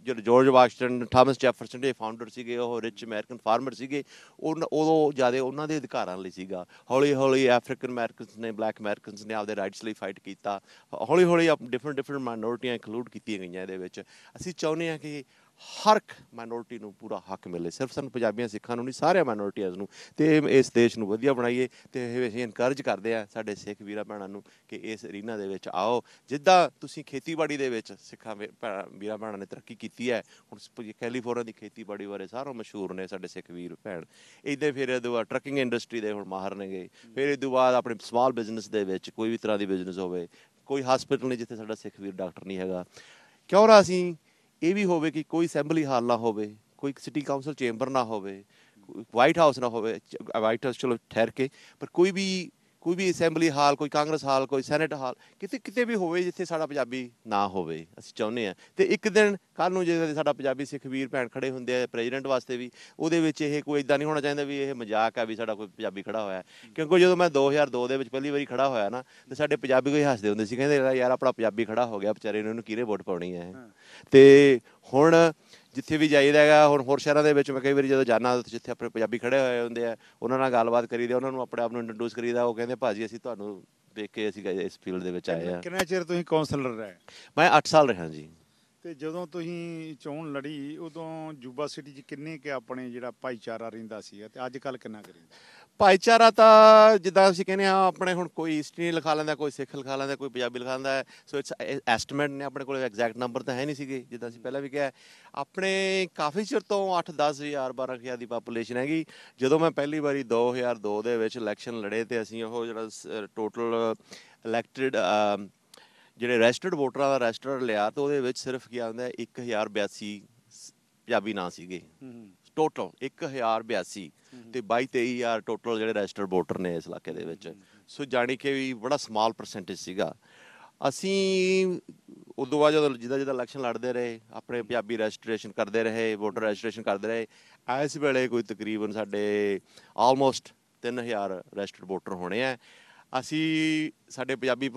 ਜਿਹੜੇ ਜੋਰਜ ਵਾਸ਼ਿੰਗਟਨ, ਥਾਮਸ ਜੈਫਰਸਨ ਦੇ ਫਾਊਂਡਰ ਸੀਗੇ, ਉਹ ਰਿਚ ਅਮਰੀਕਨ ਫਾਰਮਰ ਸੀਗੇ, ਉਦੋਂ ਜ਼ਿਆਦਾ ਉਹਨਾਂ ਦੇ ਅਧਿਕਾਰਾਂ ਲਈ ਸੀਗਾ। ਹੌਲੀ ਹੌਲੀ ਅਫਰੀਕਨ ਅਮਰੀਕਨਸ ਨੇ, ਬਲੈਕ ਅਮਰੀਕਨਸ ਨੇ ਆਪਦੇ ਰਾਈਟਸ ਲਈ ਫਾਈਟ ਕੀਤਾ। ਹੌਲੀ ਹੌਲੀ ਡਿਫਰੈਂਟ ਮਾਈਨੋਰਟੀਆਂ ਇਨਕਲੂਡ ਕੀਤੀਆਂ ਗਈਆਂ ਇਹਦੇ ਵਿੱਚ। ਅਸੀਂ ਚਾਹੁੰਦੇ ਹਾਂ ਕਿ ਹਰ ਇੱਕ ਮਾਈਨੋਰਟੀ ਨੂੰ ਪੂਰਾ ਹੱਕ ਮਿਲੇ, ਸਿਰਫ ਸਾਨੂੰ ਪੰਜਾਬੀਆਂ ਸਿੱਖਾਂ ਨੂੰ ਨਹੀਂ, ਸਾਰਿਆਂ ਮਾਈਨੋਰਟੀਆਂ ਨੂੰ, ਅਤੇ ਇਸ ਦੇਸ਼ ਨੂੰ ਵਧੀਆ ਬਣਾਈਏ। ਅਤੇ ਅਸੀਂ ਇਨਕਰੇਜ ਕਰਦੇ ਹਾਂ ਸਾਡੇ ਸਿੱਖ ਵੀਰਾਂ ਭੈਣਾਂ ਨੂੰ ਕਿ ਇਸ ਅਰੀਨਾ ਦੇ ਵਿੱਚ ਆਓ। ਜਿੱਦਾਂ ਤੁਸੀਂ ਖੇਤੀਬਾੜੀ ਦੇ ਵਿੱਚ ਸਿੱਖਾਂ ਵੀਰਾਂ ਭੈਣਾਂ ਨੇ ਤਰੱਕੀ ਕੀਤੀ ਹੈ, ਹੁਣ ਕੈਲੀਫੋਰਨੀਆ ਦੀ ਖੇਤੀਬਾੜੀ ਬਾਰੇ ਸਾਰਾ ਮਸ਼ਹੂਰ ਨੇ ਸਾਡੇ ਸਿੱਖ ਵੀਰ ਭੈਣ। ਇੱਦਾਂ ਫਿਰ ਇਹਦੇ ਬਾਅਦ ਟਰੱਕਿੰਗ ਇੰਡਸਟਰੀ ਦੇ ਹੁਣ ਮਾਹਰ ਨੇਗੇ। ਫਿਰ ਇਹ ਤੋਂ ਬਾਅਦ ਆਪਣੇ ਸਮਾਲ ਬਿਜ਼ਨਸ ਦੇ ਵਿੱਚ ਕੋਈ ਵੀ ਤਰ੍ਹਾਂ ਦੀ ਬਿਜ਼ਨਸ ਹੋਵੇ, ਕੋਈ ਹਸਪੀਟਲ ਨਹੀਂ ਜਿੱਥੇ ਸਾਡਾ ਸਿੱਖ ਵੀਰ ਡਾਕਟਰ ਨਹੀਂ ਹੈਗਾ। ਕਿਉਂ ਨਾ ਅਸੀਂ ਇਹ ਵੀ ਹੋਵੇ ਕਿ ਕੋਈ ਅਸੈਂਬਲੀ ਹਾਲ ਨਾ ਹੋਵੇ, ਕੋਈ ਸਿਟੀ ਕਾਉਂਸਲ ਚੇਂਬਰ ਨਾ ਹੋਵੇ, ਵਾਈਟ ਹਾਊਸ ਨਾ ਹੋਵੇ, ਵਾਈਟ ਹਾਊਸ ਚਲੋ ਠਹਿਰ ਕੇ, ਪਰ ਕੋਈ ਵੀ ਅਸੈਂਬਲੀ ਹਾਲ, ਕੋਈ ਕਾਂਗਰਸ ਹਾਲ, ਕੋਈ ਸੈਨੇਟ ਹਾਲ, ਕਿਤੇ ਵੀ ਹੋਵੇ ਜਿੱਥੇ ਸਾਡਾ ਪੰਜਾਬੀ ਨਾ ਹੋਵੇ, ਅਸੀਂ ਚਾਹੁੰਦੇ ਹਾਂ। ਅਤੇ ਇੱਕ ਦਿਨ ਕੱਲ੍ਹ ਨੂੰ ਜੇ ਸਾਡਾ ਪੰਜਾਬੀ ਸਿੱਖ ਵੀਰ ਭੈਣ ਖੜੇ ਹੁੰਦੇ ਆ ਪ੍ਰੈਜ਼ੀਡੈਂਟ ਵਾਸਤੇ ਵੀ, ਉਹਦੇ ਵਿੱਚ ਇਹ ਕੋਈ ਇੱਦਾਂ ਨਹੀਂ ਹੋਣਾ ਚਾਹੀਦਾ ਵੀ ਇਹ ਮਜ਼ਾਕ ਹੈ ਵੀ ਸਾਡਾ ਕੋਈ ਪੰਜਾਬੀ ਖੜਾ ਹੋਇਆ। ਕਿਉਂਕਿ ਜਦੋਂ ਮੈਂ 2002 ਦੇ ਵਿੱਚ ਪਹਿਲੀ ਵਾਰੀ ਖੜਾ ਹੋਇਆ ਨਾ, ਅਤੇ ਸਾਡੇ ਪੰਜਾਬੀ ਕੋਈ ਹੱਸਦੇ ਹੁੰਦੇ ਸੀ, ਕਹਿੰਦੇ ਯਾਰ ਆਪਣਾ ਪੰਜਾਬੀ ਖੜਾ ਹੋ ਗਿਆ ਵਿਚਾਰੇ ਨੂੰ, ਇਹਨੂੰ ਕਿਹਨੇ ਵੋਟ ਪਾਉਣੀ ਹੈ। ਅਤੇ ਹੁਣ ਜਿੱਥੇ ਵੀ ਜਾਈਦਾ ਹੈਗਾ, ਹੁਣ ਹੋਰ ਸ਼ਹਿਰਾਂ ਦੇ ਵਿੱਚ ਮੈਂ ਕਈ ਵਾਰੀ ਜਦੋਂ ਜਾਂਦਾ, ਜਿੱਥੇ ਆਪਣੇ ਪੰਜਾਬੀ ਖੜੇ ਹੋਏ ਹੁੰਦੇ ਆ, ਉਹਨਾਂ ਨਾਲ ਗੱਲਬਾਤ ਕਰੀਦੀ, ਉਹਨਾਂ ਨੂੰ ਆਪਣੇ ਆਪ ਨੂੰ ਇੰਟਰੋਡਿਊਸ ਕਰੀਦਾ। ਉਹ ਕਹਿੰਦੇ ਭਾਜੀ ਅਸੀਂ ਤੁਹਾਨੂੰ ਵੇਖ ਕੇ ਅਸੀਂ ਇਸ ਫੀਲਡ ਦੇ ਵਿੱਚ ਆਏ ਹਾਂ। ਕਿੰਨਾ ਚਿਰ ਤੁਸੀਂ ਕਾਉਂਸਲਰ ਰਹੇ? ਮੈਂ 8 ਸਾਲ ਰਿਹਾ ਜੀ। ਅਤੇ ਜਦੋਂ ਤੁਸੀਂ ਚੋਣ ਲੜੀ, ਉਦੋਂ ਯੂਬਾ ਸਿਟੀ 'ਚ ਕਿੰਨੇ ਕੁ ਆਪਣੇ ਜਿਹੜਾ ਭਾਈਚਾਰਾ ਰਹਿੰਦਾ ਸੀਗਾ, ਅਤੇ ਅੱਜ ਕੱਲ੍ਹ ਕਿੰਨਾ ਕੁ ਰਹਿੰਦਾ? ਭਾਈਚਾਰਾ ਤਾਂ ਜਿੱਦਾਂ ਅਸੀਂ ਕਹਿੰਦੇ ਹਾਂ, ਆਪਣੇ ਹੁਣ ਕੋਈ ਹਿਸਟਰੀ ਲਿਖਾ ਲੈਂਦਾ, ਕੋਈ ਸਿੱਖ ਲਿਖਾ ਲੈਂਦਾ, ਕੋਈ ਪੰਜਾਬੀ ਲਿਖਾ ਲੈਂਦਾ ਹੈ। ਸੋ ਇਟਸ ਐਸਟੀਮੇਟ ਨੇ, ਆਪਣੇ ਕੋਲ ਐਗਜ਼ੈਕਟ ਨੰਬਰ ਤਾਂ ਹੈ ਨਹੀਂ ਸੀਗੇ। ਜਿੱਦਾਂ ਅਸੀਂ ਪਹਿਲਾਂ ਵੀ ਕਿਹਾ, ਆਪਣੇ ਕਾਫੀ ਚਿਰ ਤੋਂ 8-10 ਹਜ਼ਾਰ 12 ਹਜ਼ਾਰ ਦੀ ਪਾਪੂਲੇਸ਼ਨ ਹੈਗੀ। ਜਦੋਂ ਮੈਂ ਪਹਿਲੀ ਵਾਰੀ 2002 ਦੇ ਵਿੱਚ ਇਲੈਕਸ਼ਨ ਲੜੇ, ਅਤੇ ਅਸੀਂ ਉਹ ਜਿਹੜਾ ਟੋਟਲ ਇਲੈਕਟਿਡ ਜਿਹੜੇ ਰਜਿਸਟਰਡ ਵੋਟਰਾਂ ਦਾ ਰਜਿਸਟਰ ਲਿਆ, ਤਾਂ ਉਹਦੇ ਵਿੱਚ ਸਿਰਫ ਕੀ ਆਉਂਦਾ 1082 ਪੰਜਾਬੀ ਨਾਂ ਸੀਗੇ ਟੋਟਲ, 1082, ਅਤੇ 22-23 ਹਜ਼ਾਰ ਟੋਟਲ ਜਿਹੜੇ ਰਜਿਸਟਰਡ ਵੋਟਰ ਨੇ ਇਸ ਇਲਾਕੇ ਦੇ ਵਿੱਚ। ਸੋ ਜਾਣੀ ਕਿ ਵੀ ਬੜਾ ਸਮਾਲ ਪਰਸੈਂਟੇਜ ਸੀਗਾ। ਅਸੀਂ ਉਦੋਂ ਬਾਅਦ ਜਦੋਂ ਜਿੱਦਾਂ ਇਲੈਕਸ਼ਨ ਲੜਦੇ ਰਹੇ, ਆਪਣੇ ਪੰਜਾਬੀ ਰਜਿਸਟ੍ਰੇਸ਼ਨ ਕਰਦੇ ਰਹੇ, ਵੋਟਰ ਰਜਿਸਟ੍ਰੇਸ਼ਨ ਕਰਦੇ ਰਹੇ। ਇਸ ਵੇਲੇ ਕੋਈ ਤਕਰੀਬਨ ਸਾਡੇ ਆਲਮੋਸਟ 3000 ਰਜਿਸਟਰਡ ਵੋਟਰ ਹੋਣੇ ਆ। ਸਾਡੇ ਪੰਜਾਬੀ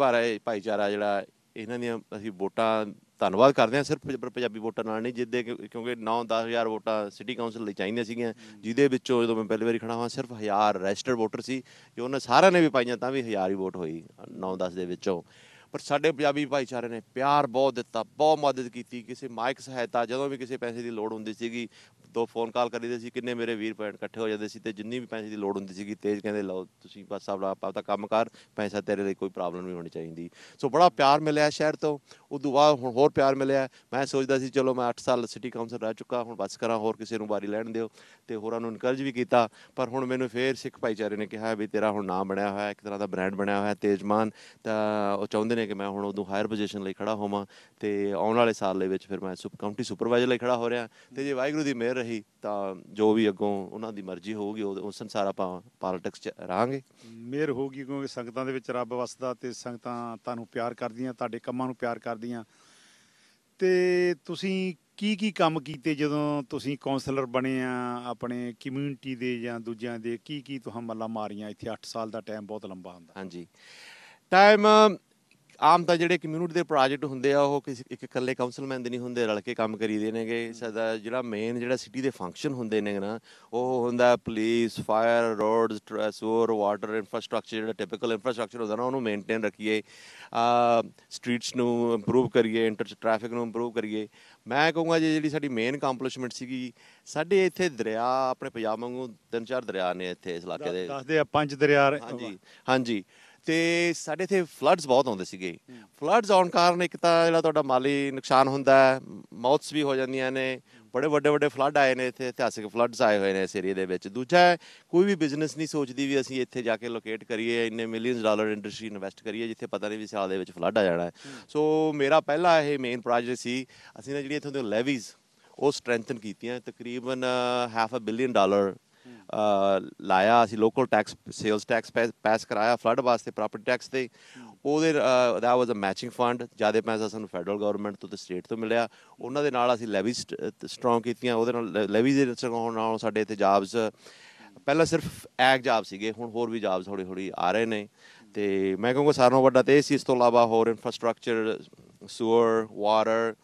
ਭਾਈਚਾਰਾ ਜਿਹੜਾ, ਇਹਨਾਂ ਦੀਆਂ ਅਸੀਂ ਵੋਟਾਂ ਧੰਨਵਾਦ ਕਰਦੇ ਹਾਂ, ਸਿਰਫ ਪੰਜਾਬੀ ਵੋਟਾਂ ਨਾਲ ਨਹੀਂ, ਜਿੱਦੇ ਕਿਉਂਕਿ 9-10 ਹਜ਼ਾਰ ਵੋਟਾਂ ਸਿਟੀ ਕਾਉਂਸਲ ਲਈ ਚਾਹੀਦੀਆਂ ਸੀਗੀਆਂ, ਜਿਹਦੇ ਵਿੱਚੋਂ ਜਦੋਂ ਮੈਂ ਪਹਿਲੀ ਵਾਰੀ ਖੜਾ ਹੋਇਆ ਸਿਰਫ 1000 ਰਜਿਸਟਰਡ ਵੋਟਰ ਸੀ। ਜੇ ਉਹਨਾਂ ਸਾਰਿਆਂ ਨੇ ਵੀ ਪਾਈਆਂ ਤਾਂ ਵੀ 1000 ਹੀ ਵੋਟ ਹੋਈ 9-10 ਦੇ ਵਿੱਚੋਂ। ਪਰ ਸਾਡੇ ਪੰਜਾਬੀ ਭਾਈਚਾਰੇ ਨੇ ਪਿਆਰ ਬਹੁਤ ਦਿੱਤਾ, ਬਹੁਤ ਮਦਦ ਕੀਤੀ। ਕਿਸੇ ਮਾਇਕ ਸਹਾਇਤਾ, ਜਦੋਂ ਵੀ ਕਿਸੇ ਪੈਸੇ ਦੀ ਲੋੜ ਹੁੰਦੀ ਸੀਗੀ, 2 ਫੋਨ ਕਾਲ ਕਰੀਦੇ ਸੀ, ਕਿੰਨੇ ਮੇਰੇ ਵੀਰ ਭੈਣ ਇਕੱਠੇ ਹੋ ਜਾਂਦੇ ਸੀ ਤੇ ਜਿੰਨੀ ਵੀ ਪੈਸੇ ਦੀ ਲੋੜ ਹੁੰਦੀ ਸੀਗੀ ਤੇਜ ਕਹਿੰਦੇ ਲਓ ਤੁਸੀਂ ਬਸ ਆਪਦਾ ਕੰਮ ਕਰ, ਪੈਸਾ ਤੇਰੇ ਲਈ ਕੋਈ ਪ੍ਰੋਬਲਮ ਨਹੀਂ ਹੋਣੀ ਚਾਹੀਦੀ। ਸੋ ਬੜਾ ਪਿਆਰ ਮਿਲਿਆ ਸ਼ਹਿਰ ਤੋਂ। ਉਦੋਂ ਬਾਅਦ ਹੁਣ ਹੋਰ ਪਿਆਰ ਮਿਲਿਆ। ਮੈਂ ਸੋਚਦਾ ਸੀ ਚਲੋ ਮੈਂ 8 ਸਾਲ ਸਿਟੀ ਕਾਊਂਸਲ ਰਹਿ ਚੁੱਕਾ, ਹੁਣ ਬਸ ਕਰਾਂ, ਹੋਰ ਕਿਸੇ ਨੂੰ ਵਾਰੀ ਲੈਣ ਦਿਓ, ਤੇ ਹੋਰਾਂ ਨੂੰ ਇਨਕਰੇਜ ਵੀ ਕੀਤਾ। ਪਰ ਹੁਣ ਮੈਨੂੰ ਫੇਰ ਸਿੱਖ ਭਾਈਚਾਰੇ ਨੇ ਕਿਹਾ ਵੀ ਤੇਰਾ ਹੁਣ ਨਾਮ ਬਣਿਆ ਹੋਇਆ, ਇੱਕ ਤਰ੍ਹਾਂ ਦਾ ਬ੍ਰਾਂਡ ਬਣਿਆ ਹੋਇਆ ਤੇਜਮਾਨ, ਤਾਂ ਉਹ ਚਾਹੁੰਦੇ ਨੇ ਕਿ ਮੈਂ ਹੁਣ ਉਦੋਂ ਹਾਇਰ ਪੋਜੀਸ਼ਨ ਲਈ ਖੜਾ ਹੋਵਾਂ। ਤੇ ਆਉਣ ਵਾਲੇ ਸਾਲ ਦੇ ਵਿੱਚ ਫਿਰ ਮੈਂ ਕਾਊਂਟੀ ਸੁਪਰਵਾਈਜ਼ਰ ਲਈ ਖੜਾ ਹੋ ਰਿਹਾ। ਤੇ ਜੇ ਵਾਹਿਗੁਰੂ ਦੀ ਮਿਹਰ ਰਹੀ ਤਾਂ ਜੋ ਵੀ ਅੱਗੋਂ ਉਹਨਾਂ ਦੀ ਮਰਜ਼ੀ ਹੋਊਗੀ ਉਸ ਅਨੁਸਾਰ ਆਪਾਂ ਪੋਲੀਟਿਕਸ 'ਚ ਰਹਾਂਗੇ। ਮਿਹਰ ਹੋਊਗੀ ਕਿਉਂਕਿ ਸੰਗਤਾਂ ਦੇ ਵਿੱਚ ਰੱਬ ਵਸਦਾ ਤੇ ਸੰਗਤਾਂ ਤੁਹਾਨੂੰ ਪਿਆਰ ਕਰਦੀਆਂ, ਤੁਹਾਡੇ ਕੰਮਾਂ ਨੂੰ ਪਿਆਰ ਕਰਦੀਆਂ। ਤੇ ਤੁਸੀਂ ਕੀ ਕੰਮ ਕੀਤੇ ਜਦੋਂ ਤੁਸੀਂ ਕੌਂਸਲਰ ਬਣੇ ਆ ਆਪਣੇ ਕਮਿਊਨਿਟੀ ਦੇ ਜਾਂ ਦੂਜਿਆਂ ਦੇ? ਕੀ ਤੁਹਾਂ ਮੱਲਾਂ ਮਾਰੀਆਂ ਇੱਥੇ? 8 ਸਾਲ ਦਾ ਟਾਈਮ ਬਹੁਤ ਲੰਬਾ ਹੁੰਦਾ। ਹਾਂਜੀ, ਟਾਈਮ ਆਮ ਤਾਂ ਜਿਹੜੇ ਕਮਿਊਨਿਟੀ ਦੇ ਪ੍ਰੋਜੈਕਟ ਹੁੰਦੇ ਆ ਉਹ ਕਿਸੇ ਇੱਕ ਇਕੱਲੇ ਕਾਊਂਸਲਮੈਨ ਦੇ ਨਹੀਂ ਹੁੰਦੇ, ਰਲ ਕੇ ਕੰਮ ਕਰੀਦੇ ਨੇਗੇ। ਸਾਡਾ ਜਿਹੜਾ ਮੇਨ ਜਿਹੜਾ ਸਿਟੀ ਦੇ ਫੰਕਸ਼ਨ ਹੁੰਦੇ ਨੇ ਨਾ, ਉਹ ਹੁੰਦਾ police, fire, roads, sewer, water infrastructure, ਜਿਹੜਾ ਟਿਪੀਕਲ ਇਨਫਰਾਸਟਰਕਚਰ ਹੁੰਦਾ ਨਾ ਉਹਨੂੰ ਮੇਨਟੇਨ ਰੱਖੀਏ, ਸਟਰੀਟਸ ਨੂੰ ਇੰਪਰੂਵ ਕਰੀਏ, ਟ੍ਰੈਫਿਕ ਨੂੰ ਇੰਪਰੂਵ ਕਰੀਏ। ਮੈਂ ਕਹੂੰਗਾ ਜੀ ਜਿਹੜੀ ਸਾਡੀ ਮੇਨ ਅਕਾਂਪਲਿਸ਼ਮੈਂਟ ਸੀਗੀ, ਸਾਡੇ ਇੱਥੇ ਦਰਿਆ ਆਪਣੇ ਪੰਜਾਬ ਵਾਂਗੂ 3-4 ਦਰਿਆ ਨੇ ਇੱਥੇ ਇਸ ਇਲਾਕੇ ਦੇ। ਦੱਸਦੇ ਆ 5 ਦਰਿਆ। ਹਾਂਜੀ ਹਾਂਜੀ। ਅਤੇ ਸਾਡੇ ਇੱਥੇ ਫਲੱਡਸ ਬਹੁਤ ਆਉਂਦੇ ਸੀਗੇ। ਫਲੱਡਸ ਆਉਣ ਕਾਰਨ ਇੱਕ ਤਾਂ ਜਿਹੜਾ ਤੁਹਾਡਾ ਮਾਲੀ ਨੁਕਸਾਨ ਹੁੰਦਾ, ਮੌਤਸ ਵੀ ਹੋ ਜਾਂਦੀਆਂ ਨੇ। ਬੜੇ ਵੱਡੇ ਫਲੱਡ ਆਏ ਨੇ ਇੱਥੇ, ਇਤਿਹਾਸਿਕ ਫਲੱਡਸ ਆਏ ਹੋਏ ਨੇ ਇਸ ਏਰੀਏ ਦੇ ਵਿੱਚ। ਦੂਜਾ ਹੈ ਕੋਈ ਵੀ ਬਿਜ਼ਨਸ ਨਹੀਂ ਸੋਚਦੀ ਵੀ ਅਸੀਂ ਇੱਥੇ ਜਾ ਕੇ ਲੋਕੇਟ ਕਰੀਏ, ਇੰਨੇ ਮਿਲੀਅਨਸ ਡਾਲਰ ਇੰਡਸਟਰੀ ਇਨਵੈਸਟ ਕਰੀਏ ਜਿੱਥੇ ਪਤਾ ਨਹੀਂ ਵੀ ਸਾਲ ਦੇ ਵਿੱਚ ਫਲੱਡ ਆ ਜਾਣਾ ਹੈ। ਸੋ ਮੇਰਾ ਪਹਿਲਾ ਇਹ ਮੇਨ ਪ੍ਰੋਜੈਕਟ ਸੀ, ਅਸੀਂ ਨਾ ਜਿਹੜੀਆਂ ਇੱਥੋਂ ਦੀਆਂ ਲੈਵੀਜ਼ ਉਹ ਸਟਰੈਂਥਨ ਕੀਤੀਆਂ। ਤਕਰੀਬਨ $500 million ਲਾਇਆ ਅਸੀਂ। Local tax, sales tax pass ਕਰਾਇਆ ਫਲੱਡ ਵਾਸਤੇ, ਪ੍ਰੋਪਰਟੀ ਟੈਕਸ 'ਤੇ। ਉਹਦੇ that was a matching fund. ਜ਼ਿਆਦਾ ਪੈਸਾ ਸਾਨੂੰ ਫੈਡਰਲ ਗਵਰਨਮੈਂਟ ਤੋਂ ਅਤੇ ਸਟੇਟ ਤੋਂ ਮਿਲਿਆ। ਉਹਨਾਂ ਦੇ ਨਾਲ ਅਸੀਂ ਲੈਵੀਜ਼ ਸਟਰੋਂਗ ਕੀਤੀਆਂ। ਉਹਦੇ ਨਾਲ ਲੈਵੀਜ਼ ਦੇ ਸਟਰੋਂਗ ਨਾਲ ਸਾਡੇ ਇੱਥੇ ਜਾਬਸ, ਪਹਿਲਾਂ ਸਿਰਫ ਐਗ ਜਾਬ ਸੀਗੇ, ਹੁਣ ਹੋਰ ਵੀ ਜਾਬਸ ਹੌਲੀ ਆ ਰਹੇ ਨੇ। ਅਤੇ ਮੈਂ ਕਹੂੰਗਾ ਸਾਰਿਆਂ ਨਾਲੋਂ ਵੱਡਾ ਤਾਂ ਇਹ ਸੀ। ਇਸ ਤੋਂ ਇਲਾਵਾ ਹੋਰ ਇਨਫਰਾਸਟਰਕਚਰ, ਸੂਅਰ, ਵਾਟਰ,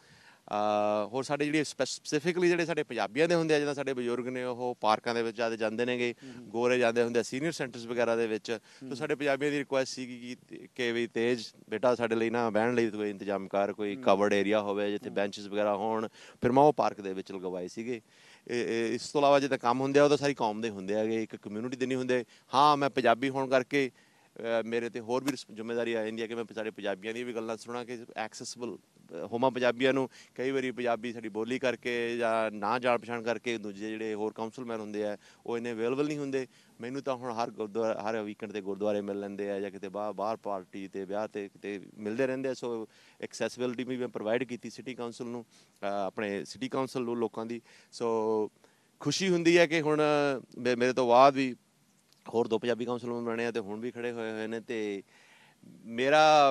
ਹੋਰ ਸਾਡੇ ਜਿਹੜੇ ਸਪੈਸੀਫਿਕਲੀ ਜਿਹੜੇ ਸਾਡੇ ਪੰਜਾਬੀਆਂ ਦੇ ਹੁੰਦੇ ਆ, ਜਿੱਦਾਂ ਸਾਡੇ ਬਜ਼ੁਰਗ ਨੇ ਉਹ ਪਾਰਕਾਂ ਦੇ ਵਿੱਚ ਜ਼ਿਆਦਾ ਜਾਂਦੇ ਨੇਗੇ, ਗੋਰੇ ਜਾਂਦੇ ਹੁੰਦੇ ਆ ਸੀਨੀਅਰ ਸੈਂਟਰਸ ਵਗੈਰਾ ਦੇ ਵਿੱਚ। ਤਾਂ ਸਾਡੇ ਪੰਜਾਬੀਆਂ ਦੀ ਰਿਕੁਐਸਟ ਸੀਗੀ ਕਿ ਵੀ ਤੇਜ ਬੇਟਾ ਸਾਡੇ ਲਈ ਨਾ ਬਹਿਣ ਲਈ ਕੋਈ ਇੰਤਜ਼ਾਮ ਕਰ, ਕੋਈ ਕਵਰਡ ਏਰੀਆ ਹੋਵੇ ਜਿੱਥੇ ਬੈਂਚਸ ਵਗੈਰਾ ਹੋਣ। ਫਿਰ ਮੈਂ ਉਹ ਪਾਰਕ ਦੇ ਵਿੱਚ ਲਗਵਾਏ ਸੀਗੇ। ਇਸ ਤੋਂ ਇਲਾਵਾ ਜਿੱਦਾਂ ਕੰਮ ਹੁੰਦੇ ਆ ਉਹ ਤਾਂ ਸਾਰੀ ਕੌਮ ਦੇ ਹੁੰਦੇ ਹੈਗੇ, ਇੱਕ ਕਮਿਊਨਿਟੀ ਦੇ ਨਹੀਂ ਹੁੰਦੇ। ਹਾਂ, ਮੈਂ ਪੰਜਾਬੀ ਹੋਣ ਕਰਕੇ ਮੇਰੇ 'ਤੇ ਹੋਰ ਵੀ ਜ਼ਿੰਮੇਵਾਰੀ ਆ ਜਾਂਦੀ ਹੈ ਕਿ ਮੈਂ ਸਾਡੇ ਪੰਜਾਬੀਆਂ ਦੀਆਂ ਵੀ ਗੱਲਾਂ ਸੁਣਾ ਕੇ ਐਕਸੈਸਿਬਲ ਹੋਵਾਂ ਪੰਜਾਬੀਆਂ ਨੂੰ। ਕਈ ਵਾਰੀ ਪੰਜਾਬੀ ਸਾਡੀ ਬੋਲੀ ਕਰਕੇ ਜਾਂ ਨਾ ਜਾਣ ਪਛਾਣ ਕਰਕੇ ਦੂਜੇ ਜਿਹੜੇ ਹੋਰ ਕਾਊਂਸਲਮੈਨ ਹੁੰਦੇ ਆ ਉਹ ਇੰਨੇ ਅਵੇਲੇਬਲ ਨਹੀਂ ਹੁੰਦੇ। ਮੈਨੂੰ ਤਾਂ ਹੁਣ ਹਰ ਵੀਕਐਂਡ 'ਤੇ ਗੁਰਦੁਆਰੇ ਮਿਲ ਲੈਂਦੇ ਆ, ਜਾਂ ਕਿਤੇ ਬਾਹਰ ਪਾਰਟੀ 'ਤੇ ਵਿਆਹ 'ਤੇ ਕਿਤੇ ਮਿਲਦੇ ਰਹਿੰਦੇ ਆ। ਸੋ ਐਕਸੈਸਿਬਿਲਿਟੀ ਵੀ ਮੈਂ ਪ੍ਰੋਵਾਈਡ ਕੀਤੀ ਸਿਟੀ ਕਾਊਂਸਲ ਨੂੰ, ਆਪਣੇ ਸਿਟੀ ਕਾਊਂਸਲ ਨੂੰ ਲੋਕਾਂ ਦੀ। ਸੋ ਖੁਸ਼ੀ ਹੁੰਦੀ ਹੈ ਕਿ ਹੁਣ ਮੇਰੇ ਤੋਂ ਬਾਅਦ ਵੀ ਹੋਰ 2 ਪੰਜਾਬੀ ਕਾਊਂਸਲਰ ਬਣੇ ਆ ਅਤੇ ਹੁਣ ਵੀ ਖੜ੍ਹੇ ਹੋਏ ਨੇ। ਅਤੇ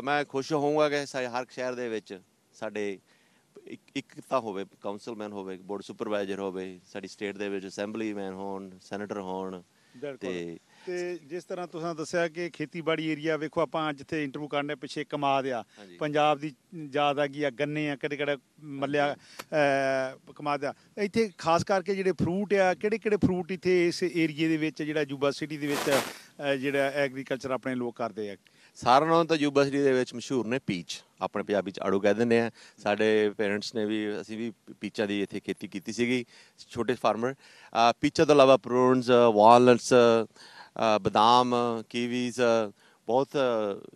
ਮੈਂ ਖੁਸ਼ ਹੋਊਂਗਾ ਕਿ ਹਰ ਸ਼ਹਿਰ ਦੇ ਵਿੱਚ ਸਾਡੇ ਇੱਕ ਤਾਂ ਹੋਵੇ ਕਾਊਂਸਲਮੈਨ, ਹੋਵੇ ਬੋਰਡ ਸੁਪਰਵਾਈਜ਼ਰ, ਹੋਵੇ ਸਾਡੀ ਸਟੇਟ ਦੇ ਵਿੱਚ ਅਸੈਂਬਲੀਮੈਨ ਹੋਣ, ਸੈਨੇਟਰ ਹੋਣ। ਅਤੇ ਜਿਸ ਤਰ੍ਹਾਂ ਤੁਸੀਂ ਦੱਸਿਆ ਕਿ ਖੇਤੀਬਾੜੀ ਏਰੀਆ, ਵੇਖੋ ਆਪਾਂ ਜਿੱਥੇ ਇੰਟਰਵਿਊ ਕਰਨੇ ਪਿੱਛੇ ਕਮਾਦ ਆ, ਪੰਜਾਬ ਦੀ ਯਾਦ ਆ ਗਈ ਆ, ਗੰਨੇ ਆ, ਕਿਹੜੇ ਮੱਲਿਆ ਕਮਾਦ ਆ। ਇੱਥੇ ਖਾਸ ਕਰਕੇ ਜਿਹੜੇ ਫਰੂਟ ਆ, ਕਿਹੜੇ ਫਰੂਟ ਇੱਥੇ ਇਸ ਏਰੀਏ ਦੇ ਵਿੱਚ ਜਿਹੜਾ ਯੂਬਾ ਸਿਟੀ ਦੇ ਵਿੱਚ ਜਿਹੜਾ ਐਗਰੀਕਲਚਰ ਆਪਣੇ ਲੋਕ ਕਰਦੇ ਆ? ਸਾਰਿਆਂ ਨਾਲੋਂ ਤਾਂ ਯੂਬਾ ਸਿਟੀ ਦੇ ਵਿੱਚ ਮਸ਼ਹੂਰ ਨੇ ਪੀਚ, ਆਪਣੇ ਪੰਜਾਬੀ 'ਚ ਆੜੂ ਕਹਿ ਦਿੰਦੇ ਆ। ਸਾਡੇ ਪੇਰੈਂਟਸ ਨੇ ਵੀ, ਅਸੀਂ ਵੀ ਪੀਚਾਂ ਦੀ ਇੱਥੇ ਖੇਤੀ ਕੀਤੀ ਸੀਗੀ, ਛੋਟੇ ਫਾਰਮਰ। ਪੀਚਾਂ ਤੋਂ ਇਲਾਵਾ ਪ੍ਰੂਨਸ, ਵਾਲਨਟਸ, ਬਦਾਮ, ਕੀਵੀਜ਼ ਬਹੁਤ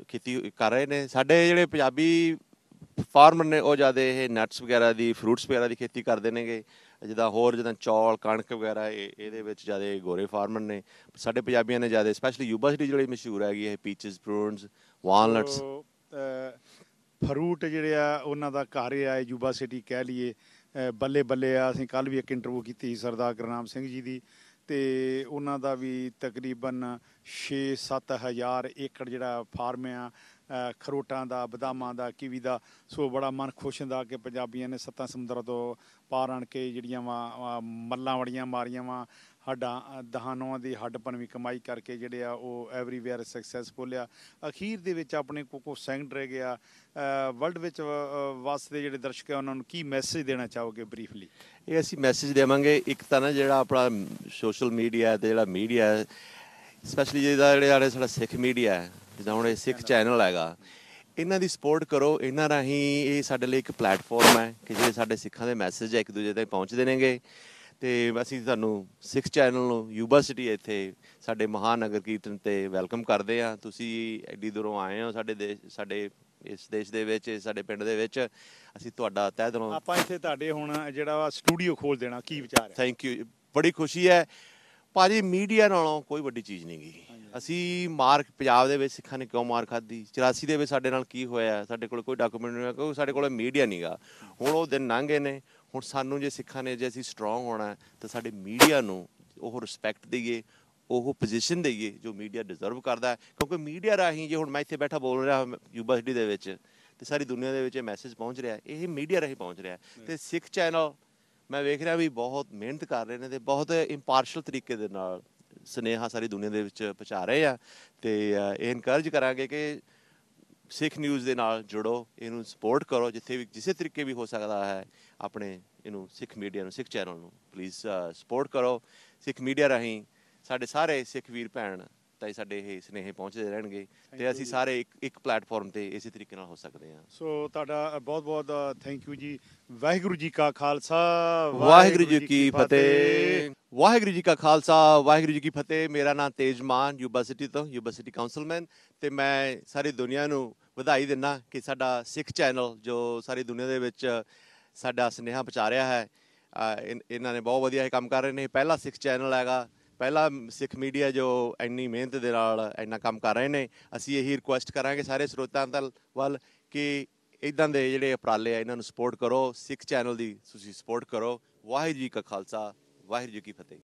ਖੇਤੀ ਕਰ ਰਹੇ ਨੇ। ਸਾਡੇ ਜਿਹੜੇ ਪੰਜਾਬੀ ਫਾਰਮਰ ਨੇ ਉਹ ਜ਼ਿਆਦਾ ਇਹ ਨਟਸ ਵਗੈਰਾ ਦੀ, ਫਰੂਟਸ ਵਗੈਰਾ ਦੀ ਖੇਤੀ ਕਰਦੇ ਨੇਗੇ। ਜਿੱਦਾਂ ਚੌਲ, ਕਣਕ ਵਗੈਰਾ, ਇਹਦੇ ਵਿੱਚ ਜ਼ਿਆਦਾ ਗੋਰੇ ਫਾਰਮਰ ਨੇ। ਸਾਡੇ ਪੰਜਾਬੀਆਂ ਨੇ ਜ਼ਿਆਦਾ, ਸਪੈਸ਼ਲੀ ਯੂਬਾ ਸਿਟੀ ਜਿਹੜੀ ਮਸ਼ਹੂਰ ਹੈਗੀ ਇਹ ਪੀਚਸ, ਪ੍ਰੂਨਸ, ਵਾਲਨਟਸ। ਫਰੂਟ ਜਿਹੜੇ ਆ ਉਹਨਾਂ ਦਾ ਘਰ ਆ ਯੂਬਾ ਸਿਟੀ ਕਹਿ ਲਈਏ, ਬੱਲੇ ਆ। ਅਸੀਂ ਕੱਲ੍ਹ ਵੀ ਇੱਕ ਇੰਟਰਵਿਊ ਕੀਤੀ ਸੀ ਸਰਦਾਰ ਗੁਰਨਾਮ ਸਿੰਘ ਜੀ ਦੀ, ਅਤੇ ਉਹਨਾਂ ਦਾ ਵੀ ਤਕਰੀਬਨ 6-7 ਹਜ਼ਾਰ ਏਕੜ ਜਿਹੜਾ ਫਾਰਮ ਆ ਖਰੋਟਾਂ ਦਾ, ਬਦਾਮਾਂ ਦਾ, ਕੀਵੀ ਦਾ। ਸੋ ਬੜਾ ਮਨ ਖੁਸ਼ ਹੁੰਦਾ ਕਿ ਪੰਜਾਬੀਆਂ ਨੇ 7 ਸਮੁੰਦਰਾਂ ਤੋਂ ਪਾਰ ਆਣ ਕੇ ਜਿਹੜੀਆਂ ਵਾ ਮੱਲਾਂ ਬੜੀਆਂ ਮਾਰੀਆਂ ਵਾ, ਹੱਡਾਂ ਦਹਾਨੋਂ ਦੀ ਹੱਡ ਭੰਨਵੀਂ ਕਮਾਈ ਕਰਕੇ ਜਿਹੜੇ ਆ ਉਹ ਐਵਰੀਵੇਅਰ ਸਕਸੈਸਫੁਲ ਆ। ਅਖੀਰ ਦੇ ਵਿੱਚ ਆਪਣੇ ਕੋਲ ਸੈਕਿੰਡ ਰਹਿ ਗਿਆ। ਵਰਲਡ ਵਿੱਚ ਵਸਦੇ ਜਿਹੜੇ ਦਰਸ਼ਕ ਆ ਉਹਨਾਂ ਨੂੰ ਕੀ ਮੈਸੇਜ ਦੇਣਾ ਚਾਹੋਗੇ ਬਰੀਫਲੀ? ਇਹ ਅਸੀਂ ਮੈਸੇਜ ਦੇਵਾਂਗੇ, ਇੱਕ ਤਾਂ ਨਾ ਜਿਹੜਾ ਆਪਣਾ ਸੋਸ਼ਲ ਮੀਡੀਆ ਅਤੇ ਜਿਹੜਾ ਮੀਡੀਆ, ਸਪੈਸ਼ਲੀ ਜਿਹੜਾ ਸਾਡਾ ਸਿੱਖ ਮੀਡੀਆ ਹੈ, ਜਿੱਦਾਂ ਹੁਣ ਇਹ ਸਿੱਖ ਚੈਨਲ ਹੈਗਾ, ਇਹਨਾਂ ਦੀ ਸਪੋਰਟ ਕਰੋ। ਇਹਨਾਂ ਰਾਹੀਂ ਇਹ ਸਾਡੇ ਲਈ ਇੱਕ ਪਲੈਟਫਾਰਮ ਹੈ ਕਿ ਜਿਹੜੇ ਸਾਡੇ ਸਿੱਖਾਂ ਦੇ ਮੈਸੇਜ ਹੈ ਇੱਕ ਦੂਜੇ ਤੱਕ ਪਹੁੰਚਦੇ ਨੇਗੇ। ਤੇ ਅਸੀਂ ਤੁਹਾਨੂੰ ਸਿੱਖ ਚੈਨਲ ਨੂੰ ਯੂਬਾ ਸਿਟੀ ਇੱਥੇ ਸਾਡੇ ਮਹਾਨਗਰ ਕੀਰਤਨ ਤੇ ਵੈਲਕਮ ਕਰਦੇ ਹਾਂ। ਤੁਸੀਂ ਐਡੀ ਦੂਰੋਂ ਆਏ ਹੋ ਸਾਡੇ ਇਸ ਦੇਸ਼ ਦੇ ਵਿੱਚ, ਸਾਡੇ ਪਿੰਡ ਦੇ ਵਿੱਚ। ਅਸੀਂ ਤੁਹਾਡਾ ਤਹਿ ਦਿਲੋਂ ਆਪਾਂ ਇੱਥੇ ਤੁਹਾਡੇ ਹੁਣ ਜਿਹੜਾ ਵਾ ਸਟੂਡੀਓ ਖੋਲ ਦੇਣਾ, ਕੀ ਵਿਚਾਰ ਹੈ? ਥੈਂਕ ਯੂ, ਬੜੀ ਖੁਸ਼ੀ ਹੈ ਭਾਜੀ। ਮੀਡੀਆ ਨਾਲੋਂ ਕੋਈ ਵੱਡੀ ਚੀਜ਼ ਨਹੀਂ ਗੀ। ਅਸੀਂ ਪੰਜਾਬ ਦੇ ਵਿੱਚ ਸਿੱਖਾਂ ਨੇ ਕਿਉਂ ਮਾਰ ਖਾਧੀ, 84 ਦੇ ਵਿੱਚ ਸਾਡੇ ਨਾਲ ਕੀ ਹੋਇਆ, ਸਾਡੇ ਕੋਲ ਕੋਈ ਡਾਕੂਮੈਂਟ ਨਹੀਂ ਹੋਇਆ ਕਿਉਂਕਿ ਸਾਡੇ ਕੋਲ ਮੀਡੀਆ ਨਹੀਂ ਗਾ। ਹੁਣ ਉਹ ਦਿਨ ਲੰਘ ਗਏ ਨੇ। ਹੁਣ ਸਾਨੂੰ ਜੇ ਸਿੱਖਾਂ ਨੇ, ਜੇ ਅਸੀਂ ਸਟਰੋਂਗ ਹੋਣਾ ਤਾਂ ਸਾਡੇ ਮੀਡੀਆ ਨੂੰ ਉਹ ਰਿਸਪੈਕਟ ਦੇਈਏ, ਉਹ ਪੋਜੀਸ਼ਨ ਦੇਈਏ ਜੋ ਮੀਡੀਆ ਡਿਜ਼ਰਵ ਕਰਦਾ ਹੈ। ਕਿਉਂਕਿ ਮੀਡੀਆ ਰਾਹੀਂ, ਜੇ ਹੁਣ ਮੈਂ ਇੱਥੇ ਬੈਠਾ ਬੋਲ ਰਿਹਾ ਯੂਬਾ ਸਿਟੀ ਦੇ ਵਿੱਚ, ਤੇ ਸਾਰੀ ਦੁਨੀਆ ਦੇ ਵਿੱਚ ਇਹ ਮੈਸੇਜ ਪਹੁੰਚ ਰਿਹਾ, ਇਹ ਮੀਡੀਆ ਰਾਹੀਂ ਪਹੁੰਚ ਰਿਹਾ। ਤੇ ਸਿੱਖ ਚੈਨਲ ਮੈਂ ਵੇਖ ਰਿਹਾ ਵੀ ਬਹੁਤ ਮਿਹਨਤ ਕਰ ਰਹੇ ਨੇ ਤੇ ਬਹੁਤ ਇੰਪਾਰਸ਼ਲ ਤਰੀਕੇ ਦੇ ਨਾਲ ਸੁਨੇਹਾ ਸਾਰੀ ਦੁਨੀਆ ਦੇ ਵਿੱਚ ਪਹੁੰਚਾ ਰਹੇ ਆ। ਤੇ ਇਹ ਇਨਕਰੇਜ ਕਰਾਂਗੇ ਕਿ ਸਿੱਖ ਨਿਊਜ਼ ਦੇ ਨਾਲ ਜੁੜੋ, ਇਹਨੂੰ ਸਪੋਰਟ ਕਰੋ ਜਿੱਥੇ ਵੀ, ਕਿਸੇ ਤਰੀਕੇ ਵੀ ਹੋ ਸਕਦਾ ਹੈ। ਆਪਣੇ ਇਹਨੂੰ ਸਿੱਖ ਮੀਡੀਆ ਨੂੰ, ਸਿੱਖ ਚੈਨਲ ਨੂੰ ਪਲੀਜ਼ ਸਪੋਰਟ ਕਰੋ। ਸਿੱਖ ਮੀਡੀਆ ਰਾਹੀਂ ਸਾਡੇ ਸਾਰੇ ਸਿੱਖ ਵੀਰ ਭੈਣ ਤਾਂ ਸਾਡੇ ਇਹ ਸੁਨੇਹੇ ਪਹੁੰਚਦੇ ਰਹਿਣਗੇ ਤੇ ਅਸੀਂ ਸਾਰੇ ਇੱਕ ਪਲੇਟਫਾਰਮ ਤੇ ਇਸੇ ਤਰੀਕੇ ਨਾਲ ਹੋ ਸਕਦੇ ਹਾਂ। ਸੋ ਤੁਹਾਡਾ ਬਹੁਤ ਬਹੁਤ ਥੈਂਕ ਯੂ ਜੀ। ਵਾਹਿਗੁਰੂ ਜੀ ਕਾ ਖਾਲਸਾ, ਵਾਹਿਗੁਰੂ ਜੀ ਕੀ ਫਤਿਹ। ਵਾਹਿਗੁਰੂ ਜੀ ਕਾ ਖਾਲਸਾ, ਵਾਹਿਗੁਰੂ ਜੀ ਕੀ ਫਤਿਹ। ਮੇਰਾ ਨਾਮ ਤੇਜਮਾਨ, ਯੂਬਾ ਸਿਟੀ ਤੋਂ, ਯੂਬਾ ਸਿਟੀ ਕਾਉਂਸਲਮੈਨ। ਤੇ ਮੈਂ ਸਾਰੀ ਦੁਨੀਆ ਨੂੰ ਵਧਾਈ ਦਿੰਦਾ ਕਿ ਸਾਡਾ ਸਿੱਖ ਚੈਨਲ ਜੋ ਸਾਰੀ ਦੁਨੀਆ ਦੇ ਵਿੱਚ ਸਾਡਾ ਸੁਨੇਹਾ ਪਹੁੰਚਾ ਰਿਹਾ ਹੈ। ਇਹਨਾਂ ਨੇ ਬਹੁਤ ਵਧੀਆ ਇਹ ਕੰਮ ਕਰ ਰਹੇ ਨੇ। ਪਹਿਲਾ ਸਿੱਖ ਚੈਨਲ ਹੈਗਾ, ਪਹਿਲਾ ਸਿੱਖ ਮੀਡੀਆ ਜੋ ਇੰਨੀ ਮਿਹਨਤ ਦੇ ਨਾਲ ਇੰਨਾ ਕੰਮ ਕਰ ਰਹੇ ਨੇ। ਅਸੀਂ ਇਹੀ ਰਿਕੁਐਸਟ ਕਰਾਂਗੇ ਸਾਰੇ ਸਰੋਤਿਆਂ ਵੱਲ ਕਿ ਇੱਦਾਂ ਦੇ ਜਿਹੜੇ ਉਪਰਾਲੇ ਆ ਇਹਨਾਂ ਨੂੰ ਸਪੋਰਟ ਕਰੋ। ਸਿੱਖ ਚੈਨਲ ਦੀ ਤੁਸੀਂ ਸਪੋਰਟ ਕਰੋ। ਵਾਹਿਗੁਰੂ ਜੀ ਕਾ ਖਾਲਸਾ, ਵਾਹਿਗੁਰੂ ਜੀ ਕੀ ਫਤਿਹ।